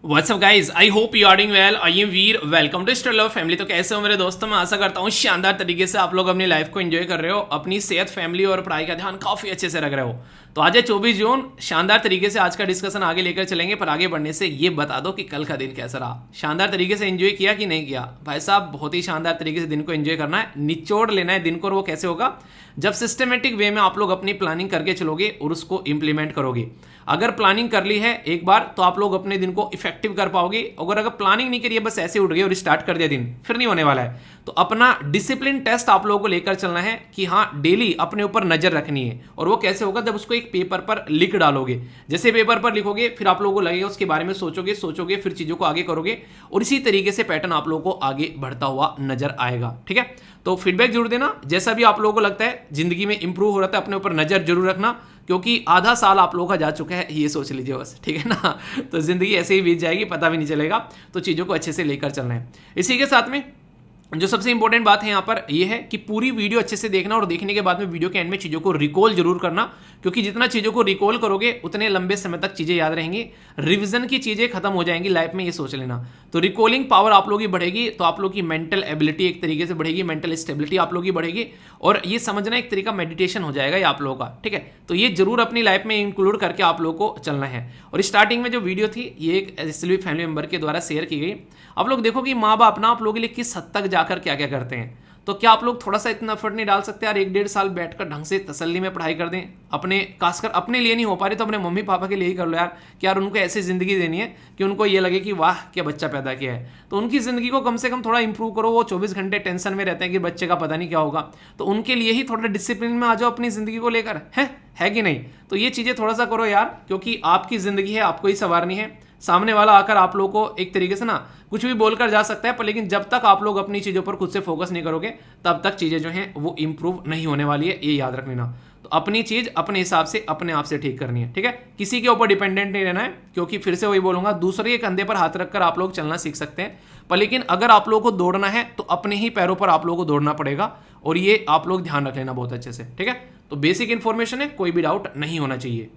WhatsApp guys, I hope you are doing well. I am Veer, welcome to star love family. तो कैसे हो मेरे दोस्तों? मैं आशा करता हूँ शानदार तरीके से आप लोग अपनी लाइफ को एंजॉय कर रहे हो, अपनी सेहत, फैमिली और पढ़ाई का ध्यान काफी अच्छे से रख रहे हो। तो आज है 24 जून। शानदार तरीके से आज का डिस्कशन आगे लेकर चलेंगे, पर आगे बढ़ने से ये बता दो कि कल का दिन कैसा रहा। शानदार तरीके से एंजॉय किया कि नहीं किया? भाई साहब, बहुत ही शानदार तरीके से दिन को एंजॉय करना है, निचोड़ लेना है दिन को। और वो कैसे होगा? जब सिस्टमेटिक वे में आप लोग अपनी प्लानिंग करके चलोगे और उसको इंप्लीमेंट करोगे। अगर प्लानिंग कर ली है एक बार तो आप लोग अपने दिन को इफेक्टिव कर पाओगे। अगर प्लानिंग नहीं करी है, बस ऐसे उठ गए और स्टार्ट कर दिया दिन, फिर नहीं होने वाला है। तो अपना डिसिप्लिन टेस्ट आप लोगों को लेकर चलना है कि हाँ, डेली अपने ऊपर नजर रखनी है। और वो कैसे होगा? जब उसको एक पेपर पर लिख डालोगे। जैसे पेपर पर लिखोगे, फिर आप लोगों को लगेगा उसके बारे में सोचोगे, फिर चीजों को आगे करोगे और इसी तरीके से पैटर्न आप लोगों को आगे बढ़ता हुआ नजर आएगा। ठीक है, तो फीडबैक जरूर देना। जैसा भी आप लोगों को लगता है जिंदगी में इंप्रूव हो रहा है, अपने ऊपर नजर जरूर रखना, क्योंकि आधा साल आप लोगों का जा चुका है, ये सोच लीजिए बस। ठीक है ना? तो जिंदगी ऐसे ही बीत जाएगी, पता भी नहीं चलेगा। तो चीज़ों को अच्छे से लेकर चलना है। इसी के साथ में जो सबसे इंपॉर्टेंट बात है यहाँ पर यह है कि पूरी वीडियो अच्छे से देखना और देखने के बाद में वीडियो के एंड में चीज़ों को रिकॉल जरूर करना, क्योंकि जितना चीज़ों को रिकॉल करोगे उतने लंबे समय तक चीज़ें याद रहेंगी। रिवीजन की चीज़ें खत्म हो जाएंगी लाइफ में, ये सोच लेना। तो रिकॉलिंग पावर आप लोगों की बढ़ेगी, तो आप लोग की मेंटल एबिलिटी एक तरीके से बढ़ेगी, मेंटल स्टेबिलिटी आप लोगों की बढ़ेगी। और ये समझना एक तरीका मेडिटेशन हो जाएगा ये आप लोगों का। ठीक है, तो ये जरूर अपनी लाइफ में इंक्लूड करके आप लोगों को चलना है। और स्टार्टिंग में जो वीडियो थी ये एक एसएलवी फैमिली मेंबर के द्वारा शेयर की गई। आप लोग देखो कि माँ बाप ना आप लोगों के लिए किस हद तक जाकर क्या क्या करते हैं। तो क्या आप लोग थोड़ा सा इतना एफर्ट नहीं डाल सकते यार? 1-1.5 साल बैठकर ढंग से तसल्ली में पढ़ाई कर दें। अपने खासकर अपने लिए नहीं हो पा रही तो अपने मम्मी पापा के लिए ही कर लो यार, कि यार उनको ऐसी जिंदगी देनी है कि उनको ये लगे कि वाह क्या बच्चा पैदा किया है। तो उनकी जिंदगी को कम से कम थोड़ा इंप्रूव करो। वो 24 घंटे टेंशन में रहते हैं कि बच्चे का पता नहीं क्या होगा। तो उनके लिए ही थोड़ा डिसिप्लिन में आ जाओ अपनी जिंदगी को लेकर, है कि नहीं? तो ये चीजें थोड़ा सा करो यार, क्योंकि आपकी जिंदगी है, आपको ही संवारनी है। सामने वाला आकर आप लोगों को एक तरीके से ना कुछ भी बोलकर जा सकता है, पर लेकिन जब तक आप लोग अपनी चीज़ों पर खुद से फोकस नहीं करोगे तब तक चीज़ें जो हैं वो इंप्रूव नहीं होने वाली है, ये याद रख लेना। तो अपनी चीज़ अपने हिसाब से अपने आप से ठीक करनी है। ठीक है, किसी के ऊपर डिपेंडेंट नहीं रहना है, क्योंकि फिर से वही बोलूंगा, दूसरे के कंधे पर हाथ रखकर आप लोग चलना सीख सकते हैं, पर लेकिन अगर आप लोगों को दौड़ना है तो अपने ही पैरों पर आप लोगों को दौड़ना पड़ेगा। और ये आप लोग ध्यान रख लेना बहुत अच्छे से। ठीक है, तो बेसिक इन्फॉर्मेशन है, कोई भी डाउट नहीं होना चाहिए।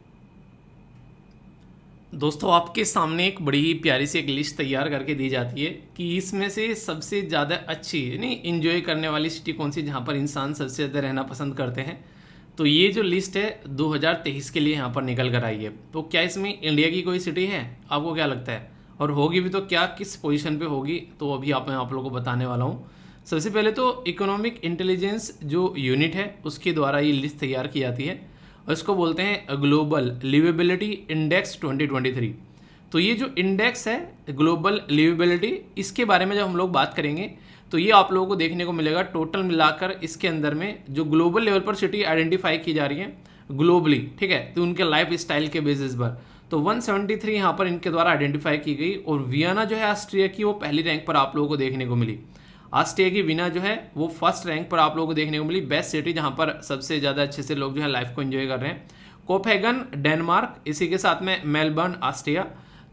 दोस्तों, आपके सामने एक बड़ी ही प्यारी सी एक लिस्ट तैयार करके दी जाती है कि इसमें से सबसे ज़्यादा अच्छी यानी इंजॉय करने वाली सिटी कौन सी, जहाँ पर इंसान सबसे ज़्यादा रहना पसंद करते हैं। तो ये जो लिस्ट है 2023 के लिए यहाँ पर निकल कर आई है। तो क्या इसमें इंडिया की कोई सिटी है? आपको क्या लगता है? और होगी भी तो क्या, किस पोजीशन पे होगी? तो अभी मैं आप लोगों को बताने वाला हूँ। सबसे पहले तो इकोनॉमिक इंटेलिजेंस जो यूनिट है उसके द्वारा ये लिस्ट तैयार की जाती है, और इसको बोलते हैं ग्लोबल लिवेबिलिटी इंडेक्स 2023। तो ये जो इंडेक्स है ग्लोबल लिवेबिलिटी, इसके बारे में जब हम लोग बात करेंगे तो ये आप लोगों को देखने को मिलेगा टोटल मिलाकर इसके अंदर में जो ग्लोबल लेवल पर सिटी आइडेंटिफाई की जा रही है ग्लोबली। ठीक है, तो उनके लाइफ स्टाइल के बेसिस पर तो 173 यहाँ पर इनके द्वारा आइडेंटिफाई की गई। और वियना जो है ऑस्ट्रिया की, वो पहली रैंक पर आप लोगों को देखने को मिली। ऑस्ट्रिया की वियना जो है वो फर्स्ट रैंक पर आप लोगों को देखने को मिली, बेस्ट सिटी जहां पर सबसे ज़्यादा अच्छे से लोग जो है लाइफ को एंजॉय कर रहे हैं। कोपेगन डेनमार्क, इसी के साथ में मेलबर्न ऑस्ट्रिया,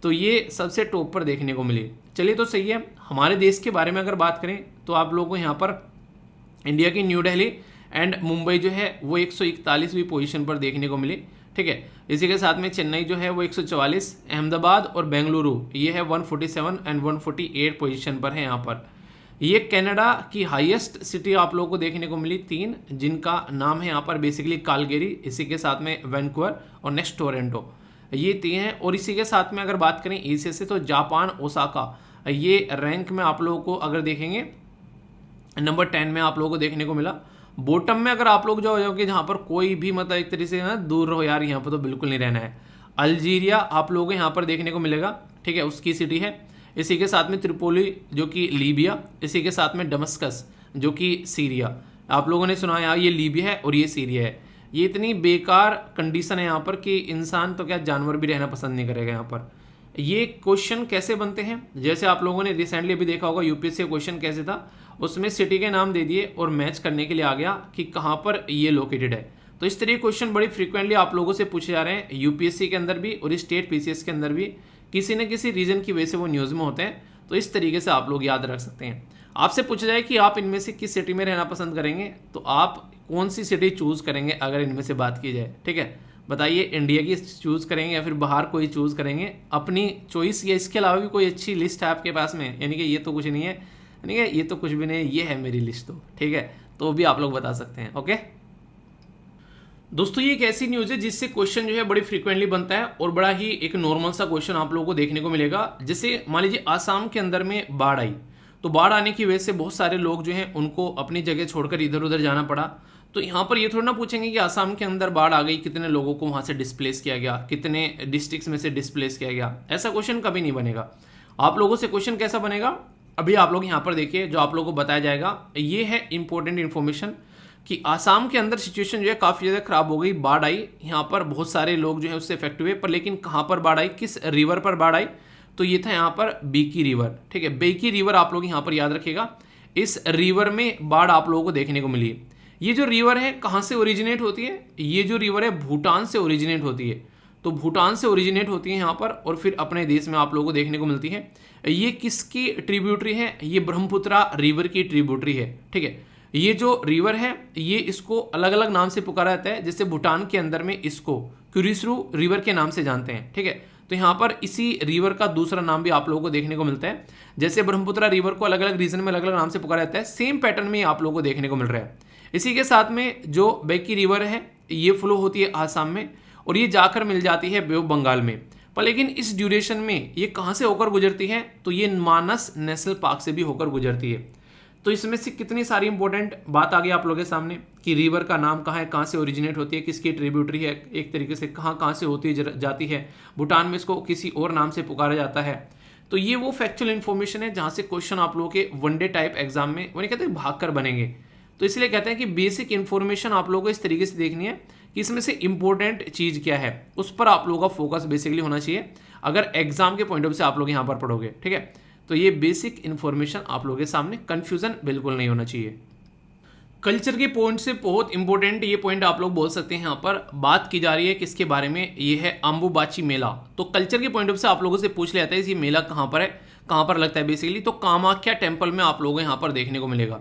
तो ये सबसे टॉप पर देखने को मिली। चलिए, तो सही है। हमारे देश के बारे में अगर बात करें तो आप लोगों को यहाँ पर इंडिया की न्यू दिल्ली एंड मुंबई जो है वो 141वीं पोजीशन पर देखने को मिली। ठीक है, इसी के साथ में चेन्नई जो है वो 144, अहमदाबाद और बेंगलुरु ये है 147 एंड 148 पोजीशन पर है यहाँ पर। ये कनाडा की हाईएस्ट सिटी आप लोगों को देखने को मिली 3, जिनका नाम है यहाँ पर बेसिकली कालगेरी, इसी के साथ में वैंकूवर और नेक्स्ट टोरंटो, ये 3 हैं। और इसी के साथ में अगर बात करें एशिया से तो जापान ओसाका, ये रैंक में आप लोगों को अगर देखेंगे नंबर 10 में आप लोगों को देखने को मिला। बॉटम में अगर आप लोग जो हो जाओगे जहाँ पर कोई भी मतलब एक तरीके से ना दूर रहो यार, यहाँ पर तो बिल्कुल नहीं रहना है। अल्जीरिया आप लोगों को यहाँ पर देखने को मिलेगा। ठीक है, उसकी सिटी है। इसी के साथ में त्रिपोली जो कि लीबिया, इसी के साथ में डमस्कस जो कि सीरिया। आप लोगों ने सुना है ये लीबिया है और ये सीरिया है। ये इतनी बेकार कंडीशन है यहाँ पर कि इंसान तो क्या जानवर भी रहना पसंद नहीं करेगा यहाँ पर। ये क्वेश्चन कैसे बनते हैं? जैसे आप लोगों ने रिसेंटली अभी देखा होगा यूपीएससी क्वेश्चन कैसे था, उसमें सिटी के नाम दे दिए और मैच करने के लिए आ गया कि कहाँ पर ये लोकेटेड है। तो इस तरह के क्वेश्चन बड़ी फ्रीक्वेंटली आप लोगों से पूछे जा रहे हैं यूपीएससी के अंदर भी और स्टेट पीसीएस के अंदर भी, किसी न किसी रीजन की वजह से वो न्यूज़ में होते हैं। तो इस तरीके से आप लोग याद रख सकते हैं। आपसे पूछा जाए कि आप इनमें से किस सिटी में रहना पसंद करेंगे, तो आप कौन सी सिटी चूज करेंगे अगर इनमें से बात की जाए? ठीक है, बताइए, इंडिया की चूज़ करेंगे या फिर बाहर कोई चूज़ करेंगे? अपनी चॉइस या इसके अलावा भी कोई अच्छी लिस्ट है आपके पास में? यानी कि ये तो कुछ नहीं है, यानी कि ये तो कुछ भी नहीं है, ये है मेरी लिस्ट तो, ठीक है? तो भी आप लोग बता सकते हैं। ओके दोस्तों, ये एक ऐसी न्यूज़ है जिससे क्वेश्चन जो है बड़ी फ्रीक्वेंटली बनता है और बड़ा ही एक नॉर्मल सा क्वेश्चन आप लोगों को देखने को मिलेगा। जैसे मान लीजिए आसाम के अंदर में बाढ़ आई, तो बाढ़ आने की वजह से बहुत सारे लोग जो हैं उनको अपनी जगह छोड़कर इधर उधर जाना पड़ा। तो यहाँ पर ये थोड़ा ना पूछेंगे कि आसाम के अंदर बाढ़ आ गई, कितने लोगों को वहाँ से डिस्प्लेस किया गया, कितने डिस्ट्रिक्ट्स में से डिस्प्लेस किया गया। ऐसा क्वेश्चन कभी नहीं बनेगा। आप लोगों से क्वेश्चन कैसा बनेगा, अभी आप लोग यहाँ पर देखिए, जो आप लोगों को बताया जाएगा ये है इंपॉर्टेंट इन्फॉर्मेशन कि आसाम के अंदर सिचुएशन जो है काफ़ी ज़्यादा खराब हो गई, बाढ़ आई, यहाँ पर बहुत सारे लोग जो है उससे इफेक्ट हुए। पर लेकिन कहाँ पर बाढ़ आई, किस रिवर पर बाढ़ आई? तो ये था यहाँ पर बेकी रिवर, ठीक है? बेकी रिवर आप लोग यहाँ पर याद रखिएगा। इस रिवर में बाढ़ आप लोगों को देखने को मिली। ये जो रिवर है कहाँ से ओरिजिनेट होती है? ये जो रिवर है भूटान से ओरिजिनेट होती है। तो भूटान से ओरिजिनेट होती है यहाँ पर और फिर अपने देश में आप लोगों को देखने को मिलती है। ये किसकी ट्रिब्यूटरी है? ये ब्रह्मपुत्रा रिवर की ट्रिब्यूटरी है, ठीक है? ये जो रिवर है ये इसको अलग अलग नाम से पुकारा जाता है। जैसे भूटान के अंदर में इसको क्यूरिसरू रिवर के नाम से जानते हैं, ठीक है? तो यहाँ पर इसी रिवर का दूसरा नाम भी आप लोगों को देखने को मिलता है। जैसे ब्रह्मपुत्रा रिवर को अलग अलग रीजन में अलग अलग नाम से पुकारा जाता है, सेम पैटर्न में आप लोगों को देखने को मिल रहा है। इसी के साथ में जो बेकी रिवर है ये फ्लो होती है आसाम में और ये जाकर मिल जाती है बे ऑफ बंगाल में। पर लेकिन इस ड्यूरेशन में ये कहाँ से होकर गुजरती है? तो ये मानस नेशनल पार्क से भी होकर गुजरती है। तो इसमें से कितनी सारी इंपॉर्टेंट बात आ गई आप लोगों के सामने कि रिवर का नाम कहाँ है, कहाँ से ओरिजिनेट होती है, किसकी ट्रिब्यूटरी है, एक तरीके से कहाँ कहाँ से होती जाती है। भूटान में इसको किसी और नाम से पुकारा जाता है। तो ये वो फैक्चुअल इन्फॉर्मेशन है जहाँ से क्वेश्चन आप लोगों के वनडे टाइप एग्जाम में वो नहीं कहते भाग कर बनेंगे। तो इसलिए कहते हैं कि बेसिक इन्फॉर्मेशन आप लोगों को इस तरीके से देखनी है कि इसमें से इंपॉर्टेंट चीज़ क्या है, उस पर आप लोगों का फोकस बेसिकली होना चाहिए अगर एग्जाम के पॉइंट ऑफ से आप लोग यहाँ पर पढ़ोगे, ठीक है? तो ये बेसिक इन्फॉर्मेशन आप लोगों के सामने, कंफ्यूजन बिल्कुल नहीं होना चाहिए। कल्चर के पॉइंट से बहुत इंपॉर्टेंट ये पॉइंट आप लोग बोल सकते हैं। यहाँ पर बात की जा रही है किसके बारे में? ये है अंबुबाची मेला। तो कल्चर के पॉइंट ऑफ से आप लोगों से पूछ लिया जाता है ये मेला कहाँ पर है, कहाँ पर लगता है बेसिकली? तो कामाख्या टेम्पल में आप लोगों को यहाँ पर देखने को मिलेगा।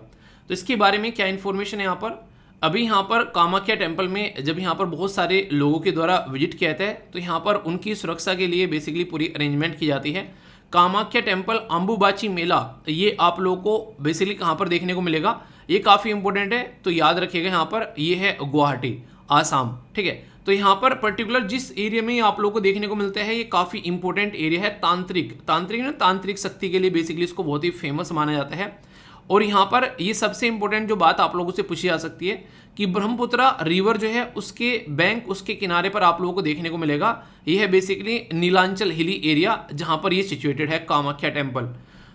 तो इसके बारे में क्या इन्फॉर्मेशन है यहाँ पर? अभी यहाँ पर कामाख्या टेम्पल में जब यहाँ पर बहुत सारे लोगों के द्वारा विजिट किया जाता है तो यहाँ पर उनकी सुरक्षा के लिए बेसिकली पूरी अरेंजमेंट की जाती है। कामाख्या टेम्पल अंबुबाची मेला ये आप लोगों को बेसिकली कहाँ पर देखने को मिलेगा? ये काफ़ी इंपॉर्टेंट है, तो याद रखिएगा। यहाँ पर ये है गुवाहाटी, आसाम, ठीक है? तो यहाँ पर पर्टिकुलर जिस एरिया में आप लोगों को देखने को मिलता है ये काफ़ी इंपॉर्टेंट एरिया है। तांत्रिक शक्ति के लिए बेसिकली इसको बहुत ही फेमस माना जाता है। और यहाँ पर ये सबसे इंपॉर्टेंट जो बात आप लोगों से पूछी जा सकती है कि ब्रह्मपुत्रा रिवर जो है उसके बैंक, उसके किनारे पर आप लोगों को देखने को मिलेगा ये है बेसिकली नीलांचल हिली एरिया जहाँ पर ये सिचुएटेड है कामाख्या टेम्पल।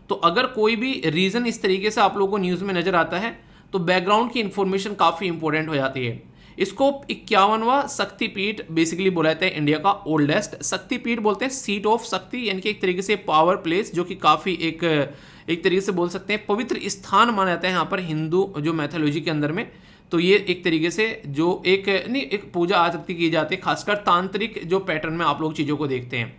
तो अगर कोई भी रीजन इस तरीके से आप लोगों को न्यूज़ में नजर आता है तो बैकग्राउंड की इंफॉर्मेशन काफ़ी इंपॉर्टेंट हो जाती है। इसको 51वां शक्तिपीठ बेसिकली बोला जाता है, इंडिया का ओल्डेस्ट शक्तिपीठ बोलते हैं, सीट ऑफ शक्ति, यानी कि एक तरीके से पावर प्लेस, जो कि काफ़ी एक तरीके से बोल सकते हैं पवित्र स्थान माना जाता है यहाँ पर हिंदू जो मैथोलॉजी के अंदर में। तो ये एक तरीके से जो एक पूजा आरती की जाती है, खासकर तांत्रिक जो पैटर्न में आप लोग चीज़ों को देखते हैं।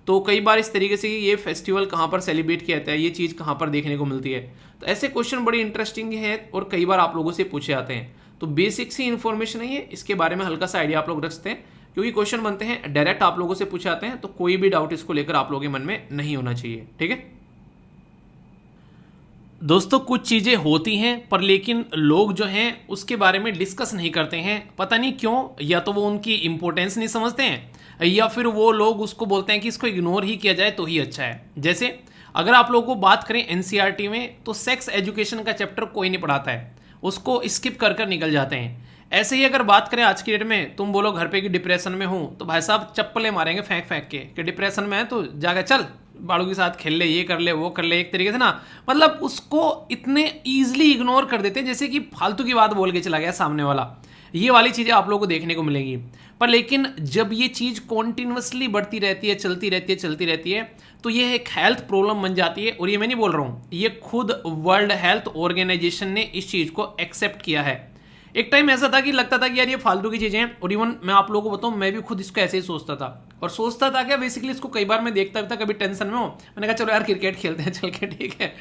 तो कई बार इस तरीके से ये फेस्टिवल कहाँ पर सेलिब्रेट किया जाता है, ये चीज़ कहाँ पर देखने को मिलती है। तो ऐसे क्वेश्चन बड़ी इंटरेस्टिंग है और कई बार आप लोगों से पूछे जाते हैं। तो बेसिक सी इन्फॉर्मेशन है ये, इसके बारे में हल्का सा आइडिया आप लोग रख सकते हैं, क्योंकि क्वेश्चन बनते हैं डायरेक्ट आप लोगों से पूछे जाते हैं, तो कोई भी डाउट इसको लेकर आप लोगों के मन में नहीं होना चाहिए, ठीक है दोस्तों? कुछ चीज़ें होती हैं पर लेकिन लोग जो हैं उसके बारे में डिस्कस नहीं करते हैं, पता नहीं क्यों। या तो वो उनकी इंपॉर्टेंस नहीं समझते हैं या फिर वो लोग उसको बोलते हैं कि इसको इग्नोर ही किया जाए तो ही अच्छा है। जैसे अगर आप लोगों को बात करें एनसीईआरटी में तो सेक्स एजुकेशन का चैप्टर कोई नहीं पढ़ाता है, उसको स्किप कर कर निकल जाते हैं। ऐसे ही अगर बात करें आज की डेट में, तुम बोलो घर पे कि डिप्रेशन में हूँ तो भाई साहब चप्पलें मारेंगे फेंक फेंक के कि डिप्रेशन में है तो जाकर चल बाड़ों के साथ खेल ले, ये कर ले, वो कर ले, एक तरीके से ना, मतलब उसको इतने ईजिली इग्नोर कर देते हैं जैसे कि फालतू की बात बोल के चला गया सामने वाला। ये वाली चीज़ें आप लोगों को देखने को मिलेंगी। पर लेकिन जब ये चीज़ कॉन्टिन्यूसली बढ़ती रहती है, चलती रहती है तो ये एक हेल्थ प्रॉब्लम बन जाती है। और ये मैं नहीं बोल रहा हूँ, ये खुद वर्ल्ड हेल्थ ऑर्गेनाइजेशन ने इस चीज़ को एक्सेप्ट किया है। एक टाइम ऐसा था कि लगता था कि यार ये फालतू की चीज़ें हैं, और इवन मैं आप लोगों को बताऊँ मैं भी खुद इसको ऐसे ही सोचता था। और सोचता था क्या बेसिकली इसको कई बार मैं देखता था, कभी टेंशन में हो मैंने कहा चलो यार क्रिकेट खेलते हैं चल के, ठीक है,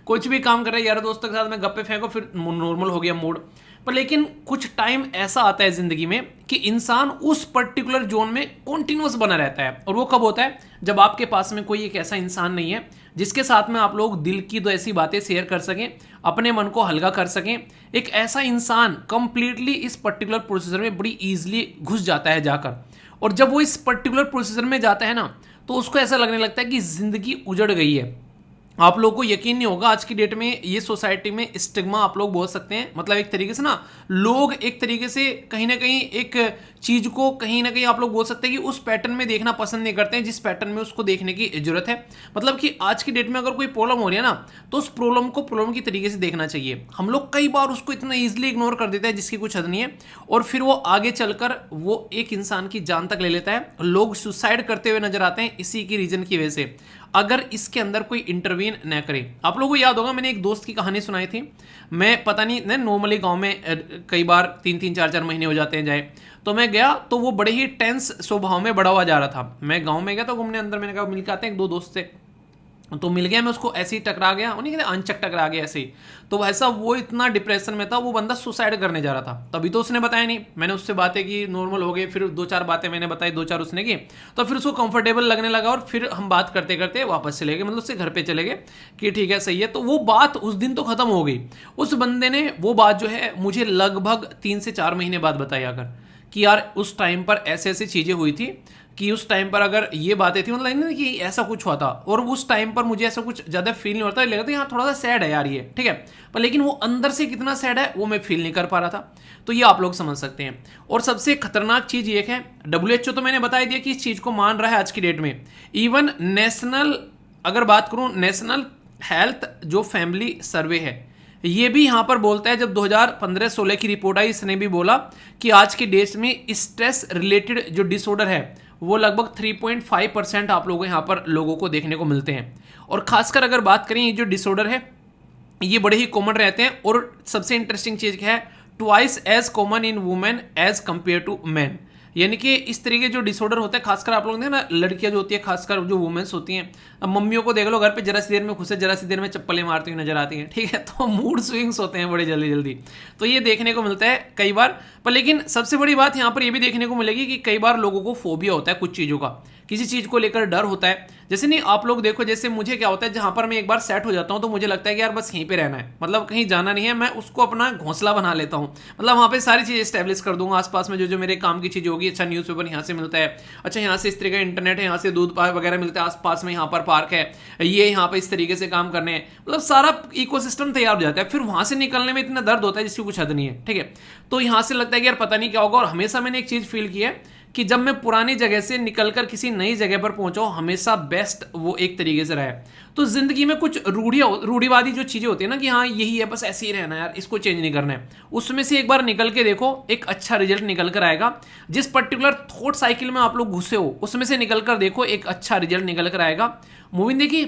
कुछ भी काम कर रहे हैं यार दोस्तों के साथ में गप्पे फेंको, फिर नॉर्मल हो गया मूड। पर लेकिन कुछ टाइम ऐसा आता है ज़िंदगी में कि इंसान उस पर्टिकुलर जोन में कॉन्टिन्यूस बना रहता है। और वो कब होता है? जब आपके पास में कोई एक ऐसा इंसान नहीं है जिसके साथ में आप लोग दिल की दो ऐसी बातें शेयर कर सकें, अपने मन को हल्का कर सकें। एक ऐसा इंसान कंप्लीटली इस पर्टिकुलर प्रोसीजर में बड़ी ईजिली घुस जाता है जाकर, और जब वो इस पर्टिकुलर प्रोसीजर में जाता है ना, तो उसको ऐसा लगने लगता है कि ज़िंदगी उजड़ गई है। आप लोगों को यकीन नहीं होगा, आज की डेट में ये सोसाइटी में स्टिग्मा आप लोग बोल सकते हैं, मतलब एक तरीके से ना लोग एक तरीके से कहीं ना कहीं एक चीज़ को कहीं ना कहीं आप लोग बोल सकते हैं कि उस पैटर्न में देखना पसंद नहीं करते हैं जिस पैटर्न में उसको देखने की जरूरत है। मतलब कि आज की डेट में अगर कोई प्रॉब्लम हो रही है ना, तो उस प्रॉब्लम को प्रॉब्लम की तरीके से देखना चाहिए। हम लोग कई बार उसको इतना ईजिली इग्नोर कर देते हैं जिसकी कुछ हद नहीं है, और फिर वो आगे चलकर वो एक इंसान की जान तक ले लेता है। लोग सुसाइड करते हुए नजर आते हैं इसी की रीजन की वजह से, अगर इसके अंदर कोई इंटरवीन न करे। आप लोगों को याद होगा, मैंने एक दोस्त की कहानी सुनाई थी। मैं पता नहीं नॉर्मली गांव में कई बार 3-3 4-4 महीने हो जाते हैं जाए, तो मैं गया तो वो बड़े ही टेंस स्वभाव में बड़ा हुआ जा रहा था। मैं गांव में गया तो घूमने, अंदर मैंने कहा मिल के आते हैं, एक दो दोस्त से तो मिल गया। मैं उसको ऐसे ही टकरा गया, उन्हें कहते अनचक टकरा गया ऐसे ही। तो वैसा वो इतना डिप्रेशन में था, वो बंदा सुसाइड करने जा रहा था। तभी तो उसने बताया नहीं, मैंने उससे बातें की, नॉर्मल हो गए, फिर 2-4 बातें मैंने बताई, 2-4 उसने की, तो फिर उसको कंफर्टेबल लगने लगा, और फिर हम बात करते करते वापस चले गए, मतलब उससे घर पे चले गए कि ठीक है सही है। तो वो बात उस दिन तो खत्म हो गई। उस बंदे ने वो बात जो है मुझे लगभग 3 से 4 महीने बाद बताई आकर, कि यार उस टाइम पर ऐसे ऐसी चीज़ें हुई थी, कि उस टाइम पर अगर ये बातें थी, मतलब नहीं कि ऐसा कुछ हुआ था, और उस टाइम पर मुझे ऐसा कुछ ज़्यादा फील नहीं होता, लगा था यहाँ थोड़ा सा सैड है यार ये, ठीक है, पर लेकिन वो अंदर से कितना सैड है वो मैं फील नहीं कर पा रहा था। तो ये आप लोग समझ सकते हैं। और सबसे खतरनाक चीज़ ये है, WHO तो मैंने बता दिया कि इस चीज़ को मान रहा है आज की डेट में। इवन नेशनल, अगर बात करूँ नेशनल हेल्थ जो फैमिली सर्वे है, ये भी यहाँ पर बोलता है, जब 2015-16 की रिपोर्ट आई, इसने भी बोला कि आज के देश में स्ट्रेस रिलेटेड जो डिसऑर्डर है वो लगभग 3.5% आप लोगों यहाँ पर लोगों को देखने को मिलते हैं। और खासकर अगर बात करें, ये जो डिसऑर्डर है ये बड़े ही कॉमन रहते हैं। और सबसे इंटरेस्टिंग चीज़ क्या है, twice as common in women as compare to man. यानी कि इस तरीके जो डिसऑर्डर होता है, खासकर आप लोग देखें ना, लड़कियां जो होती है, खासकर जो वुमेन्स होती हैं, अब मम्मियों को देख लो घर पे, जरा सी देर में खुश है, जरा सी देर में चप्पलें मारती हुई नजर आती हैं, ठीक है। तो मूड स्विंग्स होते हैं बड़े जल्दी जल्दी, तो ये देखने को मिलता है कई बार। पर लेकिन सबसे बड़ी बात यहाँ पर ये भी देखने को मिलेगी कि कई बार लोगों को फोबिया होता है कुछ चीज़ों का, किसी चीज़ को लेकर डर होता है। जैसे नहीं, आप लोग देखो, जैसे मुझे क्या होता है, जहाँ पर मैं एक बार सेट हो जाता हूँ तो मुझे लगता है कि यार बस यहीं पे रहना है, मतलब कहीं जाना नहीं है, मैं उसको अपना घोंसला बना लेता हूँ। मतलब वहाँ पे सारी चीज़ स्टैब्लिश कर दूंगा, आसपास में जो जो मेरे काम की चीज़ होगी, अच्छा न्यूज़पेपर यहाँ से मिलता है, अच्छा यहाँ से इस तरीके का इंटरनेट है, यहाँ से दूध वगैरह मिलता है, आसपास में यहाँ पर पार्क है, ये यहाँ पर इस तरीके से काम करने हैं, मतलब सारा इकोसिस्टम तैयार हो जाता है। फिर वहाँ से निकलने में इतना दर्द होता है जिसकी कुछ हद नहीं है, ठीक है। तो यहाँ से लगता है कि यार पता नहीं क्या होगा। और हमेशा मैंने एक चीज़ फील की है कि जब मैं पुरानी जगह से निकलकर किसी नई जगह पर पहुंचा हूं, हमेशा बेस्ट वो एक तरीके से रहा है। तो जिंदगी में कुछ रूढ़िवादी जो चीज़ें होती है ना, कि हाँ यही है, बस ऐसे ही रहना है यार, इसको चेंज नहीं करना है, उसमें से एक बार निकल के देखो, एक अच्छा रिजल्ट निकल कर आएगा। जिस पर्टिकुलर थॉट साइकिल में आप लोग घुसे हो, उसमें से निकल कर देखो, एक अच्छा रिजल्ट निकल कर आएगा। मूवी देखी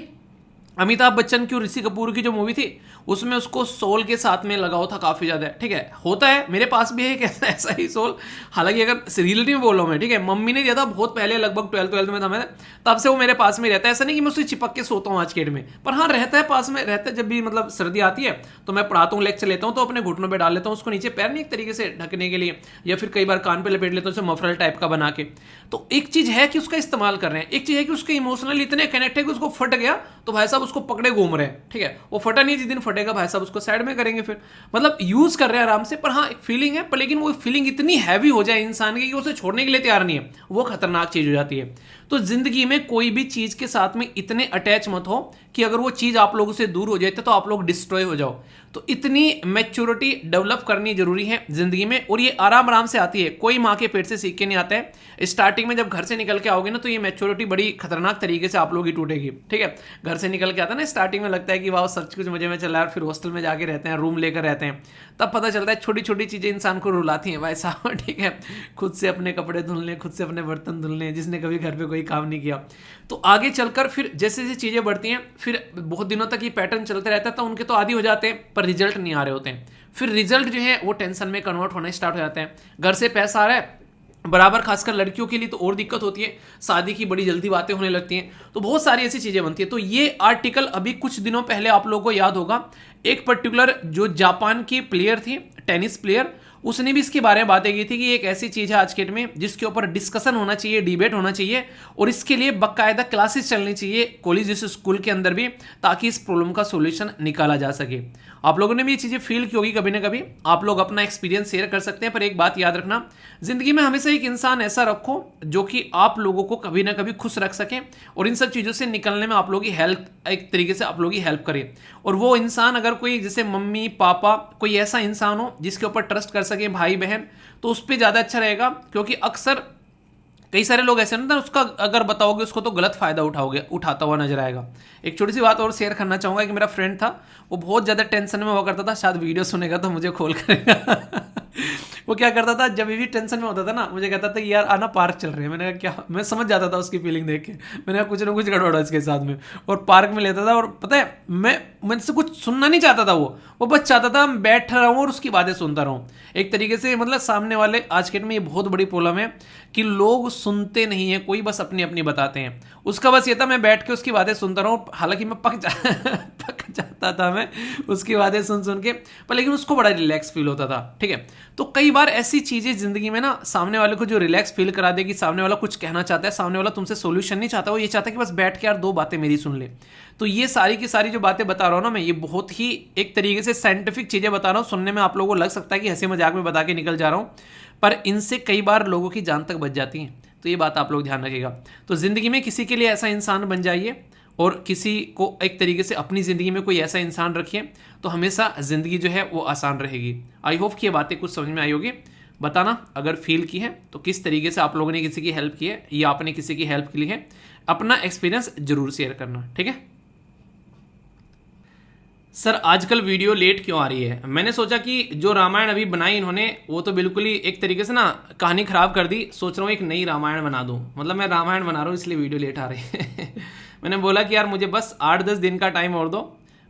अमिताभ बच्चन की, ऋषि कपूर की जो मूवी थी, उसमें उसको सोल के साथ में लगाव था काफ़ी ज़्यादा, ठीक है। होता है, मेरे पास भी है एक ऐसा ही सोल, हालांकि अगर रियलिटी में बोल रहा हूँ मैं, ठीक है, मम्मी ने दिया था बहुत पहले, लगभग 12th में था मैं, तब से वो मेरे पास में रहता है। ऐसा नहीं कि मैं उससे चिपक के सोता हूँ आज के डेट में, पर हाँ रहता है पास में, रहता है। जब भी मतलब सर्दी आती है तो मैं पढ़ाता हूँ, लेक्चर लेता हूँ, तो अपने घुटनों पर डाल लेता हूँ उसको नीचे, पैर नहीं एक तरीके से ढकने के लिए, या फिर कई बार कान पर लपेट लेता हूँ उसे मफरल टाइप का बना के। तो एक चीज़ है कि उसका इस्तेमाल कर रहे हैं, एक चीज़ है कि उसके इमोशनली इतने कनेक्ट है कि उसको फट गया तो भाई साहब उसको पकड़े घूम रहे हैं, ठीक है। वो फटा नहीं, जिस दिन फटेगा भाई साहब उसको साइड में करेंगे, फिर मतलब यूज कर रहे हैं आराम से। पर हाँ एक फीलिंग है, पर लेकिन वो फीलिंग इतनी हैवी हो जाए इंसान की कि उसे छोड़ने के लिए तैयार नहीं है, वो खतरनाक चीज हो जाती है। तो जिंदगी में कोई भी चीज के साथ में इतने अटैच मत हो कि अगर वो चीज आप लोगों से दूर हो जाए तो आप लोग डिस्ट्रॉय हो जाओ। तो इतनी मैच्योरिटी डेवलप करनी जरूरी है जिंदगी में, और ये आराम आराम से आती है, कोई माँ के पेट से सीख के नहीं आता है। स्टार्टिंग में जब घर से निकल के आओगे ना, तो ये मैच्योरिटी बड़ी खतरनाक तरीके से आप लोग ही टूटेगी, ठीक है। घर से निकल के आता है ना, स्टार्टिंग में लगता है कि वाह सब कुछ मजे में चल रहा है, फिर हॉस्टल में जाके रहते हैं, रूम लेकर रहते हैं, तब पता चलता है छोटी छोटी चीज़ें इंसान को रुलाती हैं भाई साहब, ठीक है। खुद से अपने कपड़े धुलने, खुद से अपने बर्तन धुलने, जिसने कभी घर पे कोई काम नहीं किया। तो आगे चलकर फिर जैसे जैसे चीज़ें बढ़ती हैं, फिर बहुत दिनों तक ये पैटर्न चलते रहता है, तो उनके तो आदी हो जाते हैं, पर रिजल्ट नहीं आ रहे होते हैं। फिर रिजल्ट जो है वो टेंशन में कन्वर्ट होना स्टार्ट हो जाते हैं। घर से पैसा आ रहा है बराबर, खासकर लड़कियों के लिए तो और दिक्कत होती है, शादी की बड़ी जल्दी बातें होने लगती हैं, तो बहुत सारी ऐसी चीज़ें बनती है। तो ये आर्टिकल अभी कुछ दिनों पहले आप लोगों को याद होगा, एक पर्टिकुलर जो जापान की प्लेयर थी, टेनिस प्लेयर, उसने भी इसके बारे में बातें की थी कि एक ऐसी चीज़ है आज के डेट में जिसके ऊपर डिस्कशन होना चाहिए, डिबेट होना चाहिए और इसके लिए बाकायदा क्लासेस चलनी चाहिए कॉलेज जैसे स्कूल के अंदर भी, ताकि इस प्रॉब्लम का सॉल्यूशन निकाला जा सके। आप लोगों ने भी ये चीज़ें फील की होगी कभी ना कभी, आप लोग अपना एक्सपीरियंस शेयर कर सकते हैं। पर एक बात याद रखना, जिंदगी में हमेशा एक इंसान ऐसा रखो जो कि आप लोगों को कभी ना कभी खुश रख सके और इन सब चीज़ों से निकलने में आप लोगों की हेल्प, एक तरीके से आप लोगों की हेल्प करे। और वो इंसान अगर कोई जैसे मम्मी पापा, कोई ऐसा इंसान हो जिसके ऊपर ट्रस्ट कर सके, भाई बहन, तो उस पर ज़्यादा अच्छा रहेगा। क्योंकि अक्सर कई सारे लोग ऐसे ना, उसका अगर बताओगे उसको तो गलत फायदा उठाता हुआ नजर आएगा। एक छोटी सी बात और शेयर करना चाहूँगा कि मेरा फ्रेंड था, वो बहुत ज़्यादा टेंशन में हुआ करता था, शायद वीडियो सुनेगा तो मुझे खोल करेगा वो क्या करता था, जब भी टेंशन में होता था ना, मुझे कहता था कि यार आना पार्क चल रहे हैं। मैंने कहा क्या, मैं समझ जाता था उसकी फीलिंग देख के, मैंने कहा कुछ ना कुछ गड़बड़ है इसके साथ में, और पार्क में लेता था। और पता है मैं मुझसे कुछ सुनना नहीं चाहता था, वो बस चाहता था मैं बैठ रहा हूँ और उसकी बातें सुनता रहूँ। एक तरीके से मतलब सामने वाले, आज के में ये बहुत बड़ी प्रॉब्लम है कि लोग सुनते नहीं है, कोई बस अपनी अपनी बताते हैं। उसका बस ये था मैं बैठ के उसकी बातें सुनता रहूँ, हालांकि मैं पक जाता था मैं उसकी बातें सुन के, पर लेकिन उसको बड़ा रिलैक्स फील होता था। ठीक है, तो कई बार ऐसी चीज़ें जिंदगी में ना सामने वाले को जो रिलैक्स फील करा दे कि सामने वाला कुछ कहना चाहता है, सामने वाला तुमसे सोल्यूशन नहीं चाहता, वो ये चाहता है कि बस बैठ के यार दो बातें मेरी सुन ले। तो ये सारी की सारी जो बातें बता रहा हूँ ना मैं, ये बहुत ही एक तरीके से साइंटिफिक चीज़ें बता रहा हूँ। सुनने में आप लोगों को लग सकता है कि हंसी मजाक में बता के निकल जा रहा हूँ, पर इनसे कई बार लोगों की जान तक बच जाती है। तो ये बात आप लोग ध्यान रखिएगा। तो ज़िंदगी में किसी के लिए ऐसा इंसान बन जाइए और किसी को एक तरीके से अपनी ज़िंदगी में कोई ऐसा इंसान रखिए, तो हमेशा ज़िंदगी जो है वो आसान रहेगी। आई होप कि ये बातें कुछ समझ में आई होगी। बताना अगर फील की है तो किस तरीके से आप लोगों ने किसी की हेल्प की है या आपने किसी की हेल्प की है, अपना एक्सपीरियंस जरूर शेयर करना। ठीक है सर, आजकल वीडियो लेट क्यों आ रही है? मैंने सोचा कि जो रामायण अभी बनाई इन्होंने वो तो बिल्कुल ही एक तरीके से ना कहानी खराब कर दी। सोच रहा हूँ एक नई रामायण बना दूँ, मतलब मैं रामायण बना रहा हूँ इसलिए वीडियो लेट आ रही है मैंने बोला कि यार मुझे बस 8-10 दिन का टाइम और दो,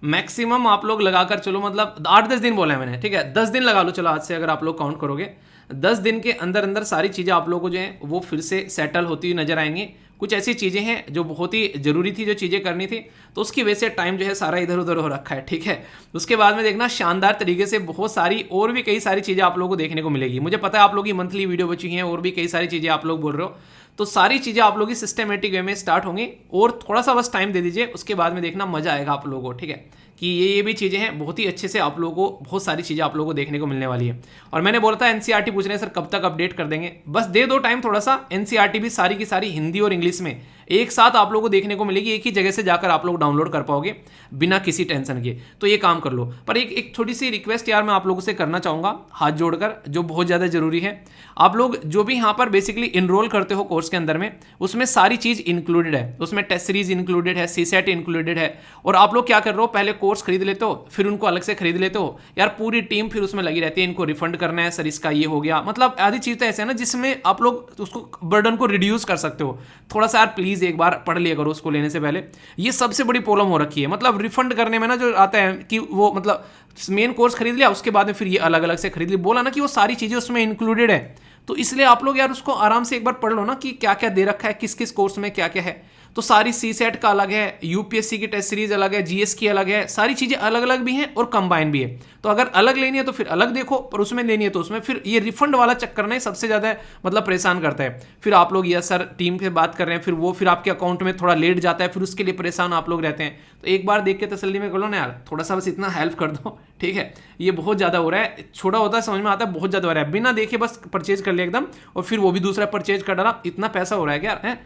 मैक्सिमम आप लोग लगाकर चलो, मतलब 8-10 दिन बोला है मैंने, ठीक है 10 दिन लगा लो चलो आज से, अगर आप लोग काउंट करोगे 10 दिन के अंदर अंदर सारी चीज़ें आप लोगों को जो है वो फिर से सेटल होती हुई नजर आएंगी। कुछ ऐसी चीज़ें हैं जो बहुत ही ज़रूरी थी, जो चीज़ें करनी थी, तो उसकी वजह से टाइम जो है सारा इधर उधर हो रखा है। ठीक है, उसके बाद में देखना शानदार तरीके से बहुत सारी और भी कई सारी चीज़ें आप लोगों को देखने को मिलेगी। मुझे पता है आप लोगों की मंथली वीडियो बची हैं और भी कई सारी चीज़ें आप लोग बोल रहे हो, तो सारी चीज़ें आप लोगों की सिस्टमेटिक वे में स्टार्ट होंगी और थोड़ा सा बस टाइम दे दीजिए, उसके बाद में देखना मजा आएगा आप लोगों को। ठीक है कि ये भी चीज़ें हैं, बहुत ही अच्छे से आप लोगों को बहुत सारी चीज़ें आप लोगों को देखने को मिलने वाली है। और मैंने बोला था एनसीईआरटी पूछ रहे हैं सर कब तक अपडेट कर देंगे, बस दे दो टाइम थोड़ा सा। एनसीईआरटी भी सारी की सारी हिंदी और इंग्लिश में एक साथ आप लोगों को देखने को मिलेगी, एक ही जगह से जाकर आप लोग डाउनलोड कर पाओगे बिना किसी टेंशन के, तो ये काम कर लो। पर एक थोड़ी सी रिक्वेस्ट यार मैं आप लोगों से करना चाहूँगा हाथ जोड़कर, जो बहुत ज़्यादा जरूरी है। आप लोग जो भी यहाँ पर बेसिकली इनरोल करते हो कोर्स के अंदर में, उसमें सारी चीज़ इंक्लूडेड है, उसमें टेस्ट सीरीज इंक्लूडेड है, सीसेट इंक्लूडेड है। और आप लोग क्या कर रहे हो, पहले कोर्स खरीद लेते हो फिर उनको अलग से खरीद लेते हो यार, पूरी टीम फिर उसमें लगी रहती है, इनको रिफंड करना है सर, इसका ये हो गया, मतलब आधी चीज़ तो ऐसे है ना जिसमें आप लोग उसको बर्डन को रिड्यूस कर सकते हो। थोड़ा सा यार प्लीज़ एक बार पढ़ लिया करो उसको लेने से पहले। ये सबसे बड़ी प्रॉब्लम हो रखी है, मतलब रिफंड करने में ना जो आता है कि वो मतलब मेन कोर्स खरीद लिया उसके बाद में फिर ये अलग अलग से खरीद लिया, बोला ना कि वो सारी चीज़ें उसमें इंक्लूडेड है। तो इसलिए आप लोग यार उसको आराम से एक बार पढ़ लो ना कि क्या क्या दे रखा है, किस किस कोर्स में क्या क्या है। तो सारी सीसेट का अलग है, यूपीएससी की टेस्ट सीरीज अलग है, जीएस की अलग है, सारी चीज़ें अलग अलग भी हैं और कंबाइन भी है। तो अगर अलग लेनी है तो फिर अलग देखो, पर उसमें लेनी है तो उसमें। फिर ये रिफंड वाला चक्कर ना सबसे ज़्यादा मतलब परेशान करता है। फिर आप लोग या सर टीम से बात कर रहे हैं, फिर वो फिर आपके अकाउंट में थोड़ा लेट जाता है, फिर उसके लिए परेशान आप लोग रहते हैं। तो एक बार देख के तसल्ली में कर लो ना यार, थोड़ा सा बस इतना हेल्प कर दो। ठीक है, ये बहुत ज़्यादा हो रहा है, छोटा होता है समझ में आता है, बहुत ज़्यादा हो रहा है, बिना देखे बस परचेज कर लिया एकदम, और फिर वो भी दूसरा परचेज कर डाला। इतना पैसा हो रहा है क्या यार,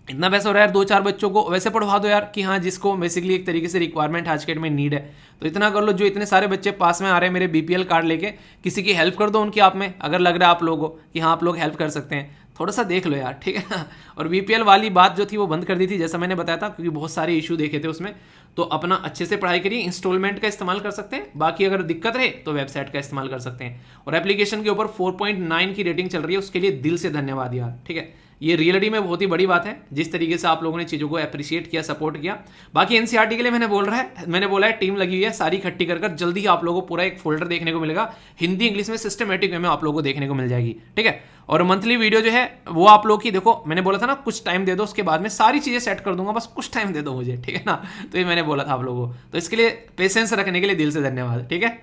इतना पैसा हो रहा है यार, 2-4 बच्चों को वैसे पढ़वा दो यार कि हाँ जिसको बेसिकली एक तरीके से रिक्वायरमेंट आज के डेट में नीड है, तो इतना कर लो। जो इतने सारे बच्चे पास में आ रहे हैं मेरे बीपीएल कार्ड लेके, किसी की हेल्प कर दो उनकी आप में, अगर लग रहा है आप लोगों को कि हाँ आप लोग हेल्प कर सकते हैं, थोड़ा सा देख लो यार। ठीक है और बीपीएल वाली बात जो थी वो बंद कर दी थी जैसा मैंने बताया था, क्योंकि बहुत सारे इशू देखे थे उसमें। तो अपना अच्छे से पढ़ाई करिए, इंस्टॉलमेंट का इस्तेमाल कर सकते हैं, बाकी अगर दिक्कत रहे तो वेबसाइट का इस्तेमाल कर सकते हैं। और एप्लीकेशन के ऊपर 4.9 की रेटिंग चल रही है, उसके लिए दिल से धन्यवाद यार। ठीक है, ये रियलिटी में बहुत ही बड़ी बात है, जिस तरीके से आप लोगों ने चीज़ों को अप्रिशिएट किया, सपोर्ट किया। बाकी एनसीईआरटी के लिए मैंने बोला है टीम लगी हुई है सारी इकट्ठी कर जल्दी ही आप लोगों को पूरा एक फोल्डर देखने को मिलेगा, हिंदी इंग्लिश में सिस्टमेटिक वे में आप लोगों को देखने को मिल जाएगी। ठीक है, और मंथली वीडियो जो है वो आप लोग की, देखो मैंने बोला था ना कुछ टाइम दे दो, उसके बाद में सारी चीज़ें सेट कर दूंगा, बस कुछ टाइम दे दो मुझे। ठीक है ना, तो ये मैंने बोला था आप लोगों को, तो इसके लिए पेशेंस रखने के लिए दिल से धन्यवाद। ठीक है,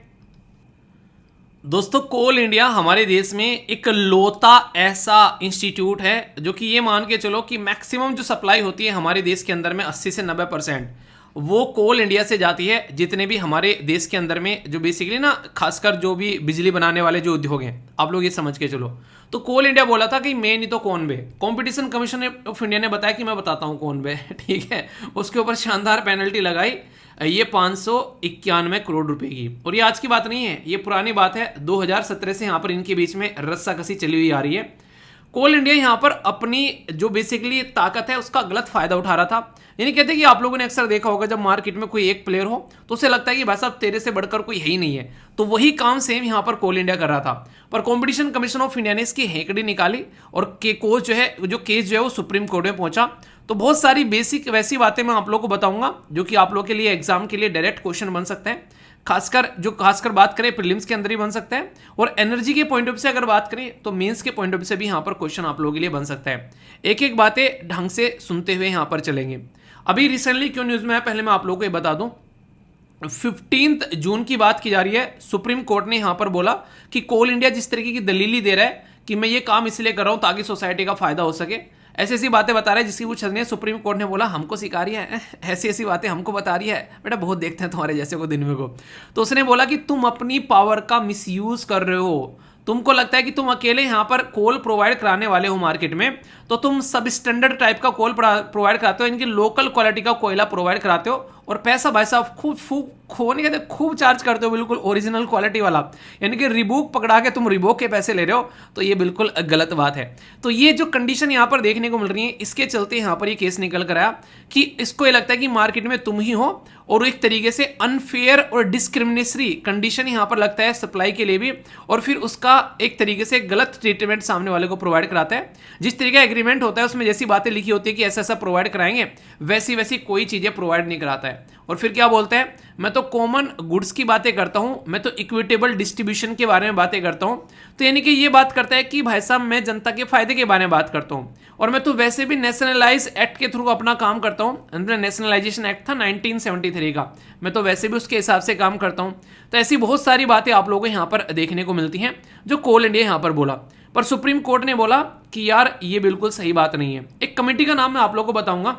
दोस्तों कोल इंडिया हमारे देश में एक लौता ऐसा इंस्टीट्यूट है जो कि ये मान के चलो कि मैक्सिमम जो सप्लाई होती है हमारे देश के अंदर में 80 से 90% वो कोल इंडिया से जाती है। जितने भी हमारे देश के अंदर में जो बेसिकली ना खासकर जो भी बिजली बनाने वाले जो उद्योग हैं, आप लोग ये समझ के चलो। तो कोल इंडिया बोला था कि मैं नहीं तो कौन बे। कंपटीशन कमीशन ऑफ इंडिया ने बताया कि मैं बताता हूँ कौन बे ठीक है। उसके ऊपर शानदार पेनल्टी लगाई, ये 591 करोड़ रुपए की। और ये आज की बात नहीं है, ये पुरानी बात है। 2017 से यहाँ पर इनके बीच में रस्साकसी चली हुई आ रही है। कोल इंडिया यहाँ पर अपनी जो बेसिकली ताकत है उसका गलत फायदा उठा रहा था। यानी कहते हैं कि आप लोगों ने अक्सर देखा होगा जब मार्केट में कोई एक प्लेयर हो तो उसे लगता है कि भाई साहब तेरे से बढ़कर कोई है ही नहीं है। तो वही काम सेम यहाँ पर कोल इंडिया कर रहा था। पर कंपटीशन कमीशन ऑफ इंडिया ने इसकी हेकड़ी निकाली और जो केस जो है वो सुप्रीम कोर्ट में पहुंचा। तो बहुत सारी बेसिक वैसी बातें मैं आप लोगों को बताऊंगा जो कि आप लोगों के लिए एग्जाम के लिए डायरेक्ट क्वेश्चन बन सकते हैं। खासकर बात करें प्रीलिम्स के अंदर ही बन सकता है, और एनर्जी के पॉइंट ऑफ व्यू से अगर बात करें तो मेंस के पॉइंट ऑफ व्यू से भी यहाँ पर क्वेश्चन आप लोगों के लिए बन सकता है। एक एक बातें ढंग से सुनते हुए यहाँ पर चलेंगे। अभी रिसेंटली क्यों न्यूज़ में आया पहले मैं आप लोगों को ये बता दूं। 15 जून की बात की जा रही है। सुप्रीम कोर्ट ने यहाँ पर बोला कि कोल इंडिया जिस तरीके की दलीली दे रहा है कि मैं ये काम इसलिए कर रहा हूँ ताकि सोसाइटी का फायदा हो सके, ऐसी ऐसी बातें बता रहा है जिसकी कुछ नहीं। सुप्रीम कोर्ट ने बोला हमको सिखा रही है, ऐसी ऐसी बातें हमको बता रही है, बेटा बहुत देखते हैं तुम्हारे जैसे को दिन में को। तो उसने बोला कि तुम अपनी पावर का मिसयूज कर रहे हो। तुमको लगता है कि तुम अकेले यहाँ पर कोल प्रोवाइड कराने वाले हो मार्केट में, तो तुम सब स्टैंडर्ड टाइप का कोल प्रोवाइड कराते हो, इनकी लोकल क्वालिटी का कोयला प्रोवाइड कराते हो, और पैसा भाई साहब खूब चार्ज करते हो, बिल्कुल ओरिजिनल क्वालिटी वाला। यानी कि रिबूक पकड़ा के तुम रिबूक के पैसे ले रहे हो, तो ये बिल्कुल गलत बात है। तो ये जो कंडीशन यहाँ पर देखने को मिल रही है, इसके चलते यहाँ पर ये केस निकल कर आया कि इसको ये लगता है कि मार्केट में तुम ही हो, और एक तरीके से अनफेयर और डिस्क्रिमिनेटरी कंडीशन यहाँ पर लगता है सप्लाई के लिए भी, और फिर उसका एक तरीके से गलत ट्रीटमेंट सामने वाले को प्रोवाइड कराता है। जिस तरीके का एग्रीमेंट होता है उसमें जैसी बातें लिखी होती है कि ऐसा ऐसा प्रोवाइड कराएंगे, वैसी वैसी कोई चीजें प्रोवाइड नहीं कराता है। और फिर क्या बोलते हैं, मैं तो कॉमन गुड्स की बातें करता हूं, मैं तो इक्विटेबल डिस्ट्रीब्यूशन के बारे में बातें करता हूं। तो यानी कि ये बात करता है कि भाई साहब मैं जनता के फायदे के बारे में बात करता हूं, और मैं तो वैसे भी नेशनलाइज एक्ट के थ्रू अपना काम करता हूं। नेशनलाइजेशन एक्ट था 1973 का, मैं तो वैसे भी उसके हिसाब से काम करता हूं। तो ऐसी बहुत सारी बातें आप लोगों को यहाँ पर देखने को मिलती हैं जो कोल इंडिया यहाँ पर बोला। पर सुप्रीम कोर्ट ने बोला कि यार ये बिल्कुल सही बात नहीं है। एक कमेटी का नाम मैं आप लोगों को बताऊंगा,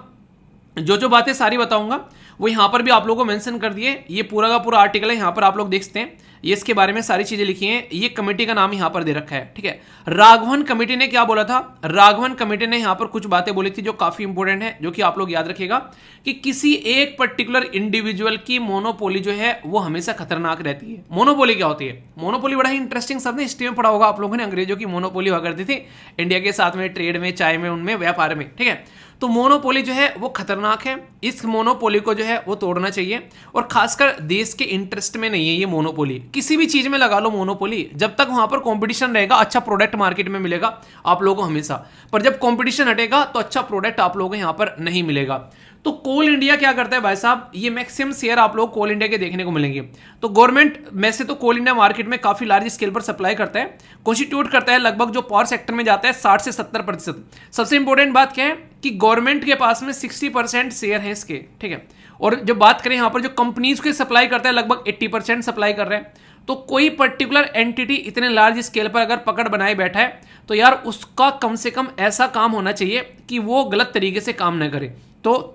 जो बातें सारी बताऊंगा वो यहाँ पर भी आप लोगों को मेंशन कर दिए। ये पूरा का पूरा आर्टिकल है, यहाँ पर आप लोग देख सकते हैं, ये इसके बारे में सारी चीजें लिखी हैं। ये कमेटी का नाम यहाँ पर दे रखा है, ठीक है। राघवन कमेटी ने क्या बोला था, राघवन कमेटी ने यहाँ पर कुछ बातें बोली थी जो काफी इंपॉर्टेंट है, जो कि आप लोग याद रखिएगा कि किसी एक पर्टिकुलर इंडिविजुअल की मोनोपोली जो है वो हमेशा खतरनाक रहती है। मोनोपोली क्या होती है? मोनोपोली बड़ा ही इंटरेस्टिंग शब्द है, हिस्ट्री में पढ़ा होगा आप लोगों ने। अंग्रेजों की मोनोपोली हुआ करती थी इंडिया के साथ में, ट्रेड में, चाय में, उनमें व्यापार में, ठीक है। तो मोनोपोली जो है वो खतरनाक है। इस मोनोपोली को जो है वो तोड़ना चाहिए, और खासकर देश के इंटरेस्ट में नहीं है ये मोनोपोली। किसी भी चीज में लगा लो मोनोपोली, जब तक वहां पर कंपटीशन रहेगा अच्छा प्रोडक्ट मार्केट में मिलेगा आप लोगों को हमेशा, पर जब कंपटीशन हटेगा तो अच्छा प्रोडक्ट आप लोगों को यहां पर नहीं मिलेगा। तो कोल इंडिया क्या करता है भाई साहब, ये मैक्सिमम शेयर आप लोग कोल इंडिया के देखने को मिलेंगे। तो गवर्नमेंट में से तो कोल इंडिया मार्केट में काफी लार्ज स्केल पर सप्लाई करता है, कॉन्स्टिट्यूट करता है लगभग जो पावर सेक्टर में जाता है 60 से 70%। सबसे इंपॉर्टेंट बात क्या है कि गवर्नमेंट के पास में 60% शेयर है इसके, ठीक है। और जब बात करें यहाँ पर जो कंपनीज को सप्लाई करता है लगभग 80% सप्लाई कर रहे हैं। तो कोई पर्टिकुलर एंटिटी इतने लार्ज स्केल पर अगर पकड़ बनाए बैठा है तो यार उसका कम से कम ऐसा काम होना चाहिए कि वो गलत तरीके से काम न करे, तो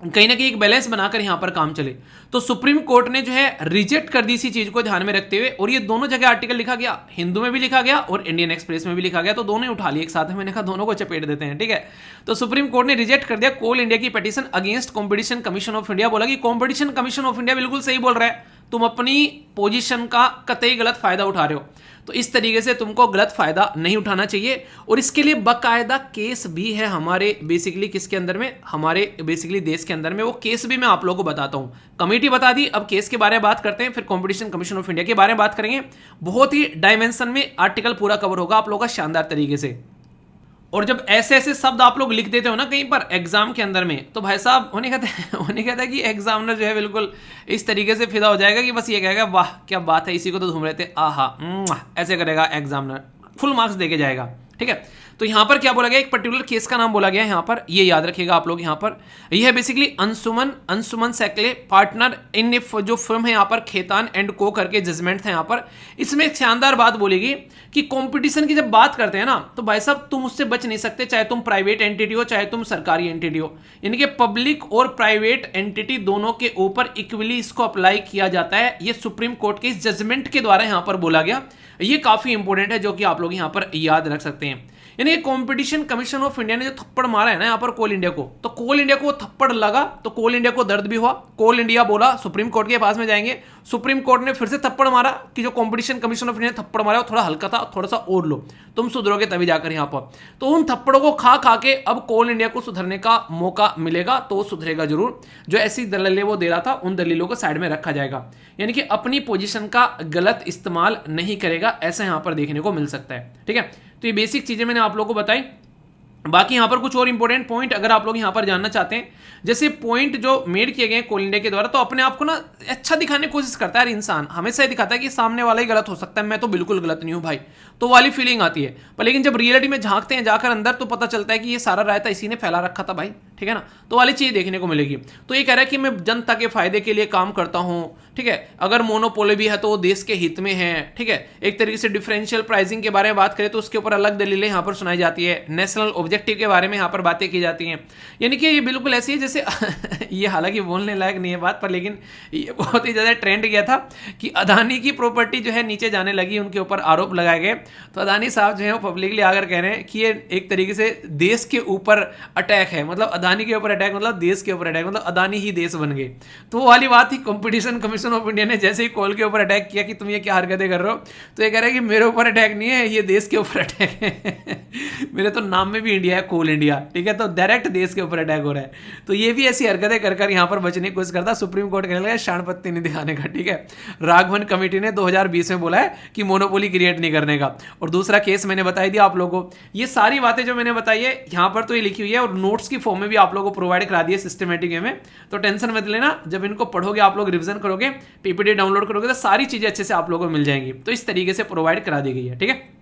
कहीं ना कहीं एक बैलेंस बनाकर यहां पर काम चले। तो सुप्रीम कोर्ट ने जो है रिजेक्ट कर दी इसी चीज को ध्यान में रखते हुए, और ये दोनों जगह आर्टिकल लिखा गया, हिंदू में भी लिखा गया और इंडियन एक्सप्रेस में भी लिखा गया, तो दोनों ही उठा लिए एक साथ में। मैंने कहा दोनों को चपेट देते हैं, ठीक है। तो सुप्रीम कोर्ट ने रिजेक्ट कर दिया कोल इंडिया की petition against competition commission of India. बोला कि कॉम्पिटिशन कमीशन ऑफ इंडिया बिल्कुल सही बोल रहा है, तुम अपनी पोजीशन का कतई गलत फायदा उठा रहे हो, तो इस तरीके से तुमको गलत फायदा नहीं उठाना चाहिए। और इसके लिए बकायदा केस भी है हमारे बेसिकली किसके अंदर में, हमारे बेसिकली देश के अंदर में। वो केस भी मैं आप लोगों को बताता हूं। कमेटी बता दी, अब केस के बारे में बात करते हैं, फिर कॉम्पिटिशन कमीशन ऑफ इंडिया के बारे में बात करेंगे। बहुत ही डायमेंशन में आर्टिकल पूरा कवर होगा आप लोगों का शानदार तरीके से। और जब ऐसे ऐसे शब्द आप लोग लिख देते हो ना कहीं पर एग्जाम के अंदर में, तो भाई साहब होने कहता है कि एग्जामिनर जो है बिल्कुल इस तरीके से फिदा हो जाएगा कि बस ये कहेगा वाह क्या बात है, इसी को तो घूम रहे थे, आहा ऐसे करेगा एग्जामिनर, फुल मार्क्स देके जाएगा, ठीक है। तो यहाँ पर क्या बोला गया, एक पर्टिकुलर केस का नाम बोला गया है यहाँ पर, ये याद रखिएगा आप लोग। यहाँ पर ये है बेसिकली अंशुमन सैकले पार्टनर इन जो फिल्म है यहाँ पर खेतान एंड को करके जजमेंट था यहाँ पर। इसमें एक शानदार बात बोलेगी कि कंपटीशन की जब बात करते हैं ना, तो भाई साहब तुम उससे बच नहीं सकते, चाहे तुम प्राइवेट एंटिटी हो चाहे तुम सरकारी एंटिटी हो, यानी कि पब्लिक और प्राइवेट एंटिटी दोनों के ऊपर इक्वली इसको अप्लाई किया जाता है। ये सुप्रीम कोर्ट के इस जजमेंट के द्वारा यहां पर बोला गया। ये काफी इंपॉर्टेंट है, जो कि आप लोग यहां पर याद रख सकते हैं। यानी कंपटीशन कमीशन ऑफ इंडिया ने जो थप्पड़ मारा है ना यहाँ पर कोल इंडिया को, तो कोल इंडिया को थप्पड़ लगा तो कोल इंडिया को दर्द भी हुआ। कोल इंडिया बोला सुप्रीम कोर्ट के पास में जाएंगे, सुप्रीम कोर्ट ने फिर से थप्पड़ मारा कि जो कंपटीशन कमीशन ऑफ इंडिया ने थप्पड़ मारा वो थोड़ा हल्का था, थोड़ा सा और लो, तुम सुधरोगे तभी जाकर यहाँ पर। तो उन थप्पड़ों को खा खा के अब कोल इंडिया को सुधरने का मौका मिलेगा, तो वो सुधरेगा जरूर। जो ऐसी दलीलें वो दे रहा था उन दलीलों को साइड में रखा जाएगा, यानी कि अपनी पोजीशन का गलत इस्तेमाल नहीं करेगा, ऐसा यहाँ पर देखने को मिल सकता है। ठीक है, तो ये बेसिक चीजें मैंने आप लोगों को बताई। बाकी यहां पर कुछ और इंपॉर्टेंट पॉइंट अगर आप लोग यहां पर जानना चाहते हैं, जैसे पॉइंट जो मेड किए गए कोल इंडिया के द्वारा, तो अपने आप को ना अच्छा दिखाने की कोशिश करता है इंसान, हमेशा ही दिखाता है कि सामने वाला ही गलत हो सकता है, मैं तो बिल्कुल गलत नहीं हूं भाई, तो वाली फीलिंग आती है। पर लेकिन जब रियलिटी में झांकते हैं जाकर अंदर, तो पता चलता है कि ये सारा रायता इसी ने फैला रखा था भाई, ठीक है ना, तो वाली चीज देखने को मिलेगी। तो ये कह रहा है कि मैं जनता के फायदे के लिए काम करता हूं, ठीक है, अगर मोनोपोली भी है तो वो देश के हित में है, ठीक है। एक तरीके से डिफरेंशियल प्राइसिंग के बारे में बात करें तो उसके ऊपर अलग दलीलें यहां पर सुनाई जाती है, नेशनल ऑब्जेक्टिव के बारे में यहां पर बातें की जाती हैं, यानी कि ये बिल्कुल ऐसी है जैसे ये हालांकि बोलने लायक नहीं है बात, पर लेकिन ये बहुत ही ज्यादा ट्रेंड किया था कि अदानी की प्रॉपर्टी जो है नीचे जाने लगी, उनके ऊपर आरोप लगाए गए, तो अदानी साहब जो है वो पब्लिकली आकर कह रहे हैं कि ये एक तरीके से देश के ऊपर अटैक है, मतलब अदानी के ऊपर अटैक मतलब देश के ऊपर अटैक, मतलब अदानी ही देश बन गए। तो वो वाली बात थी, कंपटीशन कमीशन ऑफ इंडिया ने जैसे ही कोल के ऊपर अटैक किया कि तुम ये क्या हरकतें कर रहे हो, तो ये कह रहा है कि मेरे ऊपर अटैक नहीं है, ये देश के ऊपर अटैक है मेरे तो नाम में भी इंडिया है, कोल इंडिया, ठीक है, तो डायरेक्ट देश के ऊपर अटैक हो रहा है। तो ये भी ऐसी हरकतें कर यहाँ पर बचने की कोशिश करता, सुप्रीम कोर्ट कहने लगा शानपत्ती नहीं दिखाने का, ठीक है। राघवन कमेटी ने 2020 में बोला है कि मोनोपोली क्रिएट नहीं करने का, और दूसरा केस मैंने बताई दिया आप लोगों को। ये सारी बातें जो मैंने बताई है यहाँ पर तो ये लिखी हुई है, और नोट्स की फॉर्म में भी आप लोगों को प्रोवाइड करा दिए सिस्टमेटिक वे में, तो टेंशन मत लेना, जब इनको पढ़ोगे आप लोग रिवीजन करोगे, पीपीटी डाउनलोड करोगे, तो सारी चीजें अच्छे से आप लोगों को मिल जाएंगी। तो इस तरीके से प्रोवाइड करा दी गई है, ठीक है।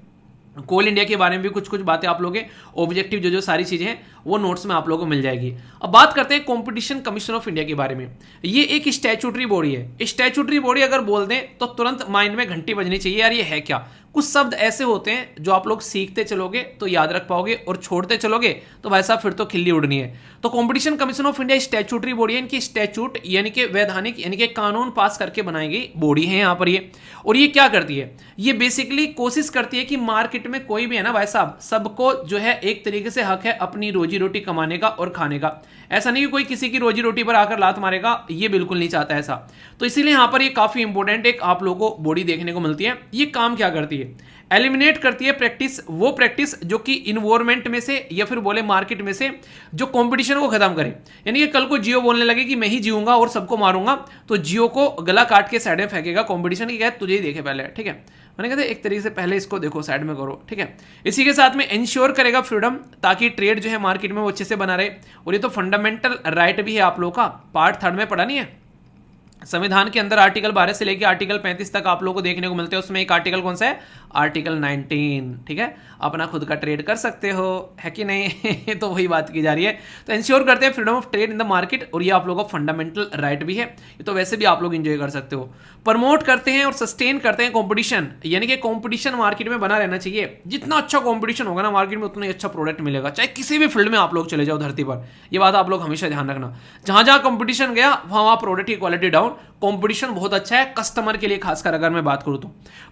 कोल इंडिया के बारे में भी कुछ कुछ बातें आप लोगों के ऑब्जेक्टिव जो सारी चीजें हैं वो नोट्स में आप लोगों को मिल जाएगी। अब बात करते हैं कंपटीशन कमीशन ऑफ इंडिया के बारे में। ये एक स्टैट्यूटरी बॉडी है। स्टैट्यूटरी बॉडी अगर बोल दें तो तुरंत माइंड में घंटी बजनी चाहिए, यार ये है क्या। कुछ शब्द ऐसे होते हैं जो आप लोग सीखते चलोगे तो याद रख पाओगे, और छोड़ते चलोगे तो भाई साहब फिर तो खिल्ली उड़नी है। तो competition Commission of India statutory body है, इनकी स्टैट्यूट यानी कि वैधानिक यानी कि कानून पास करके बनाई गई बॉडी है यहाँ पर ये। और ये क्या करती है, ये बेसिकली कोशिश करती है कि मार्केट में कोई भी है ना भाई साहब, सबको जो है एक तरीके से हक है अपनी रोजी रोटी कमाने का और खाने का। ऐसा नहीं कि कोई किसी की रोजी रोटी पर आकर लात मारेगा, ये बिल्कुल नहीं चाहता ऐसा। तो इसीलिए यहाँ पर ये काफी इंपॉर्टेंट एक आप लोगों को बॉडी देखने को मिलती है। ये काम क्या करती है, एलिमिनेट करती है प्रैक्टिस, वो प्रैक्टिस जो कि इन्वायरमेंट में से या फिर बोले मार्केट में से जो कंपटीशन को खत्म करे। यानी कि कल को जियो बोलने लगे कि मैं ही जीऊंगा और सबको मारूंगा, तो जियो को गला काट के साइड में फेंकेगा कंपटीशन की, तुझे ही देखे पहले, ठीक है। मैंने कहते एक तरीके से पहले इसको देखो, साइड में करो, ठीक है। इसी के साथ में इंश्योर करेगा फ्रीडम, ताकि ट्रेड जो है मार्केट में वो अच्छे से बना रहे। और ये तो फंडामेंटल राइट भी है आप लोगों का, पार्ट 3 में पढ़ा नहीं है। संविधान के अंदर आर्टिकल 12 से लेकर आर्टिकल 35 तक आप लोगों को देखने को मिलते हैं। उसमें एक आर्टिकल कौन सा है, आर्टिकल 19, ठीक है। अपना खुद का ट्रेड कर सकते हो, है कि नहीं तो वही बात की जा रही है। तो इंश्योर करते हैं freedom of trade in the market, और ये आप लोगों का फंडामेंटल राइट भी है। ये तो वैसे भी आप लोग इंजॉय कर सकते हो। प्रमोट करते हैं और सस्टेन करते हैं कॉम्पिटिशन, यानी कि कॉम्पिटिशन मार्केट में बना रहना चाहिए। जितना अच्छा कॉम्पिटिशन होगा ना मार्केट में, उतना ही अच्छा प्रोडक्ट मिलेगा, चाहे किसी भी फील्ड में आप लोग चले जाओ धरती पर। ये बात आप लोग हमेशा ध्यान रखना, जहां जहां कॉम्पिटिशन गया वहां प्रोडक्ट की क्वालिटी डाउन। कंपटीशन बहुत अच्छा है कस्टमर के लिए, खासकर अगर मैं बात करूं तो।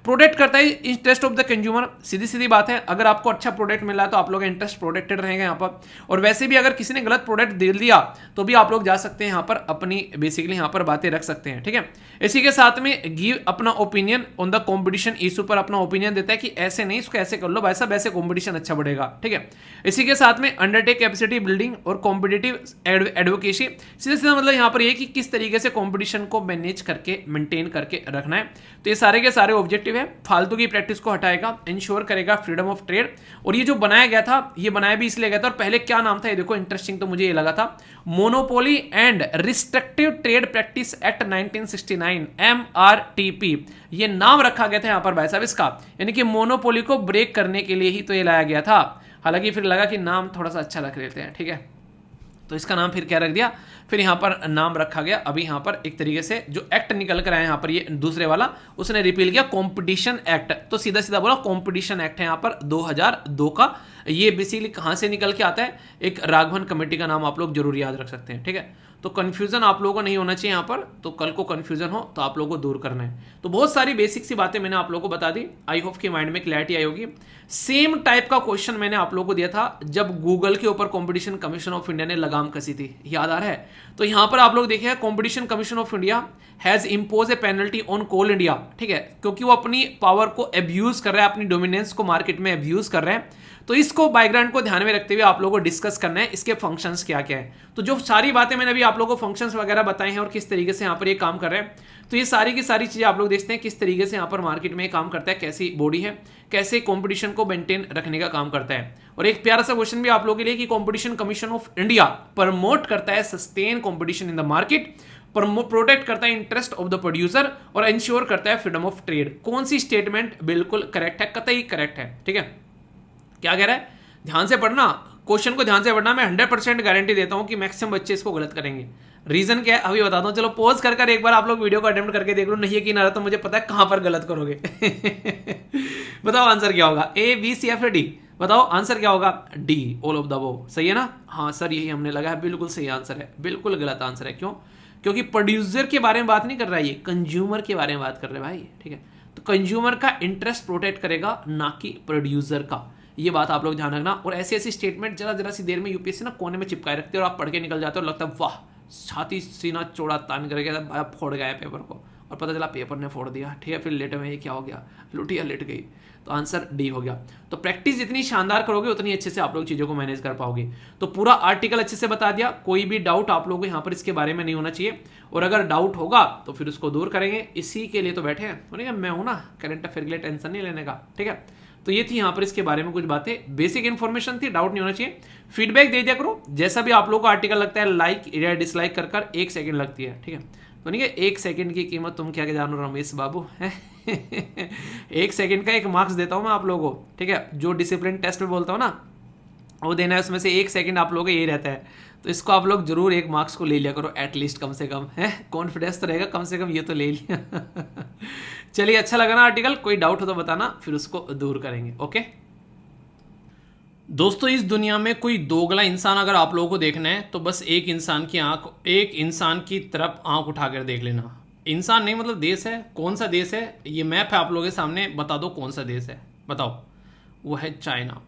प्रोटेक्ट करता है इंटरेस्ट ऑफ द कंज्यूमर, सीधी सीधी बात है। अगर आपको अच्छा प्रोडक्ट मिला है तो आप लोग इंटरेस्ट प्रोटेक्टेड रहेगा यहाँ पर। और वैसे भी अगर किसी ने गलत प्रोडक्ट दे दिया तो भी आप लोग जा सकते हैं यहाँ पर, अपनी बेसिकली यहाँ पर बातें रख सकते हैं, ठीक है। इसी के साथ में गिव अपना opinion on the competition issue पर अपना ओपिनियन देता है कि ऐसे नहीं, इसको ऐसे कर लो भाई साहब, ऐसे कॉम्पिटिशन अच्छा बढ़ेगा, ठीक है। इसी के साथ में अंडरटेक कैपेसिटी बिल्डिंग और कॉम्पिटिटिव एडवोकेसी, सीधा सीधा मतलब यहाँ पर ये कि किस तरीके से कॉम्पिटिशन को मैनेज करके मेंटेन करके रखना है। तो ये सारे के सारे ऑब्जेक्टिव है। फालतू की प्रैक्टिस को हटाएगा, इंश्योर करेगा फ्रीडम ऑफ ट्रेड। और ये जो बनाया गया था, ये बनाया भी इसलिए गया था, और पहले क्या नाम था ये देखो, इंटरेस्टिंग तो मुझे ये लगा था, monopoly and restrictive trade practice act 1969 MRTP, ये नाम रखा गया था यहाँ पर भाई साहब इसका, यानी कि मोनोपोली को ब्रेक करने के लिए ही तो ये लाया गया था। हालांकि फिर लगा कि नाम थोड़ा सा अच्छा रख लेते हैं, ठीक है, तो इसका नाम फिर क्या रख दिया, फिर यहाँ पर नाम रखा गया। अभी यहाँ पर एक तरीके से जो एक्ट निकल कर आया यहाँ पर, ये दूसरे वाला उसने रिपील किया कंपटीशन एक्ट, तो सीधा सीधा बोला कंपटीशन एक्ट है यहाँ पर 2002 का। ये बेसिकली कहाँ से निकल के आता है, एक राघवन कमेटी का नाम आप लोग जरूर याद रख सकते हैं, ठीक है। तो कन्फ्यूजन आप लोगों को नहीं होना चाहिए यहाँ पर, तो कल को कन्फ्यूजन हो तो आप लोगों को दूर करना है। तो बहुत सारी बेसिक सी बातें मैंने आप लोगों को बता दी, आई होप कि माइंड में क्लैरिटी आई होगी। सेम टाइप का क्वेश्चन मैंने आप लोगों को दिया था जब गूगल के ऊपर कंपटीशन कमीशन ऑफ इंडिया ने लगाम कसी थी, याद आ रहा है। तो यहाँ पर आप लोग देखिए, Competition Commission of India has impose a penalty on Coal India, ठीक है, क्योंकि वो अपनी पावर को एब्यूज कर रहा है, अपनी डोमिनेंस को मार्केट में एब्यूज कर रहे हैं। तो इसको बैकग्राउंड को ध्यान में रखते हुए आप लोगों को डिस्कस करना है, इसके फंक्शंस क्या क्या है। तो जो सारी बातें मैंने अभी आप लोगों को फंक्शंस वगैरह बताए हैं और किस तरीके से यहाँ पर ये काम कर रहे हैं, तो ये सारी की सारी चीजें आप लोग देखते हैं किस तरीके से यहाँ पर मार्केट में काम करता है, कैसी बॉडी है, कैसे कंपटीशन को मेंटेन रखने का काम करता है। और एक प्यारा सा क्वेश्चन भी आप लोगों के लिए कि competition Commission of India promote करता है sustain competition in the market, protect करता है इंटरेस्ट ऑफ द प्रोड्यूसर और इंश्योर करता है फ्रीडम ऑफ ट्रेड। कौन सी स्टेटमेंट बिल्कुल करेक्ट है, कतई करेक्ट है, ठीक है। क्या कह रहा है, ध्यान से पढ़ना, क्वेश्चन को ध्यान से पढ़ना। मैं 100% गारंटी देता हूं कि मैक्सिमम बच्चे इसको गलत करेंगे। रीजन क्या है अभी बताता हूं, चलो पॉज कर एक बार आप लोग वीडियो को अटेम्प्ट करके देख लो, नहीं यकीन आ रहा तो मुझे पता है कहां पर गलत करोगे। बताओ आंसर क्या होगा, ए बी सी या फिर डी, बताओ आंसर क्या होगा, D all of the above, सही है ना। हाँ सर यही हमने लगा है, बिल्कुल सही आंसर है, बिल्कुल गलत आंसर है। क्यों, क्योंकि प्रोड्यूसर के बारे में बात नहीं कर रहा है, ये कंज्यूमर के बारे में बात कर रहे हैं भाई, ठीक है। तो कंज्यूमर का इंटरेस्ट प्रोटेक्ट करेगा, ना कि प्रोड्यूसर का, ये बात आप लोग ध्यान रखना। और ऐसी ऐसी स्टेटमेंट जरा सी देर में यूपीएससी ना कोने में चिपकाए रखते हैं और आप पढ़ के निकल जाते हो, लगता है वाह छाती सीना चौड़ा तान करके फोड़ गया है पेपर को, और पता चला पेपर ने फोड़ दिया, ठीक है। फिर लेटे में ये क्या हो गया, लुटिया लेट गई। तो आंसर डी हो गया। तो प्रैक्टिस जितनी शानदार करोगे उतनी अच्छे से आप लोग चीज़ों को मैनेज कर पाओगे। तो पूरा आर्टिकल अच्छे से बता दिया, कोई भी डाउट आप लोगों को यहाँ पर इसके बारे में नहीं होना चाहिए, और अगर डाउट होगा तो फिर उसको दूर करेंगे, इसी के लिए तो बैठे हैं, तो नहीं मैं हूँ ना, करंट अफेयर के लिए टेंशन नहीं लेने का, ठीक है। तो ये थी यहाँ पर इसके बारे में कुछ बातें, बेसिक इन्फॉर्मेशन थी, डाउट नहीं होना चाहिए। फीडबैक दे दिया करो, जैसा भी आप लोगों को आर्टिकल लगता है, लाइक या डिसलाइक कर 1 सेकंड लगती है, ठीक है। तो नहीं है 1 सेकंड की कीमत तुम क्या जानो रमेश बाबू है। 1 सेकंड का 1 मार्क्स देता हूँ मैं आप लोगों को, ठीक है। जो डिसिप्लिन टेस्ट में बोलता हूँ ना वो देना है, उसमें से 1 सेकंड आप लोगों का यही रहता है। तो इसको आप लोग जरूर 1 मार्क्स को ले लिया करो एटलीस्ट, कम से कम है, कॉन्फिडेंस तो रहेगा, कम से कम ये तो ले लिया। चलिए अच्छा लगा ना आर्टिकल, कोई डाउट हो तो बताना, फिर उसको दूर करेंगे, ओके। दोस्तों इस दुनिया में कोई दोगला इंसान अगर आप लोगों को देखना है तो बस एक इंसान की तरफ आंख उठाकर देख लेना। इंसान नहीं मतलब देश है, कौन सा देश है, ये मैप है आप लोगों के सामने, बता दो कौन सा देश है, बताओ। वो है चाइना।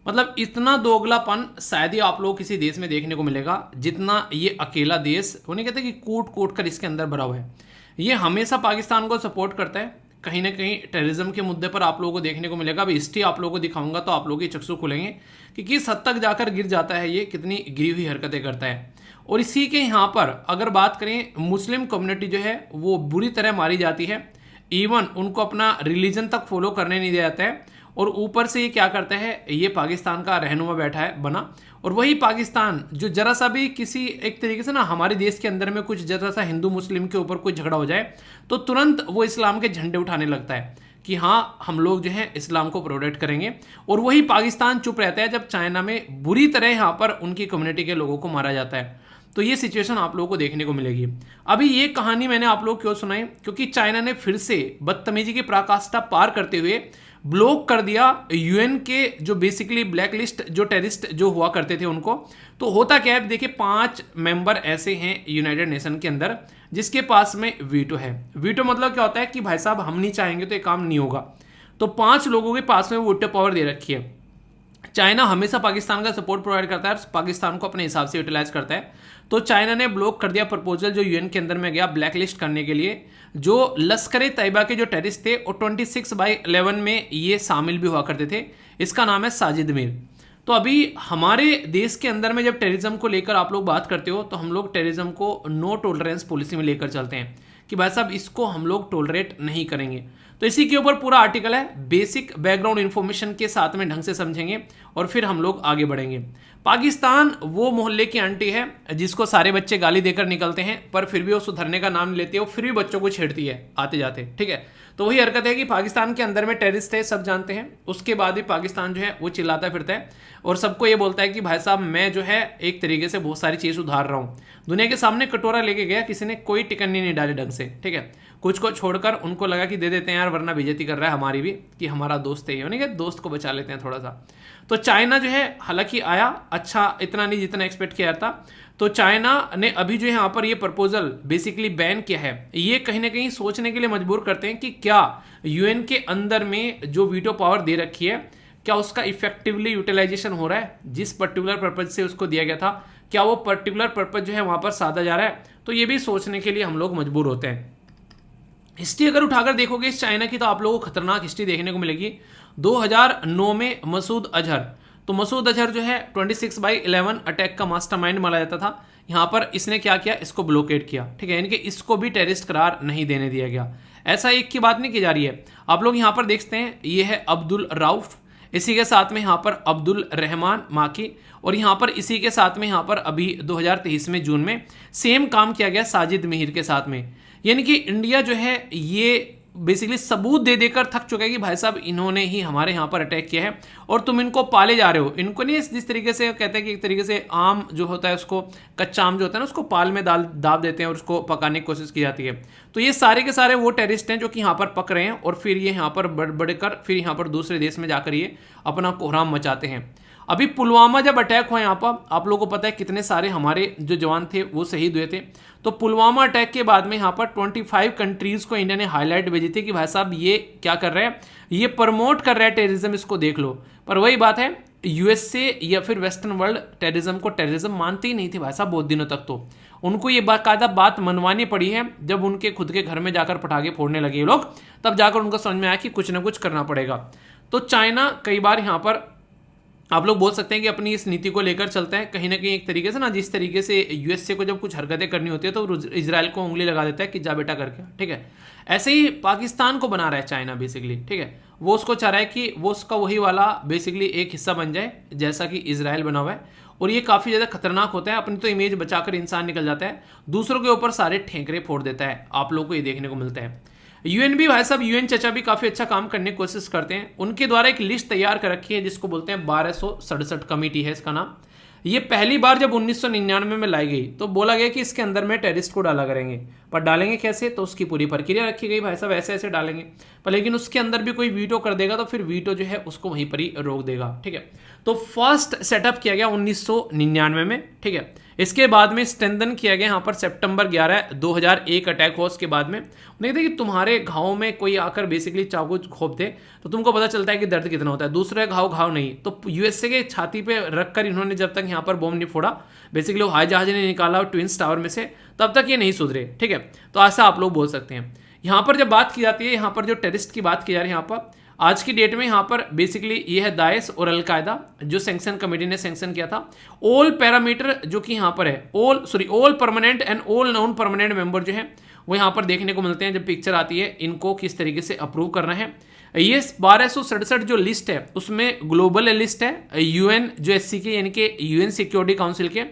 मतलब इतना दोगलापन शायद ही आप लोग किसी देश में देखने को मिलेगा जितना ये अकेला देश, वो नहीं कहते कि कूट कूट कर इसके अंदर भरा हुआ है। ये हमेशा पाकिस्तान को सपोर्ट करता है, कहीं ना कहीं टेररिज्म के मुद्दे पर आप लोगों को देखने को मिलेगा। अभी हिस्ट्री आप लोगों को दिखाऊंगा तो आप लोगों के चक्षु खुलेंगे कि किस हद तक जाकर गिर जाता है ये, कितनी गिरी हुई हरकतें करता है। और इसी के यहाँ पर अगर बात करें, मुस्लिम कम्युनिटी जो है वो बुरी तरह मारी जाती है, इवन उनको अपना रिलीजन तक फॉलो करने नहीं दिया जाता है। और ऊपर से ये क्या करता है, ये पाकिस्तान का रहनुमा बैठा है बना, और वही पाकिस्तान जो जरा सा भी किसी एक तरीके से ना हमारे देश के अंदर में कुछ जरा सा हिंदू मुस्लिम के ऊपर कोई झगड़ा हो जाए तो तुरंत वो इस्लाम के झंडे उठाने लगता है कि हाँ हम लोग जो है इस्लाम को प्रोटेक्ट करेंगे। और वही पाकिस्तान चुप रहता है जब चाइना में बुरी तरह यहाँ पर उनकी कम्युनिटी के लोगों को मारा जाता है। तो ये सिचुएशन आप लोगों को देखने को मिलेगी। अभी ये कहानी मैंने आप लोग क्यों सुनाई, क्योंकि चाइना ने फिर से बदतमीजी की पराकाष्ठा पार करते हुए ब्लॉक कर दिया यूएन के जो बेसिकली ब्लैक लिस्ट जो टेररिस्ट जो हुआ करते थे उनको। तो होता क्या है, देखिए 5 मेंबर ऐसे हैं यूनाइटेड नेशन के अंदर जिसके पास में वीटो है। वीटो मतलब क्या होता है कि भाई साहब हम नहीं चाहेंगे तो ये काम नहीं होगा। तो 5 लोगों के पास में वीटो पावर दे रखी है। चाइना हमेशा पाकिस्तान का सपोर्ट प्रोवाइड करता है, पाकिस्तान को अपने हिसाब से यूटिलाइज करता है। तो चाइना ने ब्लॉक कर दिया प्रपोजल जो यूएन के अंदर में गया ब्लैक लिस्ट करने के लिए, जो लश्कर तैयबा के जो टेररिस्ट थे और 26/11 में ये शामिल भी हुआ करते थे। इसका नाम है साजिद मीर। तो अभी हमारे देश के अंदर में जब टेररिज्म को लेकर आप लोग बात करते हो तो हम लोग टेररिज्म को नो टॉलरेंस पॉलिसी में लेकर चलते हैं कि भाई साहब इसको हम लोग टॉलरेट नहीं करेंगे। तो इसी के ऊपर पूरा आर्टिकल है, बेसिक बैकग्राउंड इन्फॉर्मेशन के साथ में ढंग से समझेंगे और फिर हम लोग आगे बढ़ेंगे। पाकिस्तान वो मोहल्ले की आंटी है जिसको सारे बच्चे गाली देकर निकलते हैं, पर फिर भी वो सुधरने का नाम लेती है, वो फिर भी बच्चों को छेड़ती है आते जाते, ठीक है। तो वही हरकत है कि पाकिस्तान के अंदर में टेररिस्ट है, सब जानते हैं, उसके बाद भी पाकिस्तान जो है वो चिल्लाता फिरता है और सबको ये बोलता है कि भाई साहब मैं जो है एक तरीके से बहुत सारी चीज़ उधार रहा हूँ। दुनिया के सामने कटोरा लेके गया, किसी ने कोई टिकन्नी नहीं डाली ढंग से, ठीक है। कुछ को छोड़कर उनको लगा कि दे देते हैं यार, वरना बेइज्जती कर रहा है हमारी भी, कि हमारा दोस्त है, यानी कि दोस्त को बचा लेते हैं थोड़ा सा। तो चाइना जो है हालांकि आया अच्छा, इतना नहीं जितना एक्सपेक्ट किया था। तो चाइना ने अभी जो है यहाँ पर ये प्रपोजल बेसिकली बैन किया है, ये कहीं ना कहीं सोचने के लिए मजबूर करते हैं कि क्या यूएन के अंदर में जो वीटो पावर दे रखी है, क्या उसका इफेक्टिवली यूटिलाइजेशन हो रहा है, जिस पर्टिकुलर पर्पज से उसको दिया गया था, क्या वो पर्टिकुलर पर्पज जो है वहाँ पर साधा जा रहा है। तो ये भी सोचने के लिए हम लोग मजबूर होते हैं। हिस्ट्री अगर उठाकर देखोगे इस चाइना की, तो आप लोगों को खतरनाक हिस्ट्री देखने को मिलेगी। 2009 में मसूद अजहर, तो मसूद अजहर जो है 26/11 अटैक का मास्टरमाइंड माना जाता था। यहाँ पर इसने क्या किया, इसको ब्लॉकेड किया, ठीक है, यानी कि इसको भी टेररिस्ट करार नहीं देने दिया गया। ऐसा एक की बात नहीं की जा रही है। आप लोग यहाँ पर देखते हैं, ये है अब्दुल राउफ, इसी के साथ में यहाँ पर अब्दुल रहमान माकी, और यहाँ पर इसी के साथ में यहाँ पर अभी 2023 में जून में सेम काम किया गया साजिद मिहिर के साथ में। यानी कि इंडिया जो है ये बेसिकली सबूत दे देकर थक चुका है कि भाई साहब इन्होंने ही हमारे यहाँ पर अटैक किया है और तुम इनको पाले जा रहे हो। इनको नहीं, जिस तरीके से कहते हैं कि एक तरीके से आम जो होता है उसको, कच्चा आम जो होता है ना, उसको पाल में दाब देते हैं और उसको पकाने की कोशिश की जाती है। तो ये सारे के सारे वो टेररिस्ट हैं जो कि यहाँ पर पक रहे हैं और फिर ये यहाँ पर बढ़कर फिर यहाँ पर दूसरे देश में जाकर ये अपना कोहराम मचाते हैं। अभी पुलवामा जब अटैक हुआ यहाँ पर, आप लोगों को पता है कितने सारे हमारे जो जवान थे वो शहीद हुए थे। तो पुलवामा अटैक के बाद में यहाँ पर 25 कंट्रीज को इंडिया ने हाईलाइट भेजी थी कि भाई साहब ये क्या कर रहे हैं, ये प्रमोट कर रहा है टेररिज्म, इसको देख लो। पर वही बात है, यूएसए या फिर वेस्टर्न वर्ल्ड टेररिज्म को टेररिज्म मानती ही नहीं थी भाई साहब बहुत दिनों तक। तो उनको ये बाकायदा बात मनवानी पड़ी है, जब उनके खुद के घर में जाकर पटाखे फोड़ने लगे ये लोग, तब जाकर उनको समझ में आया कि कुछ ना कुछ करना पड़ेगा। तो चाइना कई बार यहाँ पर आप लोग बोल सकते हैं कि अपनी इस नीति को लेकर चलता है कहीं ना कहीं एक तरीके से ना, जिस तरीके से यूएसए को जब कुछ हरकतें करनी होती है तो इजराइल को उंगली लगा देता है कि जा बेटा करके, ठीक है। ऐसे ही पाकिस्तान को बना रहा है चाइना बेसिकली, ठीक है। वो उसको चाह रहा है कि वो उसका वही वाला बेसिकली एक हिस्सा बन जाए जैसा कि इजराइल बना हुआ है, और ये काफ़ी ज़्यादा खतरनाक होता है। अपनी तो इमेज बचाकर इंसान निकल जाता है, दूसरों के ऊपर सारे ठेकरे फोड़ देता है। आप लोगों को ये देखने को मिलता है। यूएन भी भाई साहब, यूएन चचा भी काफ़ी अच्छा काम करने की कोशिश करते हैं। उनके द्वारा एक लिस्ट तैयार कर रखी है जिसको बोलते हैं 1267 कमेटी है इसका नाम। ये पहली बार जब 1999 में लाई गई तो बोला गया कि इसके अंदर में टेररिस्ट को डाला करेंगे, पर डालेंगे कैसे, तो उसकी पूरी प्रक्रिया रखी गई भाई साहब, ऐसे ऐसे डालेंगे। पर लेकिन उसके अंदर भी कोई वीटो कर देगा तो फिर वीटो जो है उसको वहीं पर ही रोक देगा, ठीक है। तो फर्स्ट सेटअप किया गया 1999 में, ठीक है। इसके बाद में स्ट्रेंथन किया गया यहाँ पर सितंबर 11 2001 अटैक हुआ उसके बाद में। देखते कि तुम्हारे घाव में कोई आकर बेसिकली चाकू घोप दे तो तुमको पता चलता है कि दर्द कितना होता है, दूसरे घाव नहीं। तो यूएसए के छाती पे रखकर इन्होंने जब तक यहाँ पर बॉम्ब नहीं फोड़ा, बेसिकली वो हवाई जहाज ने निकाला ट्विंस टावर में से, तब तक ये नहीं सुधरे, ठीक है। तो ऐसा आप लोग बोल सकते हैं। यहाँ पर जब बात की जाती है, यहाँ पर जो टेररिस्ट की बात की जा रही है, यहाँ पर आज की डेट में यहाँ पर बेसिकली ये है दाइश और अलकायदा, जो सैंक्शन कमेटी ने सैंक्शन किया था। ऑल पैरामीटर जो कि यहाँ पर है, all permanent and all non permanent member जो है वो यहाँ पर देखने को मिलते हैं। जब पिक्चर आती है इनको किस तरीके से अप्रूव करना है। ये 1267 जो लिस्ट है उसमें ग्लोबल लिस्ट है, यूएन जो एससी के यानी कि यूएन सिक्योरिटी काउंसिल के,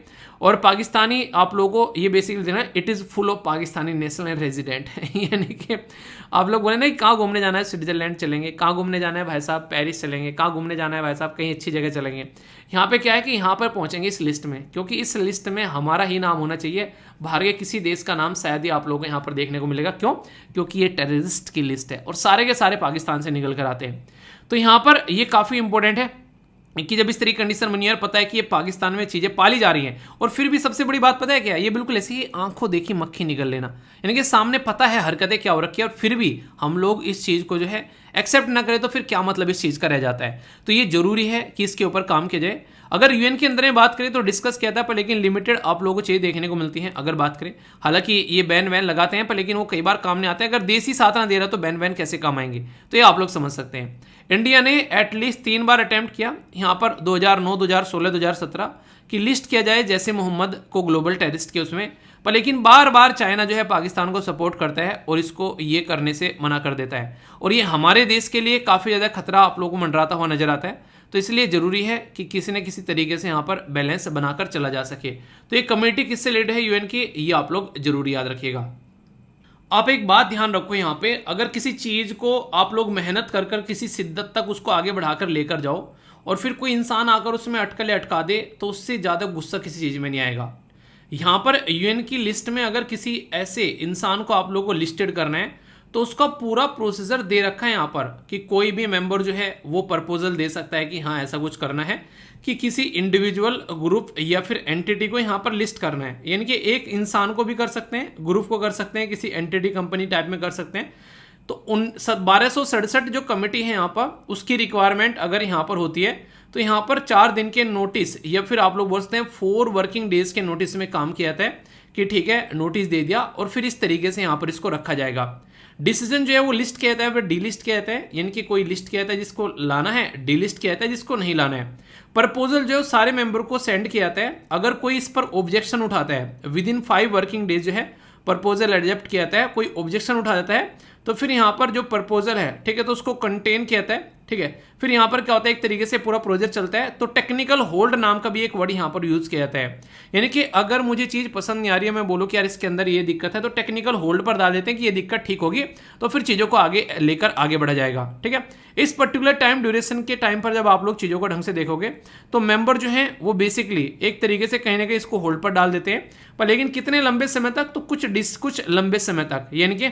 और पाकिस्तानी आप लोगों को ये बेसिकली देना है, it is full of Pakistani national resident यानी कि आप लोग बोले ना कि कहाँ घूमने जाना है, स्विट्जरलैंड चलेंगे, कहाँ घूमने जाना है भाई साहब, पेरिस चलेंगे, कहाँ घूमने जाना है भाई साहब, कहीं अच्छी जगह चलेंगे। यहाँ पे क्या है कि यहाँ पर पहुँचेंगे इस लिस्ट में, क्योंकि इस लिस्ट में हमारा ही नाम होना चाहिए, बाहर के किसी देश का नाम शायद ही आप लोगों को यहाँ पर देखने को मिलेगा। क्यों? क्योंकि ये टेररिस्ट की लिस्ट है और सारे के सारे पाकिस्तान से निकल कर आते हैं। तो यहाँ पर ये काफ़ी इंपॉर्टेंट है कि जब इस तरह की कंडीशन बनी है, पता है कि ये पाकिस्तान में चीज़ें पाली जा रही हैं, और फिर भी सबसे बड़ी बात पता है क्या, ये बिल्कुल ऐसी ही आंखों देखी मक्खी निकल लेना, यानी कि सामने पता है हरकतें क्या हो रखी है और फिर भी हम लोग इस चीज़ को जो है एक्सेप्ट ना करें तो फिर क्या मतलब इस चीज़ का रह जाता है। तो ये जरूरी है कि इसके ऊपर काम किया जाए। अगर यूएन के अंदर में बात करें तो डिस्कस किया था, पर लेकिन लिमिटेड आप लोगों को चीज़ देखने को मिलती है अगर बात करें। हालांकि ये बैन वैन लगाते हैं पर लेकिन वो कई बार काम नहीं आते हैं। अगर देश ही साथ ना दे रहा तो बैन वैन कैसे काम आएंगे, तो ये आप लोग समझ सकते हैं। इंडिया ने एटलीस्ट 3 बार अटैम्प्ट किया यहाँ पर 2009, 2016, 2017 कि लिस्ट किया जाए जैसे मोहम्मद को ग्लोबल टेररिस्ट के उसमें, पर लेकिन बार बार चाइना जो है पाकिस्तान को सपोर्ट करता है और इसको ये करने से मना कर देता है, और ये हमारे देश के लिए काफ़ी ज़्यादा खतरा आप लोगों को मंडराता हुआ नजर आता है। तो इसलिए ज़रूरी है कि किसी न किसी तरीके से यहाँ पर बैलेंस बनाकर चला जा सके। तो ये कमेटी किससे लेड है यूएन की, ये आप लोग जरूर याद रखिएगा। आप एक बात ध्यान रखो यहाँ पे, अगर किसी चीज़ को आप लोग मेहनत कर कर किसी शिद्दत तक उसको आगे बढ़ाकर लेकर जाओ और फिर कोई इंसान आकर उसमें अटकलें अटका दे, तो उससे ज़्यादा गुस्सा किसी चीज़ में नहीं आएगा। यहाँ पर यूएन की लिस्ट में अगर किसी ऐसे इंसान को आप लोगों को लिस्टेड करना है तो उसका पूरा प्रोसीजर दे रखा है यहाँ पर कि कोई भी मेंबर जो है वो प्रपोजल दे सकता है कि हाँ ऐसा कुछ करना है, कि किसी इंडिविजुअल ग्रुप या फिर एंटिटी को यहाँ पर लिस्ट करना है। यानी कि एक इंसान को भी कर सकते हैं, ग्रुप को कर सकते हैं, किसी एंटिटी कंपनी टाइप में कर सकते हैं। तो उन 1267 जो कमेटी है यहाँ पर, उसकी रिक्वायरमेंट अगर यहाँ पर होती है तो यहाँ पर 4 दिन के नोटिस या फिर आप लोग बोल सकते हैं 4 वर्किंग डेज के नोटिस में काम किया जाता है कि ठीक है नोटिस दे दिया और फिर इस तरीके से यहाँ पर इसको रखा जाएगा। डिसीजन जो है वो लिस्ट किया जाता है, फिर डी लिस्ट किया जाता है, यानी कि कोई लिस्ट किया जाता है जिसको लाना है, डी लिस्ट किया जाता है जिसको नहीं लाना है। प्रपोजल जो है सारे मेंबर को सेंड किया जाता है। अगर कोई इस पर ऑब्जेक्शन उठाता है विद इन 5 वर्किंग डेज जो है प्रपोजल एडजप्ट किया जाता है। कोई ऑब्जेक्शन उठा जाता है तो फिर यहाँ पर जो प्रपोजल है ठीक है तो उसको कंटेन किया जाता है, ठीक है। फिर यहाँ पर क्या होता है, एक तरीके से पूरा प्रोजेक्ट चलता है। तो टेक्निकल होल्ड नाम का भी एक वर्ड यहाँ पर यूज किया जाता है, यानी कि अगर मुझे चीज़ पसंद नहीं आ रही है, मैं बोलूँ कि यार इसके अंदर ये दिक्कत है, तो टेक्निकल होल्ड पर डाल देते हैं कि ये दिक्कत ठीक होगी तो फिर चीज़ों को आगे लेकर आगे बढ़ा जाएगा, ठीक है। इस पर्टिकुलर टाइम ड्यूरेशन के टाइम पर जब आप लोग चीज़ों को ढंग से देखोगे तो मेंबर जो है वो बेसिकली एक तरीके से कहीं ना कहीं इसको होल्ड पर डाल देते हैं, पर लेकिन कितने लंबे समय तक, तो कुछ लंबे समय तक, यानी कि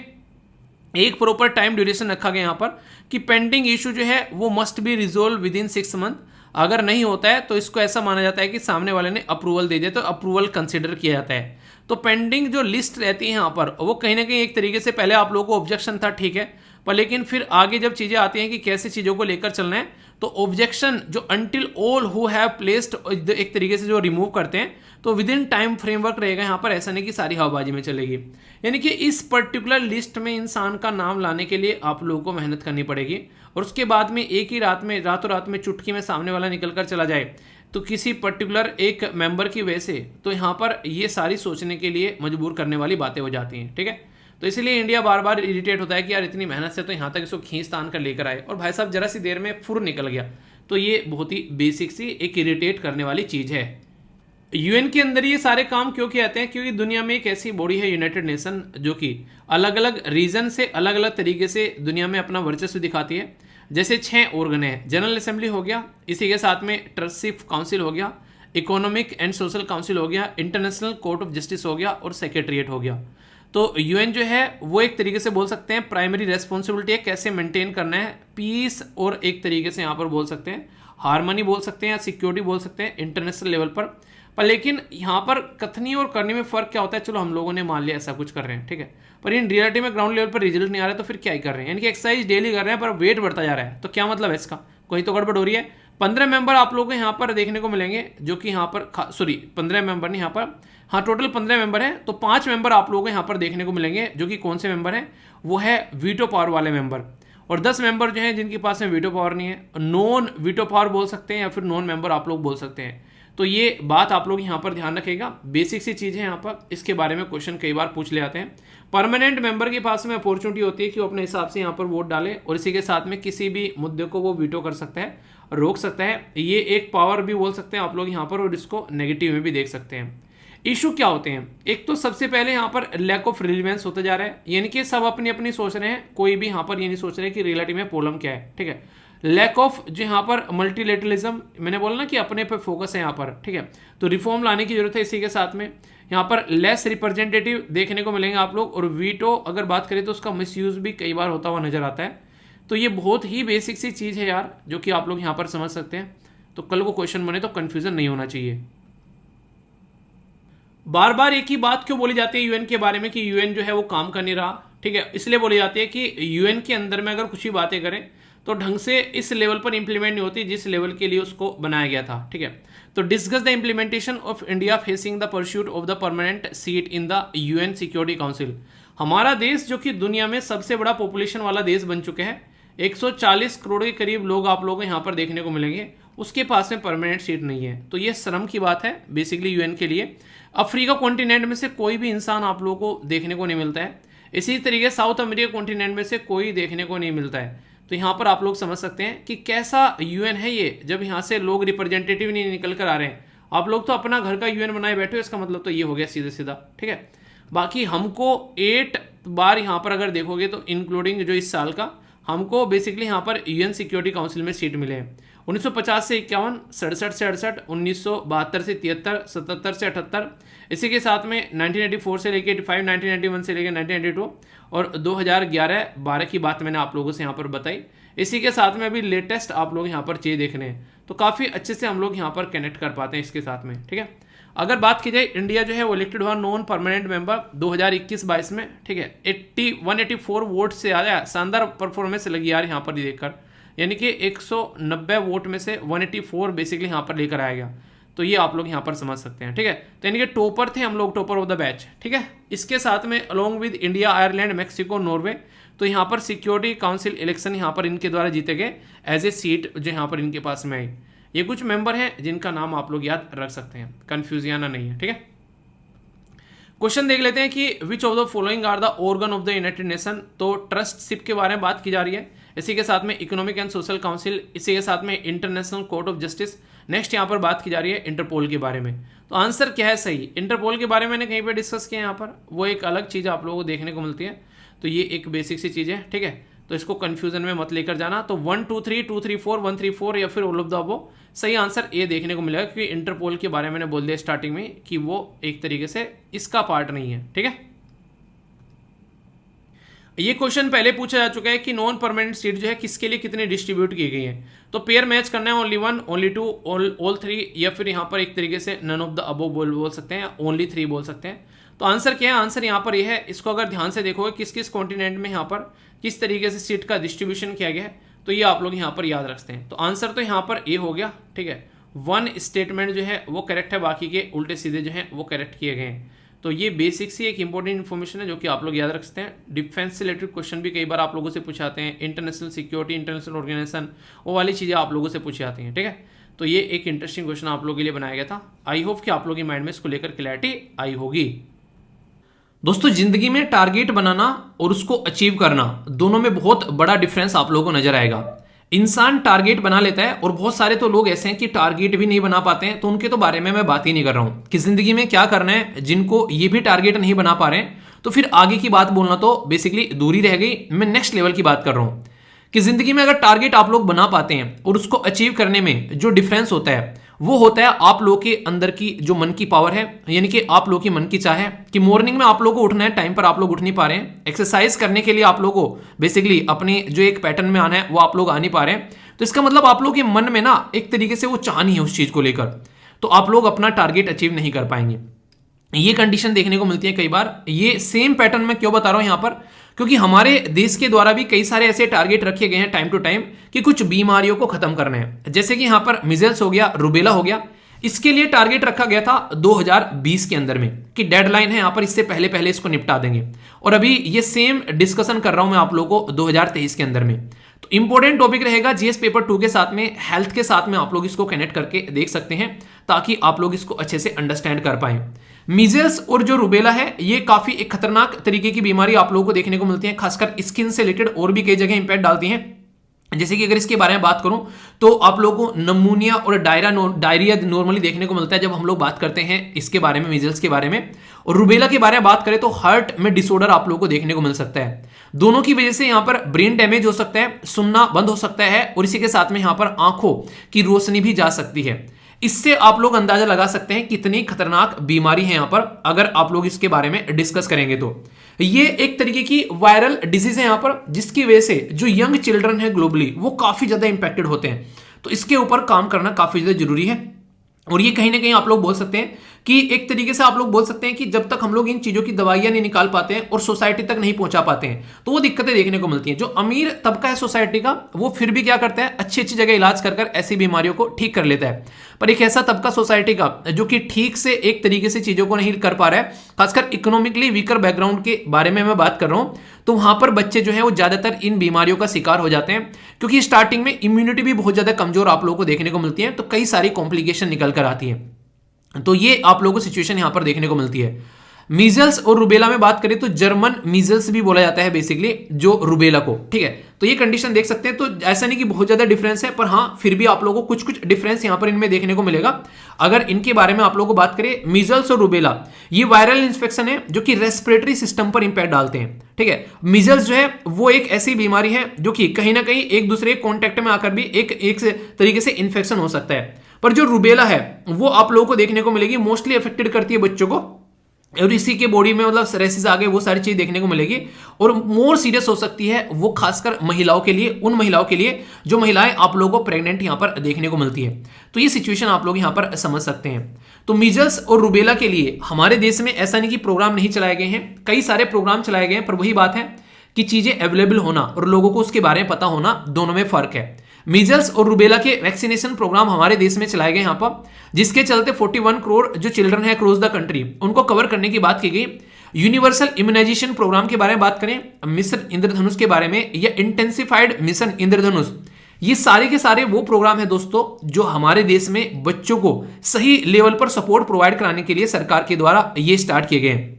एक प्रॉपर टाइम ड्यूरेशन रखा गया यहाँ पर कि पेंडिंग इशू जो है वो must be resolve with in 6 month. अगर नहीं होता है तो इसको ऐसा माना जाता है कि सामने वाले ने अप्रूवल दे दिया तो अप्रूवल कंसिडर किया जाता है। तो पेंडिंग जो लिस्ट रहती है यहाँ पर वो कहीं ना कहीं एक तरीके से पहले आप लोगों को ऑब्जेक्शन था, ठीक है, पर लेकिन फिर आगे जब चीज़ें आती हैं कि कैसे चीज़ों को लेकर चलना है तो ऑब्जेक्शन जो until all who have placed एक तरीके से जो रिमूव करते हैं तो विद इन टाइम फ्रेमवर्क रहेगा यहाँ पर, ऐसा नहीं कि सारी हवाबाजी में चलेगी। यानी कि इस पर्टिकुलर लिस्ट में इंसान का नाम लाने के लिए आप लोगों को मेहनत करनी पड़ेगी और उसके बाद में एक ही रात में रातों रात में चुटकी में सामने वाला निकल कर चला जाए तो किसी पर्टिकुलर एक मेंबर की वजह से, तो यहाँ पर ये सारी सोचने के लिए मजबूर करने वाली बातें हो जाती हैं, ठीक है। तो इसलिए इंडिया बार बार इरिटेट होता है कि यार इतनी मेहनत से तो यहाँ तक इसको खींच तान कर लेकर आए और भाई साहब जरा सी देर में फुर निकल गया। तो ये बहुत ही बेसिक सी एक इरिटेट करने वाली चीज़ है। यूएन के अंदर ये सारे काम क्यों किए जाते हैं, क्योंकि दुनिया में एक ऐसी बॉडी है यूनाइटेड नेशन जो कि अलग अलग रीजन से अलग अलग तरीके से दुनिया में अपना वर्चस्व दिखाती है। जैसे 6 ऑर्गन है, जनरल असेंबली हो गया, इसी के साथ में ट्रस्टीशिप काउंसिल हो गया, इकोनॉमिक एंड सोशल काउंसिल हो गया, इंटरनेशनल कोर्ट ऑफ जस्टिस हो गया और सेक्रेटरीट हो गया। तो यूएन जो है वो एक तरीके से बोल सकते हैं प्राइमरी रेस्पॉन्सिबिलिटी है कैसे मेंटेन करना है पीस, और एक तरीके से यहाँ पर बोल सकते हैं हार्मनी बोल सकते हैं या सिक्योरिटी बोल सकते हैं इंटरनेशनल लेवल पर लेकिन यहाँ पर कथनी और करने में फ़र्क क्या होता है, चलो हम लोगों ने मान लिया ऐसा कुछ कर रहे हैं, ठीक है, पर इन रियलिटी में ग्राउंड लेवल पर रिजल्ट नहीं आ रहा है तो फिर क्या ही कर रहे हैं, यानी कि एक्सरसाइज डेली कर रहे हैं पर वेट बढ़ता जा रहा है। तो क्या मतलब है इसका, कोई तो गड़बड़ हो रही है। 15 मेंबर आप लोगों को यहाँ पर देखने को मिलेंगे जो कि यहाँ पर 15 मेंबर नहीं, यहाँ पर हाँ टोटल 15 मेंबर हैं, तो 5 मेंबर आप लोगों को यहाँ पर देखने को मिलेंगे जो कि कौन से मेंबर हैं, वो है वीटो पावर वाले मेंबर, और 10 मेंबर जो हैं जिनके पास में वीटो पावर नहीं है, नॉन वीटो पावर बोल सकते हैं या फिर नॉन मेंबर आप लोग बोल सकते हैं। तो ये बात आप लोग यहाँ पर ध्यान रखिएगा, बेसिक सी चीज़ है यहाँ पर, इसके बारे में क्वेश्चन कई बार पूछ ले आते हैं। परमानेंट मेंबर के पास में अपॉर्चुनिटी होती है कि वो अपने हिसाब से यहाँ पर वोट डाले और इसी के साथ में किसी भी मुद्दे को वो वीटो कर सकता है, रोक सकता है, ये एक पावर भी बोल सकते हैं आप लोग यहाँ पर, और इसको नेगेटिव में भी देख सकते हैं। इशू क्या होते हैं, एक तो सबसे पहले यहाँ पर लैक ऑफ रिलेवेंस होता जा रहा है, यानी कि सब अपनी अपनी सोच रहे हैं, कोई भी यहाँ पर ये नहीं सोच रहे कि रियलिटी में प्रॉब्लम क्या है, ठीक है। लैक ऑफ जो यहाँ पर मल्टीलेटरलिज्म, मैंने बोला ना कि अपने पे फोकस है यहाँ पर, ठीक है, तो रिफॉर्म लाने की जरूरत है। इसी के साथ में यहाँ पर लेस रिप्रेजेंटेटिव देखने को मिलेंगे आप लोग, और वीटो अगर बात करें तो उसका मिसयूज भी कई बार होता हुआ नजर आता है। तो ये बहुत ही बेसिक सी चीज़ है यार जो कि आप लोग यहाँ पर समझ सकते हैं, तो कल को क्वेश्चन बने तो कन्फ्यूजन नहीं होना चाहिए। बार बार एक ही बात क्यों बोली जाती है यूएन के बारे में कि यूएन जो है वो काम कर नहीं रहा, ठीक है, इसलिए बोली जाती है कि यूएन के अंदर में अगर कुछ ही बातें करें तो ढंग से इस लेवल पर इंप्लीमेंट नहीं होती जिस लेवल के लिए उसको बनाया गया था, ठीक है। तो discuss the implementation of India facing the pursuit of the permanent seat in the UN security council. हमारा देश जो कि दुनिया में सबसे बड़ा पॉपुलेशन वाला देश बन चुके हैं, 140 करोड़ के करीब लोग आप लोगों को यहाँ पर देखने को मिलेंगे, उसके पास में परमानेंट सीट नहीं है। तो ये शर्म की बात है बेसिकली यूएन के लिए। अफ्रीका कॉन्टिनेंट में से कोई भी इंसान आप लोगों को देखने को नहीं मिलता है। इसी तरीके साउथ अमेरिका कॉन्टिनेंट में से कोई देखने को नहीं मिलता है। तो यहाँ पर आप लोग समझ सकते हैं कि कैसा यूएन है ये, जब यहाँ से लोग रिप्रेजेंटेटिव नहीं निकल कर आ रहे हैं। आप लोग तो अपना घर का यूएन बनाए बैठे हो, इसका मतलब तो ये हो गया सीधा सीधा, ठीक है। बाकी हमको 8 बार यहाँ पर अगर देखोगे तो इंक्लूडिंग जो इस साल का, हमको बेसिकली यहाँ पर यूएन सिक्योरिटी काउंसिल में सीट मिले हैं। 1950 से 51, 67 से 68, 1972 से 73, 77 से 78, इसी के साथ में 1984 से लेकर 85, 1991 से लेकर 1992 और 2011-12 की बात मैंने आप लोगों से यहाँ पर बताई। इसी के साथ में अभी लेटेस्ट आप लोग यहाँ पर चीज़ देख रहे हैं, तो काफ़ी अच्छे से हम लोग यहाँ पर कनेक्ट कर पाते हैं इसके साथ में, ठीक है। अगर बात की जाए इंडिया जो है वो इलेक्टेड हुआ नॉन परमानेंट मेंबर 2021-22 में, ठीक है। 184 वोट से आया, शानदार परफॉर्मेंस लगी यार यहाँ पर देखकर, यानी कि 190 वोट में से 184 बेसिकली यहाँ पर लेकर आया गया। तो ये आप लोग यहाँ पर समझ सकते हैं, ठीक है। तो यानी कि टॉपर थे हम लोग, टॉपर ऑफ द बैच, ठीक है। इसके साथ में along with India, Ireland, Mexico, Norway, तो यहाँ पर सिक्योरिटी काउंसिल इलेक्शन यहाँ पर इनके द्वारा जीते गए एज ए सीट जो यहाँ पर इनके पास में आई। ये कुछ मेंबर हैं जिनका नाम आप लोग याद रख सकते हैं, कंफ्यूज आना नहीं है, ठीक है। क्वेश्चन देख लेते हैं कि which of the following are the organ of the United Nation. तो ट्रस्टशिप के बारे में बात की जा रही है, इसी के साथ में इकोनॉमिक एंड सोशल काउंसिल, इसी के साथ में international court of justice. Next यहाँ पर बात की जा रही है इंटरपोल के बारे में। तो आंसर क्या है सही? इंटरपोल के बारे में मैंने कहीं पर डिस्कस किया, यहाँ पर वो एक अलग चीज़ आप लोगों को देखने को मिलती है। तो ये एक बेसिक सी चीज़ है, ठीक है। तो इसको कंफ्यूजन में मत लेकर जाना। तो 1 2 3 2 3 4 1 3 4 या फिर ऑल ऑफ द अबव, सही आंसर ये देखने को मिलेगा, क्योंकि इंटरपोल के बारे में मैंने बोल दिया स्टार्टिंग में कि वो एक तरीके से इसका पार्ट नहीं है, ठीक है। ये क्वेश्चन पहले पूछा जा चुका है कि नॉन परमानेंट सीट जो है किसके लिए कितनी डिस्ट्रीब्यूट की गई है। तो पेयर मैच करना है, ओनली 1, ओनली 2, ऑल 3, या फिर यहाँ पर एक तरीके से नन ऑफ द अबव बोल सकते हैं, या ओनली 3 बोल सकते हैं। तो आंसर क्या है? आंसर यहाँ पर ये है। इसको अगर ध्यान से देखोगे किस किस कॉन्टिनेंट में यहाँ पर किस तरीके से सीट का डिस्ट्रीब्यूशन किया गया है, तो ये आप लोग यहाँ पर याद रखते हैं। तो आंसर तो यहाँ पर ए हो गया, ठीक है। 1 स्टेटमेंट जो है वो करेक्ट है, बाकी के उल्टे सीधे जो है वो करेक्ट किए गए हैं। तो ये बेसिक सी एक इंपॉर्टेंट इन्फॉर्मेशन है जो कि आप लोग याद रख सकते हैं। डिफेंस से रिलेटेड क्वेश्चन भी कई बार आप लोगों से पूछाते हैं, इंटरनेशनल सिक्योरिटी, इंटरनेशनल ऑर्गेनाइजेशन, वो वाली चीज़ें आप लोगों से पूछी जाती हैं, ठीक है। तो ये एक इंटरेस्टिंग क्वेश्चन आप लोगों के लिए बनाया गया था। आई होप कि आप लोगों के माइंड में इसको लेकर क्लैरिटी आई होगी। दोस्तों, जिंदगी में टारगेट बनाना और उसको अचीव करना दोनों में बहुत बड़ा डिफरेंस आप लोगों को नजर आएगा। इंसान टारगेट बना लेता है और बहुत सारे तो लोग ऐसे हैं कि टारगेट भी नहीं बना पाते हैं, तो उनके तो बारे में मैं बात ही नहीं कर रहा हूं कि जिंदगी में क्या करना है। जिनको ये भी टारगेट नहीं बना पा रहे हैं तो फिर आगे की बात बोलना तो बेसिकली दूरी रह गई। मैं नेक्स्ट लेवल की बात कर रहा हूं कि जिंदगी में अगर टारगेट आप लोग बना पाते हैं और उसको अचीव करने में जो डिफरेंस होता है वो होता है आप लोगों के अंदर की जो मन की पावर है, यानी कि आप लोगों की मन की चाह है कि मॉर्निंग में आप लोगों को उठना है, टाइम पर आप लोग उठ नहीं पा रहे हैं। एक्सरसाइज करने के लिए आप लोगों को बेसिकली अपनी जो एक पैटर्न में आना है वो आप लोग आ नहीं पा रहे हैं। तो इसका मतलब आप लोगों के मन में ना एक तरीके से वो चाह नहीं है उस चीज को लेकर, तो आप लोग अपना टारगेट अचीव नहीं कर पाएंगे। ये कंडीशन देखने को मिलती है कई बार। ये सेम पैटर्न मैं क्यों बता रहा हूं यहां पर, क्योंकि हमारे देश के द्वारा भी कई सारे ऐसे टारगेट रखे गए हैं टाइम टू टाइम कि कुछ बीमारियों को खत्म करना है। जैसे कि यहां पर मिजल्स हो गया, रूबेला हो गया, इसके लिए टारगेट रखा गया था 2020 के अंदर में कि डेडलाइन है यहां पर, इससे पहले पहले इसको निपटा देंगे। और अभी ये सेम डिस्कशन कर रहा हूं मैं आप लोगों को 2023 के अंदर में। तो इंपॉर्टेंट टॉपिक रहेगा जीएस पेपर 2 के साथ में, हेल्थ के साथ में आप लोग इसको कनेक्ट करके देख सकते हैं ताकि आप लोग इसको अच्छे से अंडरस्टैंड कर पाए। मीजल्स और जो रूबेला है ये काफी एक खतरनाक तरीके की बीमारी आप लोगों को देखने को मिलती है, खासकर स्किन से रिलेटेड और भी कई जगह इंपैक्ट डालती हैं। जैसे कि अगर इसके बारे में बात करूं तो आप लोगों को नमूनिया और डायरिया नॉर्मली देखने को मिलता है जब हम लोग बात करते हैं इसके बारे में, मीजल्स के बारे में। और रूबेला के बारे में बात करें तो हार्ट में डिसऑर्डर आप लोगों को देखने को मिल सकता है। दोनों की वजह से यहां पर ब्रेन डैमेज हो सकता है, सुनना बंद हो सकता है, और इसी के साथ में यहां पर आंखों की रोशनी भी जा सकती है। इससे आप लोग अंदाजा लगा सकते हैं कितनी खतरनाक बीमारी है यहां पर, अगर आप लोग इसके बारे में डिस्कस करेंगे तो। ये एक तरीके की वायरल डिजीज है यहां पर, जिसकी वजह से जो यंग चिल्ड्रन है ग्लोबली वो काफी ज्यादा इंपैक्टेड होते हैं। तो इसके ऊपर काम करना काफी ज्यादा जरूरी है। और ये कहीं ना कहीं आप लोग बोल सकते हैं कि एक तरीके से आप लोग बोल सकते हैं कि जब तक हम लोग इन चीजों की दवाइयां नहीं निकाल पाते हैं और सोसाइटी तक नहीं पहुंचा पाते हैं तो वो दिक्कतें देखने को मिलती हैं। जो अमीर तबका है सोसाइटी का वो फिर भी क्या करता है, अच्छी अच्छी जगह इलाज कर ऐसी बीमारियों को ठीक कर लेता है। पर एक ऐसा तबका सोसाइटी का जो कि ठीक से एक तरीके से चीजों को नहीं कर पा रहा है, खासकर इकोनॉमिकली वीकर बैकग्राउंड के बारे में मैं बात कर रहा हूं, तो वहां पर बच्चे जो है वो ज्यादातर इन बीमारियों का शिकार हो जाते हैं, क्योंकि स्टार्टिंग में इम्यूनिटी भी बहुत ज्यादा कमजोर आप लोगों को देखने को मिलती है, तो कई सारी कॉम्प्लिकेशन निकल कर आती है। तो ये आप लोगों को सिचुएशन यहां पर देखने को मिलती है। मीजल्स और रुबेला में बात करें तो जर्मन मीजल्स भी बोला जाता है बेसिकली जो रुबेला को, ठीक है। तो ये कंडीशन देख सकते हैं, तो ऐसा नहीं कि बहुत ज्यादा डिफरेंस है, पर हाँ फिर भी आप लोगों को कुछ कुछ डिफरेंस यहां पर इनमें देखने को मिलेगा। अगर इनके बारे में आप लोगों को बात करें, मीजल्स और रुबेला ये वायरल इन्फेक्शन है जो कि रेस्पिरेटरी सिस्टम पर इंपैक्ट डालते हैं, ठीक है। मीजल्स जो है वो एक ऐसी बीमारी है जो कि कहीं ना कहीं एक दूसरे कॉन्टेक्ट में आकर भी एक तरीके से इन्फेक्शन हो सकता है। पर जो रुबेला है वो आप लोगों को देखने को मिलेगी मोस्टली अफेक्टेड करती है बच्चों को, और इसी के बॉडी में मतलब रेसिस आ गए, वो सारी चीज देखने को मिलेगी। और मोर सीरियस हो सकती है वो खासकर महिलाओं के लिए, उन महिलाओं के लिए जो महिलाएं आप लोगों को प्रेग्नेंट यहां पर देखने को मिलती है। तो ये सिचुएशन आप लोग यहां पर समझ सकते हैं। तो मीजल्स और रुबेला के लिए हमारे देश में ऐसा नहीं कि प्रोग्राम नहीं चलाए गए हैं, कई सारे प्रोग्राम चलाए गए हैं, पर वही बात है कि चीजें अवेलेबल होना और लोगों को उसके बारे में पता होना, दोनों में फर्क है। मीजल्स और रुबेला के वैक्सीनेशन प्रोग्राम हमारे देश में चलाए गए यहाँ पर, जिसके चलते 41 करोड़ जो चिल्ड्रन है अक्रॉस द कंट्री उनको कवर करने की बात की गई। यूनिवर्सल इम्यूनाइजेशन प्रोग्राम के बारे में बात करें, मिशन इंद्रधनुष के बारे में या इंटेंसिफाइड मिशन इंद्रधनुष, ये सारे के सारे वो प्रोग्राम है दोस्तों जो हमारे देश में बच्चों को सही लेवल पर सपोर्ट प्रोवाइड कराने के लिए सरकार के द्वारा ये स्टार्ट किए गए।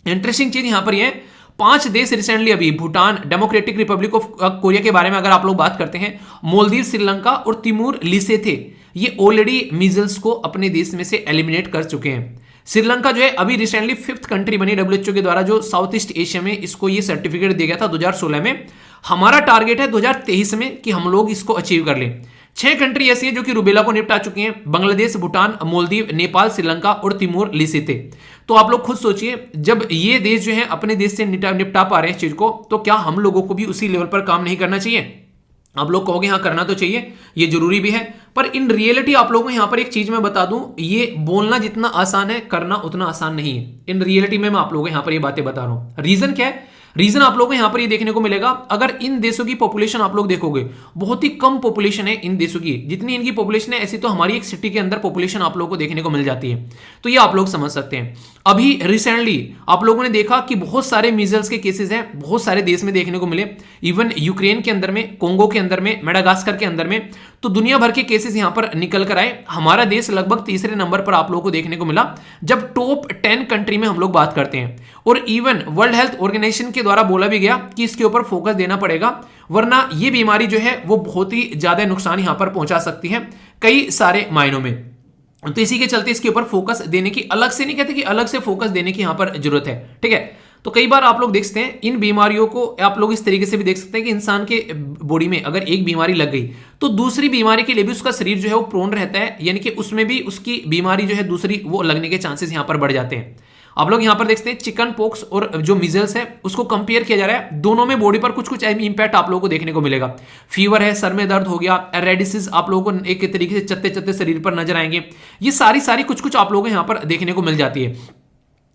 इंटरेस्टिंग चीज यहां पर यह 5 देश रिसेंटली अभी Bhutan, democratic Republic of Korea के बारे में अगर आप लोग बात करते हैं, मालदीव, श्रीलंका और तिमोर लिसेथे, ये ऑलरेडी मीजल्स को अपने देश में से एलिमिनेट कर चुके हैं। श्रीलंका जो है अभी रिसेंटली 5th कंट्री बनी डब्ल्यूएचओ के द्वारा जो साउथ ईस्ट एशिया में इसको ये सर्टिफिकेट दिया गया था 2016 में। हमारा टारगेट है 2023 में कि हम लोग इसको अचीव कर लें। 6 कंट्री ऐसी हैं जो कि रुबेला को निपटा चुकी हैं, बांग्लादेश, भूटान, मालदीव, नेपाल, श्रीलंका और तिमोर लिसेथे। तो आप लोग खुद सोचिए, जब ये देश जो है अपने देश से निपटा पा रहे हैं इस चीज को, तो क्या हम लोगों को भी उसी लेवल पर काम नहीं करना चाहिए? आप लोग कहोगे हाँ करना तो चाहिए, ये जरूरी भी है, पर इन रियलिटी आप लोगों को यहां पर एक चीज मैं बता दूं, ये बोलना जितना आसान है करना उतना आसान नहीं है। इन रियलिटी में मैं आप लोगों को यहां पर ये बातें बता रहा हूं। रीजन क्या है? रीजन आप लोगों को यहां पर ये देखने को मिलेगा, अगर इन देशों की पॉपुलेशन आप लोग देखोगे, बहुत ही कम पॉपुलेशन है इन देशों की, जितनी इनकी पॉपुलेशन है ऐसी तो हमारी एक सिटी के अंदर पॉपुलेशन आप लोगों को देखने को मिल जाती है। तो ये आप लोग समझ सकते हैं। अभी रिसेंटली आप लोगों ने देखा कि बहुत सारे मीजल्स के केसेस हैं, बहुत सारे देश में देखने को मिले, इवन यूक्रेन के अंदर में, कोंगो के अंदर में, मेडागास्कर के अंदर में, तो दुनिया भर के केसेस यहां पर निकल कर आए। हमारा देश लगभग तीसरे नंबर पर आप लोगों को देखने को मिला जब टॉप 10 कंट्री में हम लोग बात करते हैं। और इवन वर्ल्ड हेल्थ ऑर्गेनाइजेशन के द्वारा बोला भी गया कि इसके ऊपर फोकस देना पड़ेगा, वरना ये बीमारी जो है वो बहुत ही ज्यादा नुकसान यहां पर पहुंचा सकती है कई सारे मायनों में। तो इसी के चलते इसके ऊपर फोकस देने की, अलग से नहीं कहते कि अलग से फोकस देने की यहां पर जरूरत है, ठीक है। तो कई बार आप लोग देख सकते हैं इन बीमारियों को, आप लोग इस तरीके से भी देख सकते हैं कि इंसान के बॉडी में अगर एक बीमारी लग गई तो दूसरी बीमारी के लिए भी उसका शरीर जो है वो प्रोन रहता है, यानी कि उसमें भी उसकी बीमारी जो है दूसरी वो लगने के चांसेस यहां पर बढ़ जाते हैं। आप लोग यहां पर देखते हैं चिकन पॉक्स और जो मीजल्स है उसको कंपेयर किया जा रहा है, दोनों में बॉडी पर कुछ कुछ इंपैक्ट आप लोगों को देखने को मिलेगा। फीवर है, सर में दर्द हो गया, रेडिसेस आप लोगों को एक तरीके से चत्ते चत्ते शरीर पर नजर आएंगे, ये सारी कुछ कुछ आप लोगों को यहां पर देखने को मिल जाती है।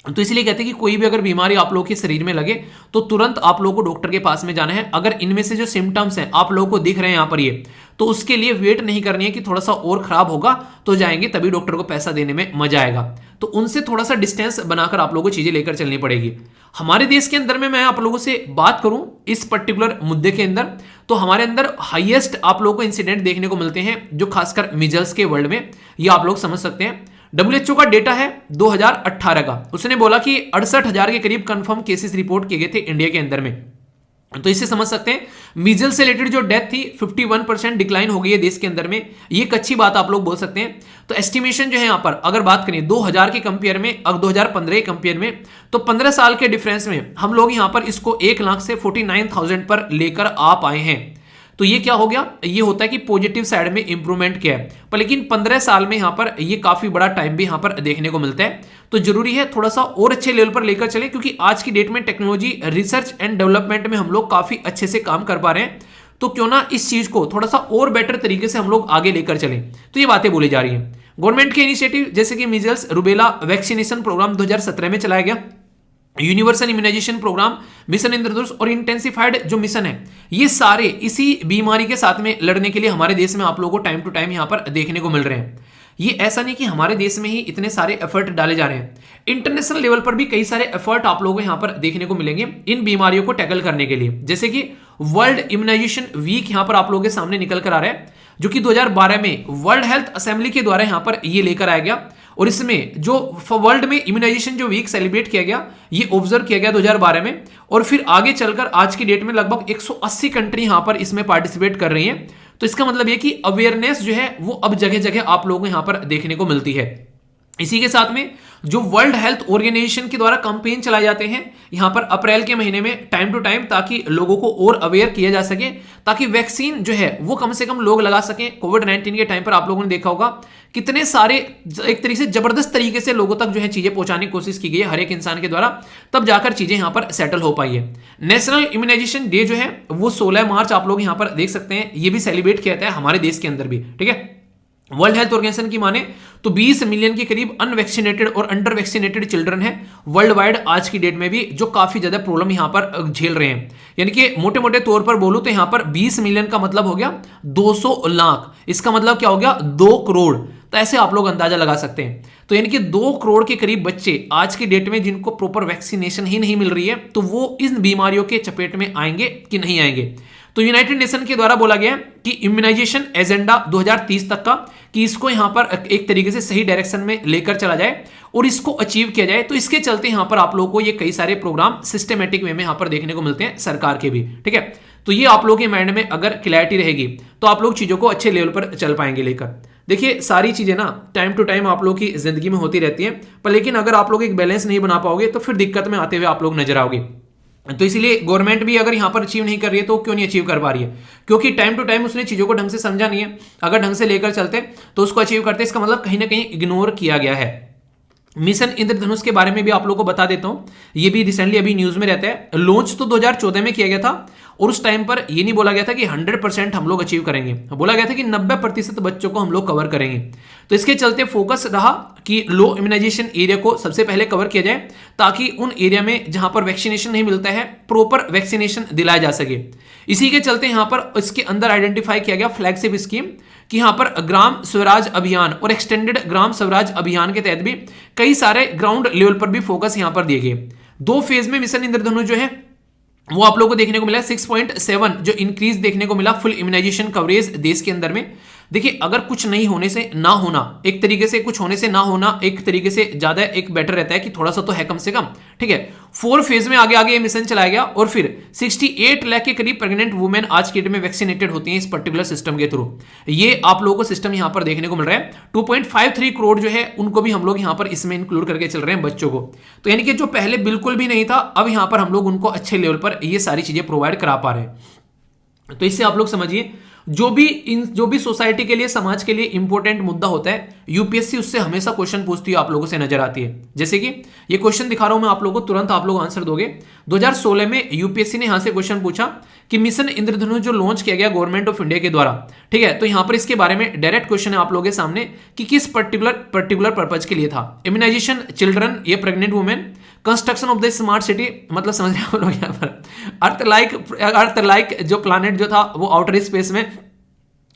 तो इसलिए कहते हैं कि कोई भी अगर बीमारी आप लोगों के शरीर में लगे तो तुरंत आप लोगों को डॉक्टर के पास में जाना है। अगर इनमें से जो सिम्टम्स हैं आप लोगों को दिख रहे हैं यहां पर ये, तो उसके लिए वेट नहीं करनी है कि थोड़ा सा और खराब होगा तो जाएंगे, तभी डॉक्टर को पैसा देने में मजा आएगा। तो उनसे थोड़ा सा डिस्टेंस बनाकर आप लोगों को चीजें लेकर चलनी पड़ेगी। हमारे देश के अंदर में मैं आप लोगों से बात करूं इस पर्टिकुलर मुद्दे के अंदर, तो हमारे अंदर हाईएस्ट आप लोगों को इंसिडेंट देखने को मिलते हैं जो खासकर मीजल्स के वर्ल्ड में, ये आप लोग समझ सकते हैं। डब्ल्यूएचओ का डेटा है 2018 का, उसने बोला कि 68,000 के करीब कंफर्म केसेस रिपोर्ट किए गए थे इंडिया के अंदर में। तो इससे समझ सकते हैं मीजल से रिलेटेड जो डेथ थी 51% डिक्लाइन हो गई है देश के अंदर में, ये एक अच्छी बात आप लोग बोल सकते हैं। तो एस्टिमेशन जो है यहां पर अगर बात करें 2000 के कंपेयर में, अब 2015 के कंपेयर में, तो 15 साल के डिफरेंस में हम लोग यहां पर इसको 1 लाख से 49,000 पर लेकर आ पाए हैं। तो ये क्या हो गया, ये होता है कि पॉजिटिव साइड में इंप्रूवमेंट किया है, पर लेकिन 15 साल में यहां पर ये काफी बड़ा टाइम भी यहां पर देखने को मिलता है। तो जरूरी है थोड़ा सा और अच्छे लेवल पर लेकर चले, क्योंकि आज की डेट में टेक्नोलॉजी रिसर्च एंड डेवलपमेंट में हम लोग काफी अच्छे से काम कर पा रहे हैं, तो क्यों ना इस चीज को थोड़ा सा और बेटर तरीके से हम लोग आगे लेकर चलें। तो ये बातें बोली जा रही हैं। गवर्नमेंट के इनिशिएटिव जैसे कि मीजल्स रूबेला वैक्सीनेशन प्रोग्राम 2017 में चलाया गया, यूनिवर्सल इम्यूनाइजेशन प्रोग्राम, मिशन इंद्रधनुष और इंटेंसिफाइड जो मिशन है, ये सारे इसी बीमारी के साथ में लड़ने के लिए हमारे देश में आप लोगों को टाइम टू टाइम यहां पर देखने को मिल रहे हैं। ये ऐसा नहीं कि हमारे देश में ही इतने सारे एफर्ट डाले जा रहे हैं, इंटरनेशनल लेवल पर भी कई सारे एफर्ट आप लोगों को यहां पर देखने को मिलेंगे इन बीमारियों को टैकल करने के लिए। जैसे कि वर्ल्ड इम्यूनाइजेशन वीक यहां पर आप लोगों के सामने निकल कर आ रहा है, जो कि 2012 में वर्ल्ड हेल्थ असेंबली के द्वारा यहां पर ये लेकर आया गया। और इसमें जो वर्ल्ड में इम्यूनाइजेशन जो वीक सेलिब्रेट किया गया, ये ऑब्जर्व किया गया 2012 में, और फिर आगे चलकर आज की डेट में लगभग 180 कंट्री यहां पर इसमें पार्टिसिपेट कर रही हैं। तो इसका मतलब यह कि अवेयरनेस जो है वो अब जगह जगह आप लोगों को यहां पर देखने को मिलती है। इसी के साथ में जो वर्ल्ड हेल्थ ऑर्गेनाइजेशन के द्वारा कैंपेन चलाए जाते हैं यहां पर अप्रैल के महीने में टाइम टू टाइम, ताकि लोगों को और अवेयर किया जा सके, ताकि वैक्सीन जो है वो कम से कम लोग लगा सकें। कोविड-19 के टाइम पर आप लोगों ने देखा होगा कितने सारे एक तरीके से जबरदस्त तरीके से लोगों तक जो है चीजें पहुंचाने की कोशिश की गई है हर एक इंसान के द्वारा, तब जाकर चीजें यहां पर सेटल हो पाई है। नेशनल इम्यूनाइजेशन डे जो है वो 16 मार्च आप लोग यहां पर देख सकते हैं, ये भी सेलिब्रेट किया जाता है हमारे देश के अंदर भी, ठीक है। वर्ल्ड हेल्थ ऑर्गेनाइजेशन की माने तो 20 मिलियन के करीब अनवैक्सीनेटेड और अंडर वैक्सीनेटेड चिल्ड्रन हैं वर्ल्ड वाइड आज की डेट में भी, जो काफी ज्यादा प्रॉब्लम यहां पर झेल रहे हैं। यानी कि मोटे मोटे तौर पर बोलूं तो यहां पर 20 मिलियन का मतलब हो गया 200 लाख, इसका मतलब क्या हो गया 2 करोड़। तो ऐसे आप लोग अंदाजा लगा सकते हैं। तो यानी कि 2 करोड़ के करीब बच्चे आज की डेट में जिनको प्रॉपर वैक्सीनेशन ही नहीं मिल रही है, तो वो इन बीमारियों के चपेट में आएंगे कि नहीं आएंगे। तो यूनाइटेड नेशन के द्वारा बोला गया कि इम्यूनाइजेशन एजेंडा 2030 तक का, कि इसको यहां पर एक तरीके से सही डायरेक्शन में लेकर चला जाए और इसको अचीव किया जाए। तो इसके चलते यहां पर आप लोगों को ये कई सारे प्रोग्राम सिस्टमेटिक वे में यहां पर देखने को मिलते हैं सरकार के भी, ठीक है। तो ये आप लोगों के माइंड में अगर क्लैरिटी रहेगी तो आप लोग चीजों को अच्छे लेवल पर चल पाएंगे लेकर। देखिए सारी चीजें ना टाइम टू टाइम आप लोग की जिंदगी में होती रहती हैं, पर लेकिन अगर आप लोग एक बैलेंस नहीं बना पाओगे तो फिर दिक्कत में आते हुए आप लोग नजर आओगे। तो इसलिए गवर्नमेंट भी अगर यहां पर अचीव नहीं कर रही है तो क्यों नहीं अचीव कर पा रही है? क्योंकि टाइम टू टाइम उसने चीजों को ढंग से समझा नहीं है। अगर ढंग से लेकर चलते तो उसको अचीव करते, इसका मतलब कहीं ना कहीं इग्नोर किया गया है। मिशन इंद्रधनुष के बारे में भी आप लोगों को बता देता हूं, ये भी रिसेंटली अभी न्यूज में रहता है। लॉन्च तो 2014 में किया गया था और उस टाइम पर ये नहीं बोला गया था कि 100% हम लोग अचीव करेंगे, बोला गया था कि 90% बच्चों को हम लोग कवर करेंगे। तो इसके चलते फोकस रहा कि लो इम्यूनाइजेशन एरिया को सबसे पहले कवर किया जाए, ताकि उन एरिया में जहां पर वैक्सीनेशन नहीं मिलता है प्रॉपर वैक्सीनेशन दिलाया जा सके। इसी के चलते यहां पर इसके अंदर आइडेंटिफाई किया गया फ्लैगशिप स्कीम कि यहां पर ग्राम स्वराज अभियान और एक्सटेंडेड ग्राम स्वराज अभियान के तहत भी कई सारे ग्राउंड लेवल पर भी फोकस यहां पर दिए गए। 2 फेज में मिशन इंद्रधनुष जो है वो आप लोगों को देखने को मिला 6.7 जो इंक्रीज देखने को मिला फुल इम्यूनाइजेशन कवरेज देश के अंदर में। देखिए अगर कुछ नहीं होने से ना होना, एक तरीके से कुछ होने से ना होना एक तरीके से ज्यादा एक बेटर रहता है कि थोड़ा सा तो है कम से कम, ठीक है। 4 फेज में आगे आगे ये मिशन चलाया गया और फिर 68 लाख के करीब प्रेग्नेंट वुमेन आज की डेट में वैक्सीनेटेड होती हैं इस पर्टिकुलर सिस्टम के थ्रू। ये आप लोगों को सिस्टम यहां पर देखने को मिल रहा है। 2.53 करोड़ जो है उनको भी हम लोग यहां पर इसमें इंक्लूड करके चल रहे हैं बच्चों को। तो यानी कि जो पहले बिल्कुल भी नहीं था, अब यहां पर हम लोग उनको अच्छे लेवल पर ये सारी चीजें प्रोवाइड करा पा रहे हैं। तो इससे आप लोग समझिए जो भी सोसाइटी के लिए समाज के लिए इंपॉर्टेंट मुद्दा होता है, यूपीएससी उससे हमेशा क्वेश्चन पूछती है, आप लोगों से नजर आती है। जैसे कि ये क्वेश्चन दिखा रहा हूं मैं आप लोगों को, तुरंत आप लोग आंसर दोगे। 2016 में यूपीएससी ने यहां से क्वेश्चन पूछा कि मिशन इंद्रधनुष जो लॉन्च किया गया गवर्नमेंट ऑफ इंडिया के द्वारा, ठीक है, तो यहां पर इसके बारे में डायरेक्ट क्वेश्चन है आप लोगों के सामने कि किस पर्टिकुलर पर्पज के लिए था। इम्यूनाइजेशन चिल्ड्रन या pregnant women, construction of the smart city, मतलब समझ रहे हो लोग यहाँ पर अर्थ लाइक जो प्लानेट जो था वो आउटर स्पेस में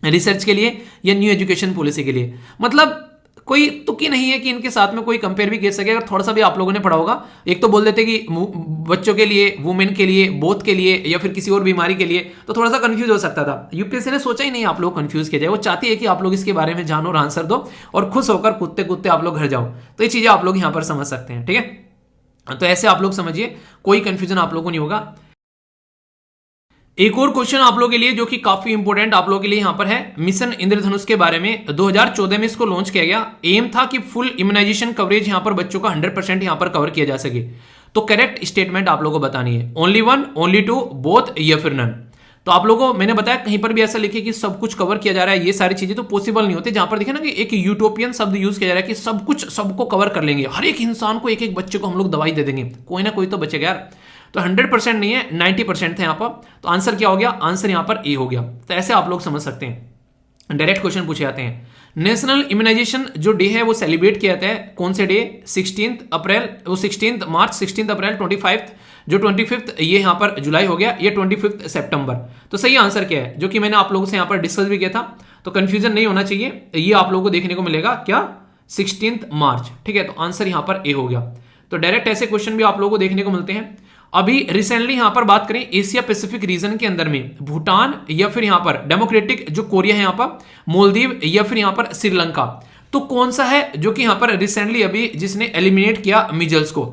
रिसर्च के लिए या न्यू एजुकेशन पॉलिसी के लिए। मतलब कोई तुकी नहीं है कि इनके साथ में कोई कंपेयर भी कर सके। अगर थोड़ा सा भी आप लोगों ने पढ़ा होगा, एक तो बोल देते कि बच्चों के लिए, वुमेन के लिए, बोथ के लिए या फिर किसी और बीमारी के लिए, तो थोड़ा सा कंफ्यूज हो सकता था। यूपीएससी ने सोचा ही नहीं आप लोग कंफ्यूज किया जाए, वो चाहती है कि आप लोग इसके बारे में जानो और आंसर दो और खुश होकर कुत्ते कुत्ते आप लोग घर जाओ। तो ये चीजें आप लोग यहां पर समझ सकते हैं, ठीक है। तो ऐसे आप लोग समझिए, कोई कंफ्यूजन आप लोगों को नहीं होगा। एक और क्वेश्चन आप लोगों के लिए जो कि काफी इंपॉर्टेंट आप लोगों के लिए यहां पर है, मिशन इंद्रधनुष के बारे में 2014 में इसको लॉन्च किया गया। एम था कि फुल इम्यूनाइजेशन कवरेज यहां पर बच्चों का 100% यहां पर कवर किया जा सके। तो करेक्ट स्टेटमेंट आप लोगों को बतानी है, ओनली 1, ओनली 2, बोथ या फिर नन। तो आप लोगों को मैंने बताया कहीं पर भी ऐसा लिखे कि सब कुछ कवर किया जा रहा है, ये सारी चीजें तो पॉसिबल नहीं होती। जहां पर देखे ना कि एक यूटोपियन शब्द यूज किया जा रहा है कि सब कुछ सबको कवर कर लेंगे, हर एक इंसान को, एक एक बच्चे को हम लोग दवाई दे देंगे, कोई ना कोई तो बचेगा यार। तो 100% नहीं है, 90% थे यहां पर। तो आंसर क्या हो गया? आंसर यहां पर ए हो गया। तो ऐसे आप लोग समझ सकते हैं। डायरेक्ट क्वेश्चन पूछे जाते हैं। नेशनल इम्यूनाइजेशन जो डे है वो सेलिब्रेट किया जाता है कौन से डे? 16 अप्रैल, वो 16 मार्च, 16 अप्रैल, 25 जो 25 ये यहाँ पर जुलाई हो गया, ये 25 सितंबर। तो सही आंसर क्या है, जो कि मैंने आप लोगों से यहाँ पर डिस्कस भी किया था, तो कंफ्यूजन नहीं होना चाहिए। ये आप लोगों को देखने को मिलेगा क्या? 16 मार्च। ठीक है, तो आंसर यहाँ पर ए हो गया। तो डायरेक्ट ऐसे क्वेश्चन भी आप लोगों को देखने को मिलते हैं। अभी रिसेंटली यहां पर बात करें एशिया पैसिफिक रीजन के अंदर में, भूटान या फिर यहां पर डेमोक्रेटिक जो कोरिया है, यहां पर मालदीव या फिर यहां पर श्रीलंका, तो कौन सा है जो कि यहां पर रिसेंटली अभी जिसने एलिमिनेट किया मीजल्स को?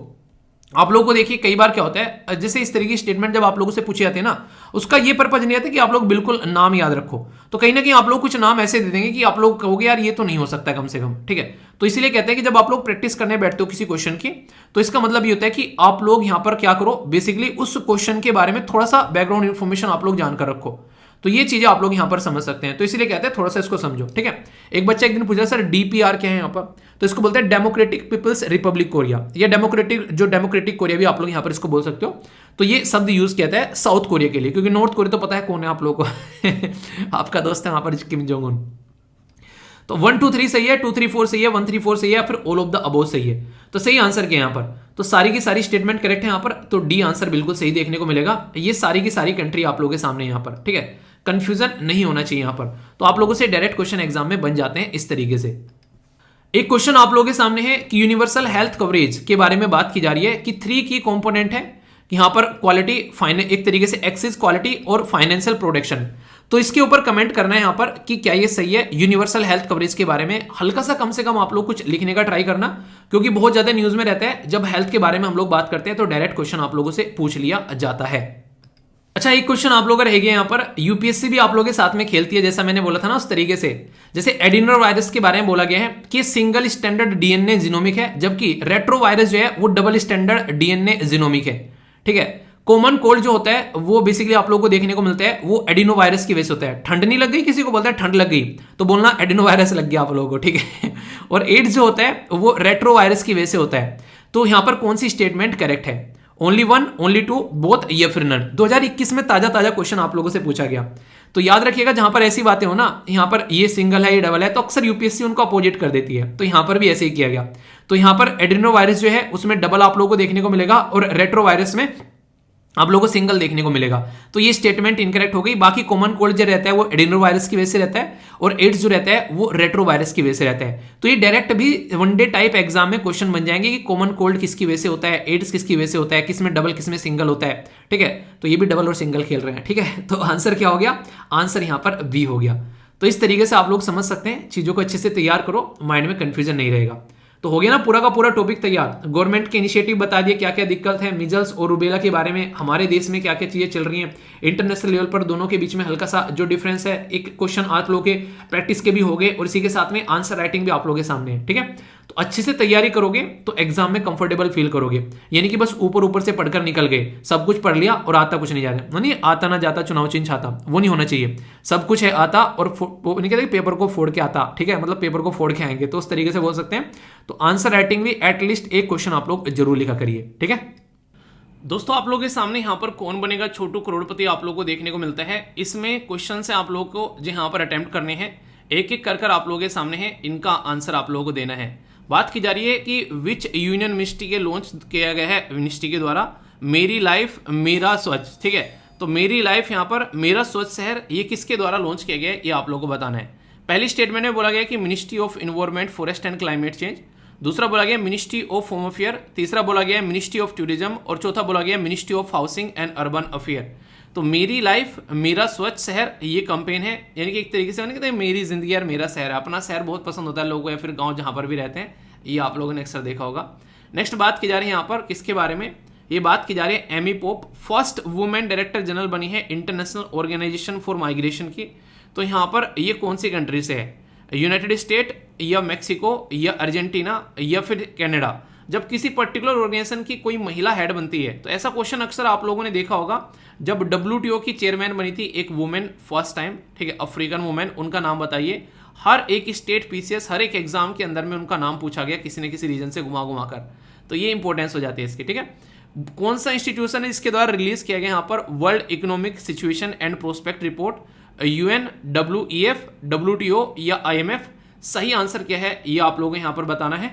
आप लोगों को देखिए कई बार क्या होता है, जैसे इस तरीके की स्टेटमेंट जब आप लोगों से पूछे जाते हैं ना, उसका ये पर्पज नहीं आता कि आप लोग बिल्कुल नाम याद रखो, तो कहीं ना कहीं आप लोग कुछ नाम ऐसे दे देंगे कि आप लोग कहोगे यार ये तो नहीं हो सकता कम से कम। ठीक है, तो इसीलिए कहते हैं कि जब आप लोग प्रैक्टिस करने बैठते हो किसी क्वेश्चन की, तो इसका मतलब ये होता है कि आप लोग यहां पर क्या करो, बेसिकली उस क्वेश्चन के बारे में थोड़ा सा बैकग्राउंड इंफॉर्मेशन आप लोग जानकर रखो। तो ये चीजें आप लोग यहां पर समझ सकते हैं, तो इसीलिए कहते हैं थोड़ा सा इसको समझो। ठीक है, एक बच्चा एक दिन पूछा सर डीपीआर क्या है यहां पर, तो इसको बोलते हैं डेमोक्रेटिक पीपल्स रिपब्लिक कोरिया, या डेमोक्रेटिक कोरिया भी आप लोग यहां पर इसको बोल सकते हो। तो ये शब्द यूज किया जाता है साउथ कोरिया के लिए, क्योंकि नॉर्थ कोरिया तो पता है कौन है आप लोगों को आपका दोस्त है वहां पर किम जोंग उन। तो 1 2 3 सही है, 2 3 4 सही है, 1 3 4 सही है, फिर ऑल ऑफ द अबोव सही है। तो सही आंसर क्या है यहाँ पर? तो सारी की सारी स्टेटमेंट करेक्ट है यहाँ पर, तो डी आंसर बिल्कुल सही देखने को मिलेगा। ये सारी की सारी कंट्री आप लोगों के सामने यहाँ पर। ठीक है, कंफ्यूजन नहीं होना चाहिए यहाँ पर। तो आप लोगों से डायरेक्ट क्वेश्चन एग्जाम में बन जाते हैं इस तरीके से। एक क्वेश्चन आप लोगों के सामने है कि यूनिवर्सल हेल्थ कवरेज के बारे में बात की जा रही है कि 3 की कंपोनेंट है कि यहां पर क्वालिटी, एक तरीके से एक्सेस, क्वालिटी और फाइनेंशियल प्रोटेक्शन। तो इसके ऊपर कमेंट करना है यहां पर कि क्या ये सही है। यूनिवर्सल हेल्थ कवरेज के बारे में हल्का सा कम से कम आप लोग कुछ लिखने का ट्राई करना, क्योंकि बहुत ज्यादा न्यूज में रहता है जब हेल्थ के बारे में हम लोग बात करते हैं तो डायरेक्ट क्वेश्चन आप लोगों से पूछ लिया जाता है। अच्छा, एक क्वेश्चन आप लोग का रह गया यहाँ पर, यूपीएससी भी आप लोगों के साथ में खेलती है, जैसा मैंने बोला था ना उस तरीके से। जैसे एडिनो वायरस के बारे में बोला गया है कि सिंगल स्टैंडर्ड डीएनए जीनोमिक है, जबकि रेट्रो वायरस जो है वो डबल स्टैंडर्ड डीएनए जीनोमिक है। ठीक है, कॉमन कोल्ड जो होता है वो बेसिकली आप लोगों को देखने को मिलता है वो एडिनो वायरस की वजह से होता है। ठंड नहीं लग गई, किसी को बोलता है ठंड लग गई तो बोलना एडिनो वायरस लग गया आप लोगों को। ठीक है, और एड्स जो होता है वो रेट्रो वायरस की वजह से होता है। तो यहां पर कौन सी स्टेटमेंट करेक्ट है? ओनली 1, ओनली 2, बोथ या फिर नन। 2021 में ताजा क्वेश्चन आप लोगों से पूछा गया। तो याद रखिएगा जहां पर ऐसी बातें हो ना, यहां पर ये सिंगल है ये डबल है, तो अक्सर यूपीएससी उनको अपोजिट कर देती है। तो यहां पर भी ऐसे ही किया गया। तो यहां पर एडिनो वायरस जो है उसमें डबल आप लोगों को देखने को मिलेगा और रेट्रो वायरस में आप लोगों को सिंगल देखने को मिलेगा। तो ये स्टेटमेंट इनकरेक्ट हो गई। बाकी कॉमन कोल्ड जो रहता है वो एडिनो वायरस की वजह से रहता है और एड्स जो रहता है वो रेट्रो वायरस की वजह से रहता है। तो ये डायरेक्ट भी वनडे टाइप एग्जाम में क्वेश्चन बन जाएंगे कि कॉमन कोल्ड किसकी वजह से होता है, एड्स किसकी वजह से होता है, किसमें डबल किसमें सिंगल होता है। ठीक है, तो ये भी डबल और सिंगल खेल रहे हैं। ठीक है, तो आंसर क्या हो गया? आंसर यहां पर बी हो गया। तो इस तरीके से आप लोग समझ सकते हैं, चीजों को अच्छे से तैयार करो, माइंड में कंफ्यूजन नहीं रहेगा। तो हो गया ना पूरा का पूरा टॉपिक तैयार। गवर्नमेंट के इनिशिएटिव बता दिए क्या क्या दिक्कत है, मीजल्स और रूबेला के बारे में, हमारे देश में क्या क्या चीजें चल रही हैं, इंटरनेशनल लेवल पर दोनों के बीच में हल्का सा जो डिफरेंस है। एक क्वेश्चन आप लोगों के प्रैक्टिस के भी हो गए और इसी के साथ में आंसर राइटिंग भी आप लोगों के सामने है। ठीक है, तो अच्छे से तैयारी करोगे तो एग्जाम में कंफर्टेबल फील करोगे, यानी कि बस ऊपर ऊपर से पढ़कर निकल गए, सब कुछ पढ़ लिया और आता कुछ नहीं जाता। नहीं, आता ना जाता चुनाव चिन्ह छाता, वो नहीं होना चाहिए। सब कुछ है आता और नहीं कहते पेपर को फोड़ के आता। ठीक है, मतलब पेपर को फोड़ के आएंगे, तो उस तरीके से बोल सकते हैं। तो आंसर राइटिंग भी एटलीस्ट एक क्वेश्चन आप लोग जरूर लिखा करिए। ठीक है दोस्तों, आप लोगों के सामने यहाँ पर कौन बनेगा छोटू करोड़पति आप लोगों को देखने को मिलता है। इसमें क्वेश्चन से आप लोगों को जो यहाँ पर अटेम्प्ट करने हैं, एक एक कर आप लोगों के सामने है, इनका आंसर आप लोगों को देना है। बात की जा रही है कि विच यूनियन मिनिस्ट्री के लॉन्च किया गया है, मिनिस्ट्री के द्वारा मेरी लाइफ मेरा स्वच्छ। ठीक है, तो मेरी लाइफ यहाँ पर मेरा स्वच्छ शहर, ये किसके द्वारा लॉन्च किया गया है ये आप लोगों को बताना है। पहली स्टेटमेंट में बोला गया कि ministry of environment, forest and climate change. दूसरा बोला गया मिनिस्ट्री ऑफ होम अफेयर। तीसरा बोला गया मिनिस्ट्री ऑफ टूरिज्म और चौथा बोला गया ministry of housing and urban affair. तो मेरी लाइफ मेरा स्वच्छ शहर ये कैंपेन है, यानी कि एक तरीके से कहते हैं मेरी जिंदगी यार मेरा शहर। अपना शहर बहुत पसंद होता है लोगों को, या फिर गांव जहां पर भी रहते हैं, ये आप लोगों ने अक्सर देखा होगा। नेक्स्ट बात की जा रही है यहाँ पर किसके बारे में, ये बात की जा रही है Amy Pope, first women director general बनी है इंटरनेशनल ऑर्गेनाइजेशन फॉर माइग्रेशन की। तो यहाँ पर ये कौन सी कंट्री से है, यूनाइटेड स्टेट या मैक्सिको या अर्जेंटीना या फिर कनाडा। जब किसी पर्टिकुलर ऑर्गेनाइजेशन की कोई महिला हेड बनती है, तो ऐसा क्वेश्चन अक्सर आप लोगों ने देखा होगा। जब WTO की चेयरमैन बनी थी एक वुमेन फर्स्ट टाइम, ठीक है, अफ्रीकन वुमेन, उनका नाम बताइए। हर एक स्टेट पीसीएस हर एक एग्जाम के अंदर में उनका नाम पूछा गया किसी न किसी रीजन से घुमा कर, तो ये इंपॉर्टेंस हो जाती है इसकी। ठीक है, कौन सा इंस्टीट्यूशन है जिसके द्वारा रिलीज किया गया यहाँ पर, world economic situation and prospect report, UN, WEF, WTO या IMF। सही आंसर क्या है ये आप लोगों को यहाँ पर बताना है।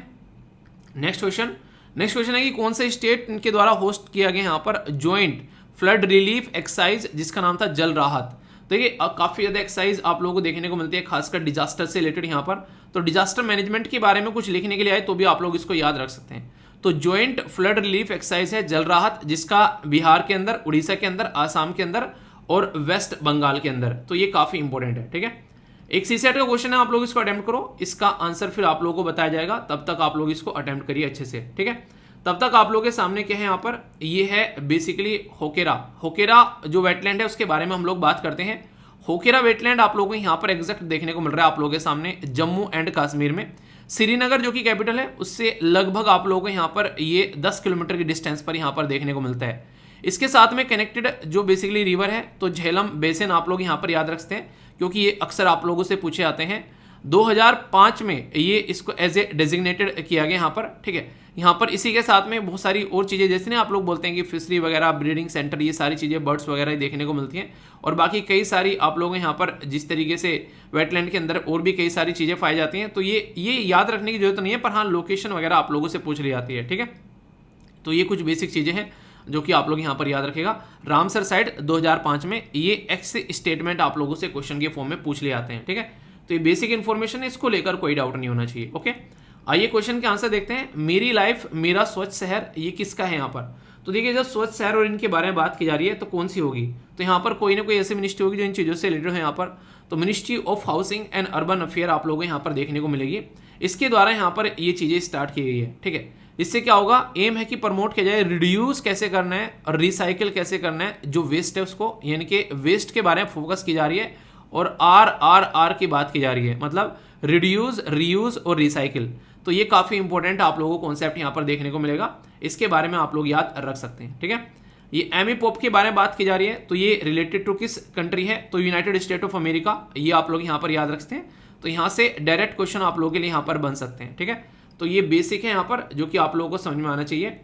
नेक्स्ट क्वेश्चन है कि कौन से स्टेट के द्वारा होस्ट किया गया यहाँ पर ज्वाइंट फ्लड रिलीफ एक्सरसाइज जिसका नाम था जल राहत। देखिए काफी ज्यादा एक्सरसाइज आप लोगों को देखने को मिलती है खासकर डिजास्टर से रिलेटेड यहाँ पर। तो डिजास्टर मैनेजमेंट के बारे में कुछ लिखने के लिए आए तो भी आप लोग इसको याद रख सकते हैं। तो ज्वाइंट फ्लड रिलीफ एक्सरसाइज है जल राहत, जिसका बिहार के अंदर, उड़ीसा के अंदर, आसाम के अंदर और वेस्ट बंगाल के अंदर। तो ये काफी इंपॉर्टेंट है, ठीक है। एक सीसेट का क्वेश्चन है, आप लोग इसको अटेम्प्ट करो, इसका आंसर फिर आप लोगों को बताया जाएगा, तब तक आप लोग इसको अटेम्प्ट करिए अच्छे से, ठीक है। तब तक आप लोगों के सामने क्या है यहाँ पर, ये है बेसिकली होकेरा जो वेटलैंड है उसके बारे में हम लोग बात करते हैं। होकेरा वेटलैंड आप लोगों को यहाँ पर एग्जैक्ट देखने को मिल रहा है आप लोगों के सामने जम्मू एंड कश्मीर में। श्रीनगर जो कि कैपिटल है उससे लगभग आप लोगों को यहाँ पर ये 10 किलोमीटर की डिस्टेंस पर यहाँ पर देखने को मिलता है। इसके साथ में कनेक्टेड जो बेसिकली रिवर है तो झेलम बेसिन आप लोग यहाँ पर याद रखते हैं, क्योंकि ये अक्सर आप लोगों से पूछे आते हैं। 2005 में ये इसको एज ए डेजिग्नेटेड किया गया यहाँ पर, ठीक है। यहाँ पर इसी के साथ में बहुत सारी और चीज़ें, जैसे ना आप लोग बोलते हैं कि फिशरी वगैरह, ब्रीडिंग सेंटर, ये सारी चीज़ें, बर्ड्स वगैरह देखने को मिलती हैं। और बाकी कई सारी आप लोग यहाँ पर जिस तरीके से वेटलैंड के अंदर और भी कई सारी चीज़ें पाई जाती हैं, तो ये याद रखने की जरूरत नहीं है, पर हाँ लोकेशन वगैरह आप लोगों से पूछ ली जाती है, ठीक है। तो ये कुछ बेसिक चीज़ें हैं जो कि आप लोग यहाँ पर याद रखेगा। रामसर साइट 2005 में ये एक्स स्टेटमेंट आप लोगों से क्वेश्चन के फॉर्म में पूछ लिए जाते हैं, ठीक है। तो ये बेसिक इन्फॉर्मेशन है, इसको लेकर कोई डाउट नहीं होना चाहिए, ओके। आइए क्वेश्चन के आंसर देखते हैं। मेरी लाइफ मेरा स्वच्छ शहर, ये किसका है यहाँ पर? तो देखिए जब स्वच्छ शहर और इनके बारे में बात की जा रही है तो कौन सी होगी, तो यहाँ पर कोई ना कोई ऐसी मिनिस्ट्री होगी जो इन चीज़ों से रिलेटेड है यहाँ पर। तो ministry of housing and urban affair आप लोगों को यहाँ पर देखने को मिलेगी। इसके द्वारा यहाँ पर ये चीज़ें स्टार्ट की गई है, ठीक है। इससे क्या होगा, एम है कि प्रमोट किया जाए रिड्यूस कैसे करना है और रिसाइकिल कैसे करना है जो वेस्ट है उसको, यानी कि वेस्ट के बारे में फोकस की जा रही है। और आर की बात की जा रही है, मतलब रिड्यूस, रीयूज और रिसाइकिल। तो ये काफ़ी इंपॉर्टेंट आप लोगों को कॉन्सेप्ट यहाँ पर देखने को मिलेगा, इसके बारे में आप लोग याद रख सकते हैं, ठीक है। ये एमी पॉप के बारे में बात की जा रही है, तो ये रिलेटेड टू किस कंट्री है, तो यूनाइटेड स्टेट ऑफ अमेरिका, ये आप लोग यहाँ पर याद रखते हैं। तो यहाँ से डायरेक्ट क्वेश्चन आप लोगों के लिए यहाँ पर बन सकते हैं, ठीक है। तो ये बेसिक है यहाँ पर जो कि आप लोगों को समझ में आना चाहिए।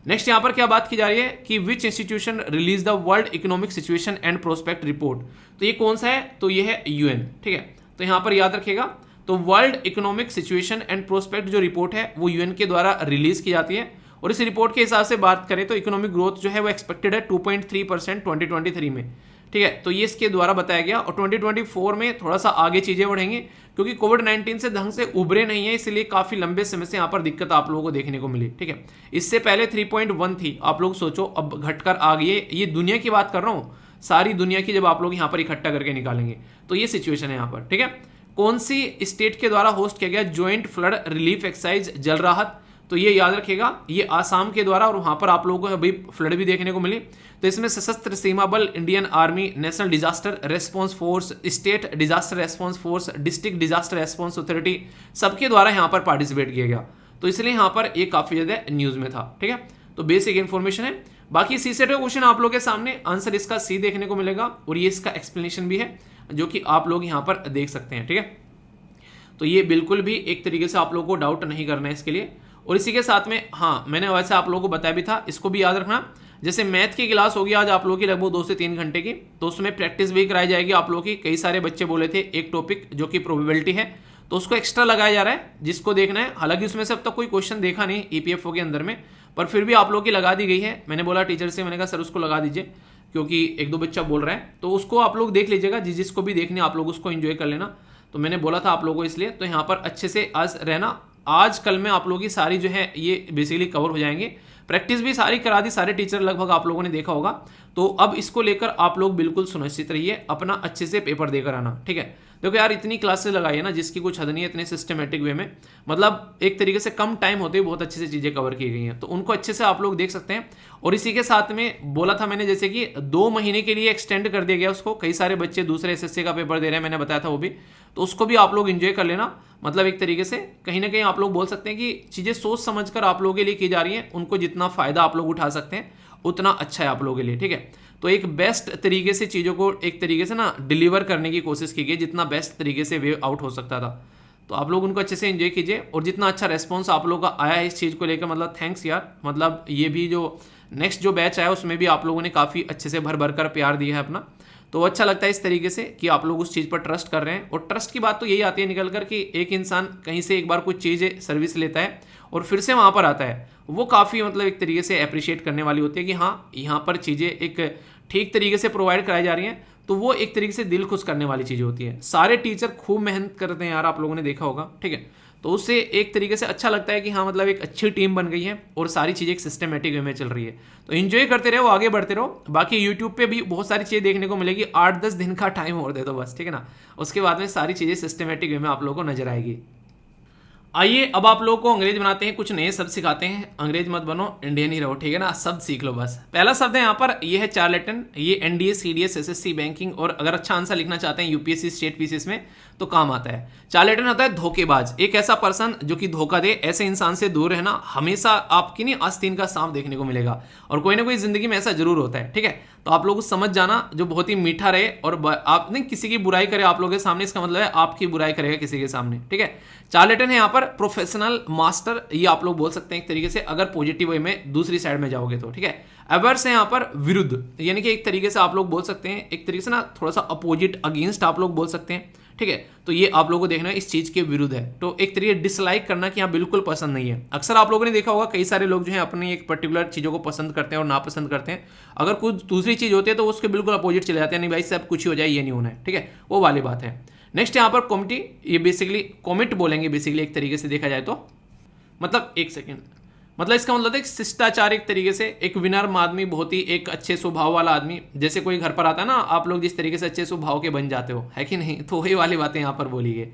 नेक्स्ट यहाँ पर क्या बात की जा रही है कि विच institution release the world economic situation and prospect report, तो ये कौन सा है, तो ये है यूएन, ठीक है। तो यहाँ पर याद रखिएगा, तो world economic situation and prospect जो रिपोर्ट है वो यूएन के द्वारा रिलीज की जाती है। और इस रिपोर्ट के हिसाब से बात करें तो इकोनॉमिक ग्रोथ जो है वो एक्सपेक्टेड है 2.3% 2023 में, ठीक है। तो ये इसके द्वारा बताया गया। और 2024 में थोड़ा सा आगे चीजें बढ़ेंगी, क्योंकि कोविड-19 से ढंग से उभरे नहीं है, इसलिए काफी लंबे समय से यहाँ पर दिक्कत आप लोगों को देखने को मिली, ठीक है। इससे पहले 3.1 थी, आप लोग सोचो अब घटकर आ गई है। ये दुनिया की बात कर रहा हूँ, सारी दुनिया की जब आप लोग यहाँ पर इकट्ठा करके निकालेंगे तो ये सिचुएशन है यहाँ पर, ठीक है। कौन सी स्टेट के द्वारा होस्ट किया गया ज्वाइंट फ्लड रिलीफ एक्सरसाइज जल राहत, तो ये याद रखिएगा, ये आसाम के द्वारा। और वहां पर आप लोगों को अभी फ्लड भी देखने को मिली। तो इसमें सशस्त्र सीमा बल, Indian army, national disaster response force, state disaster response force, district disaster response authority, सबके द्वारा यहाँ पर पार्टिसिपेट किया गया। तो इसलिए यहाँ पर ये काफी ज्यादा न्यूज में था, ठीक है। तो बेसिक इन्फॉर्मेशन है। बाकी सी सेट का क्वेश्चन आप लोग के सामने, आंसर इसका सी देखने को मिलेगा और ये इसका एक्सप्लेनेशन भी है जो कि आप लोग यहाँ पर देख सकते हैं, ठीक है। तो ये बिल्कुल भी एक तरीके से आप लोगों को डाउट नहीं करना है इसके लिए। और इसी के साथ में हाँ, मैंने वैसे आप लोगों को बताया भी था, इसको भी याद रखना। जैसे मैथ की क्लास होगी आज आप लोगों की लगभग 2 से 3 घंटे की, तो उसमें प्रैक्टिस भी कराई जाएगी आप लोगों की। कई सारे बच्चे बोले थे एक टॉपिक जो कि प्रोबेबिलिटी है, तो उसको एक्स्ट्रा लगाया जा रहा है जिसको देखना है। हालांकि उसमें से अब तक कोई क्वेश्चन देखा नहीं ईपीएफओ के अंदर में, पर फिर भी आप लोगों की लगा दी गई है। मैंने बोला टीचर से, मैंने कहा सर उसको लगा दीजिए, क्योंकि 1-2 बच्चा बोल रहा है, तो उसको आप लोग देख लीजिएगा। जिसको भी देखने आप लोग उसको एंजॉय कर लेना। तो मैंने बोला था आप लोगों को इसलिए, तो यहाँ पर अच्छे से आज रहना। आज कल में आप लोगों की सारी जो है ये बेसिकली कवर हो जाएंगे। प्रैक्टिस भी सारी करा दी, सारे टीचर लगभग आप लोगों ने देखा होगा। तो अब इसको लेकर आप लोग बिल्कुल सुनिश्चित रहिए, अपना अच्छे से पेपर देकर आना, ठीक है। देखो यार इतनी क्लासेस लगाई है ना जिसकी कुछ हद नहीं है, इतने सिस्टमेटिक वे में, मतलब एक तरीके से कम टाइम होते ही बहुत अच्छे से चीज़ें कवर की गई हैं, तो उनको अच्छे से आप लोग देख सकते हैं। और इसी के साथ में बोला था मैंने, जैसे कि 2 महीने के लिए एक्सटेंड कर दिया गया उसको। कई सारे बच्चे दूसरे एसएससी का पेपर दे रहे हैं, मैंने बताया था वो भी, तो उसको भी आप लोग एंजॉय कर लेना। मतलब एक तरीके से कहीं ना कहीं आप लोग बोल सकते हैं कि चीज़ें सोच समझकर आप लोगों के लिए की जा रही हैं, उनको जितना फ़ायदा आप लोग उठा सकते हैं उतना अच्छा है आप लोगों के लिए, ठीक है। तो एक बेस्ट तरीके से चीज़ों को एक तरीके से ना डिलीवर करने की कोशिश की गई, जितना बेस्ट तरीके से वे आउट हो सकता था। तो आप लोग उनको अच्छे से एंजॉय कीजिए। और जितना अच्छा रेस्पॉन्स आप लोगों का आया है इस चीज़ को लेकर, मतलब थैंक्स यार। मतलब ये भी जो नेक्स्ट जो बैच आया उसमें भी आप लोगों ने काफ़ी अच्छे से भर भर कर प्यार दिया है अपना। तो वो अच्छा लगता है इस तरीके से कि आप लोग उस चीज़ पर ट्रस्ट कर रहे हैं। और ट्रस्ट की बात तो यही आती है निकल कर कि एक इंसान कहीं से एक बार कुछ चीज़ सर्विस लेता है और फिर से वहाँ पर आता है, वो काफ़ी मतलब एक तरीके से अप्रिशिएट करने वाली होती है कि हाँ यहाँ पर चीज़ें एक ठीक तरीके से प्रोवाइड कराई जा रही हैं, तो वो एक तरीके से दिल खुश करने वाली चीज़ होती है। सारे टीचर खूब मेहनत करते हैं यार, आप लोगों ने देखा होगा, ठीक है। तो उससे एक तरीके से अच्छा लगता है कि हाँ मतलब एक अच्छी टीम बन गई है और सारी चीज़ें एक सिस्टमेटिक वे में चल रही है। तो इन्जॉय करते रहो, आगे बढ़ते रहो। बाकी यूट्यूब पे भी बहुत सारी चीज़ें देखने को मिलेगी, 8-10 दिन का टाइम और दे दो बस, ठीक है ना। उसके बाद में सारी चीज़ें सिस्टमेटिक वे में आप लोगों को नजर आएगी। आइए अब आप लोगों को अंग्रेज बनाते हैं, कुछ नए शब्द सिखाते हैं। अंग्रेज मत बनो, इंडियन ही रहो, ठीक है ना। शब्द सीख लो बस। पहला शब्द है यहाँ पर, ये है चार्लेटन। ये एनडीए, सीडीएस, एसएससी, बैंकिंग और अगर अच्छा आंसर लिखना चाहते हैं यूपीएससी, स्टेट पीसीएस में तो काम आता है। चार्लेटन होता है धोखेबाज, एक ऐसा पर्सन जो कि धोखा दे। ऐसे इंसान से दूर रहना, हमेशा आपकी नहीं आस्तीन का सांप देखने को मिलेगा और कोई ना कोई जिंदगी में ऐसा जरूर होता है, ठीक है। तो आप लोग समझ जाना, जो बहुत ही मीठा रहे और आप नहीं किसी की बुराई करे आप लोगों के सामने, इसका मतलब है आपकी बुराई करेगा किसी के सामने, ठीक है। चार्लेटन है यहाँ पर प्रोफेशनल मास्टर, ये आप लोग बोल सकते हैं एक तरीके से अगर पॉजिटिव वे में दूसरी साइड में जाओगे तो, ठीक है। एवर्स है यहाँ पर विरुद्ध, यानी कि एक तरीके से आप लोग बोल सकते हैं एक तरीके से ना थोड़ा सा अपोजिट, अगेंस्ट आप लोग बोल सकते हैं, ठीक है। तो ये आप लोगों को देखना है इस चीज के विरुद्ध है, तो एक तरीके डिसलाइक करना कि हाँ बिल्कुल पसंद नहीं है। अक्सर आप लोगों ने देखा होगा कई सारे लोग जो है अपनी एक पर्टिकुलर चीजों को पसंद करते हैं और नापसंद करते हैं। अगर कुछ दूसरी चीज होती है तो उसके बिल्कुल अपोजिट चले जाते हैं, नहीं भाई सब कुछ ही हो जाए, ये नहीं होना है, ठीक है, वो वाली बात है। नेक्स्ट यहाँ पर कॉमिटी, ये बेसिकली कॉमिट बोलेंगे बेसिकली एक तरीके से देखा जाए तो, मतलब एक सेकेंड, मतलब इसका मतलब है शिष्टाचार एक तरीके से, एक विनर्म आदमी, बहुत ही एक अच्छे स्वभाव वाला आदमी। जैसे कोई घर पर आता है ना, आप लोग जिस तरीके से अच्छे स्वभाव के बन जाते हो, है कि नहीं, तो वही वाली बातें यहाँ पर बोली गई।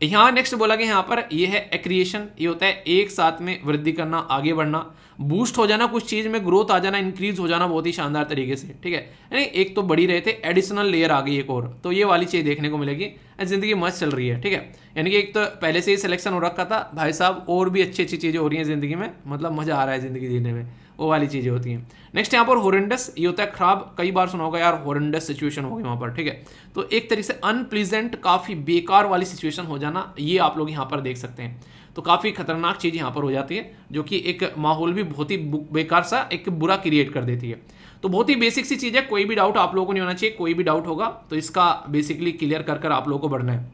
यहाँ नेक्स्ट बोला गया यहाँ पर, ये है एक्रिएशन, ये होता है एक साथ में वृद्धि करना, आगे बढ़ना, बूस्ट हो जाना, कुछ चीज में ग्रोथ आ जाना, इंक्रीज हो जाना बहुत ही शानदार तरीके से, ठीक है। यानी एक तो बढ़ी रहे थे, एडिशनल लेयर आ गई एक और, तो ये वाली चीज देखने को मिलेगी। जिंदगी मस्त चल रही है, ठीक है। यानी कि एक तो पहले से ही सिलेक्शन हो रखा था भाई साहब, और भी अच्छी अच्छी चीजें हो रही हैं जिंदगी में, मतलब मजा आ रहा है जिंदगी जीने में, वो वाली चीजें होती हैं। नेक्स्ट यहाँ पर हॉरेंडस, ये होता है खराब, कई बार सुना होगा यार हॉरेंडस सिचुएशन हो गई वहां पर, ठीक है। तो एक तरीके से अनप्लीजेंट, काफी बेकार वाली सिचुएशन हो जाना, ये आप लोग यहाँ पर देख सकते हैं। तो काफी खतरनाक चीज यहाँ पर हो जाती है, जो कि एक माहौल भी बहुत ही बेकार सा एक बुरा क्रिएट कर देती है। तो बहुत ही बेसिक सी चीज है, कोई भी डाउट आप लोगों को नहीं होना चाहिए, कोई भी डाउट होगा तो इसका बेसिकली क्लियर कर कर आप लोगों को बढ़ना है।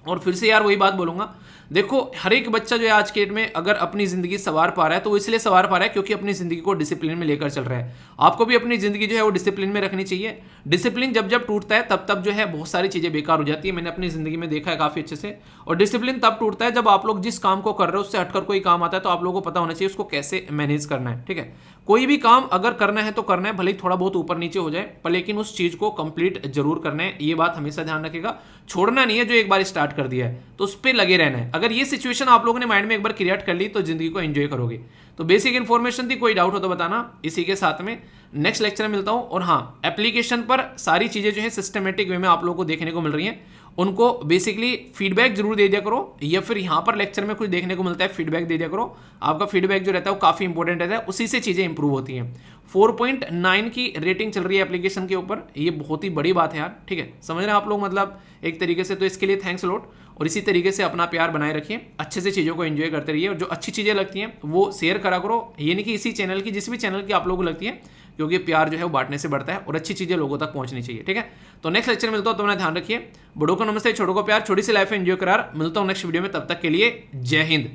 और फिर से यार वही बात बोलूंगा, देखो हर एक बच्चा जो है आज के डेट में अगर अपनी जिंदगी संवार पा रहा है तो वो इसलिए संवार पा रहा है क्योंकि अपनी जिंदगी को डिसिप्लिन में लेकर चल रहा है। आपको भी अपनी जिंदगी जो है वो डिसिप्लिन में रखनी चाहिए। डिसिप्लिन जब जब टूटता है तब तब जो है बहुत सारी चीजें बेकार हो जाती है, मैंने अपनी जिंदगी में देखा है काफी अच्छे से। और डिसिप्लिन तब टूटता है जब आप लोग जिस काम को कर रहे हो उससे हटकर कोई काम आता है तो आप लोगों को पता होना चाहिए उसको कैसे मैनेज करना है, ठीक है। कोई भी काम अगर करना है तो करना है, भले ही थोड़ा बहुत ऊपर नीचे हो जाए, पर लेकिन उस चीज को कंप्लीट जरूर करना है, ये बात हमेशा ध्यान रखेगा। छोड़ना नहीं है, जो एक बार स्टार्ट कर दिया है तो उस पर लगे रहना है। अगर ये सिचुएशन आप लोगों ने माइंड में एक बार क्रिएट कर ली तो जिंदगी को एंजॉय करोगे। तो बेसिक इन्फॉर्मेशन थी, कोई डाउट हो तो बताना। इसी के साथ में नेक्स्ट लेक्चर में मिलता हूं। और हाँ, एप्लीकेशन पर सारी चीजें जो है सिस्टमेटिक वे में आप लोगों को देखने को मिल रही हैं, उनको बेसिकली फीडबैक जरूर दे दिया करो, या फिर यहाँ पर लेक्चर में कुछ देखने को मिलता है फीडबैक दे दिया करो। आपका फीडबैक जो रहता है वो काफी इंपॉर्टेंट रहता है, उसी से चीजें इंप्रूव होती हैं। 4.9 की रेटिंग चल रही है एप्लीकेशन के ऊपर, ये बहुत ही बड़ी बात है यार, ठीक है, समझ रहे हैं आप लोग, मतलब एक तरीके से। तो इसके लिए थैंक्स लॉट, और इसी तरीके से अपना प्यार बनाए रखिए, अच्छे से चीज़ों को एंजॉय करते रहिए, और जो अच्छी चीज़ें लगती हैं वो शेयर करा करो। ये नहीं कि इसी चैनल की, जिस भी चैनल की आप लोगों को लगती है, क्योंकि प्यार जो है वो बांटने से बढ़ता है और अच्छी चीज़ें लोगों तक पहुंचनी चाहिए, ठीक है। तो नेक्स्ट लेक्चर मिलता हूं, तो अपना ध्यान रखिए। बड़ों को नमस्ते, छोटों को प्यार, छोटी सी लाइफ एंजॉय करार। मिलता हूं नेक्स्ट वीडियो में, तब तक के लिए जय हिंद।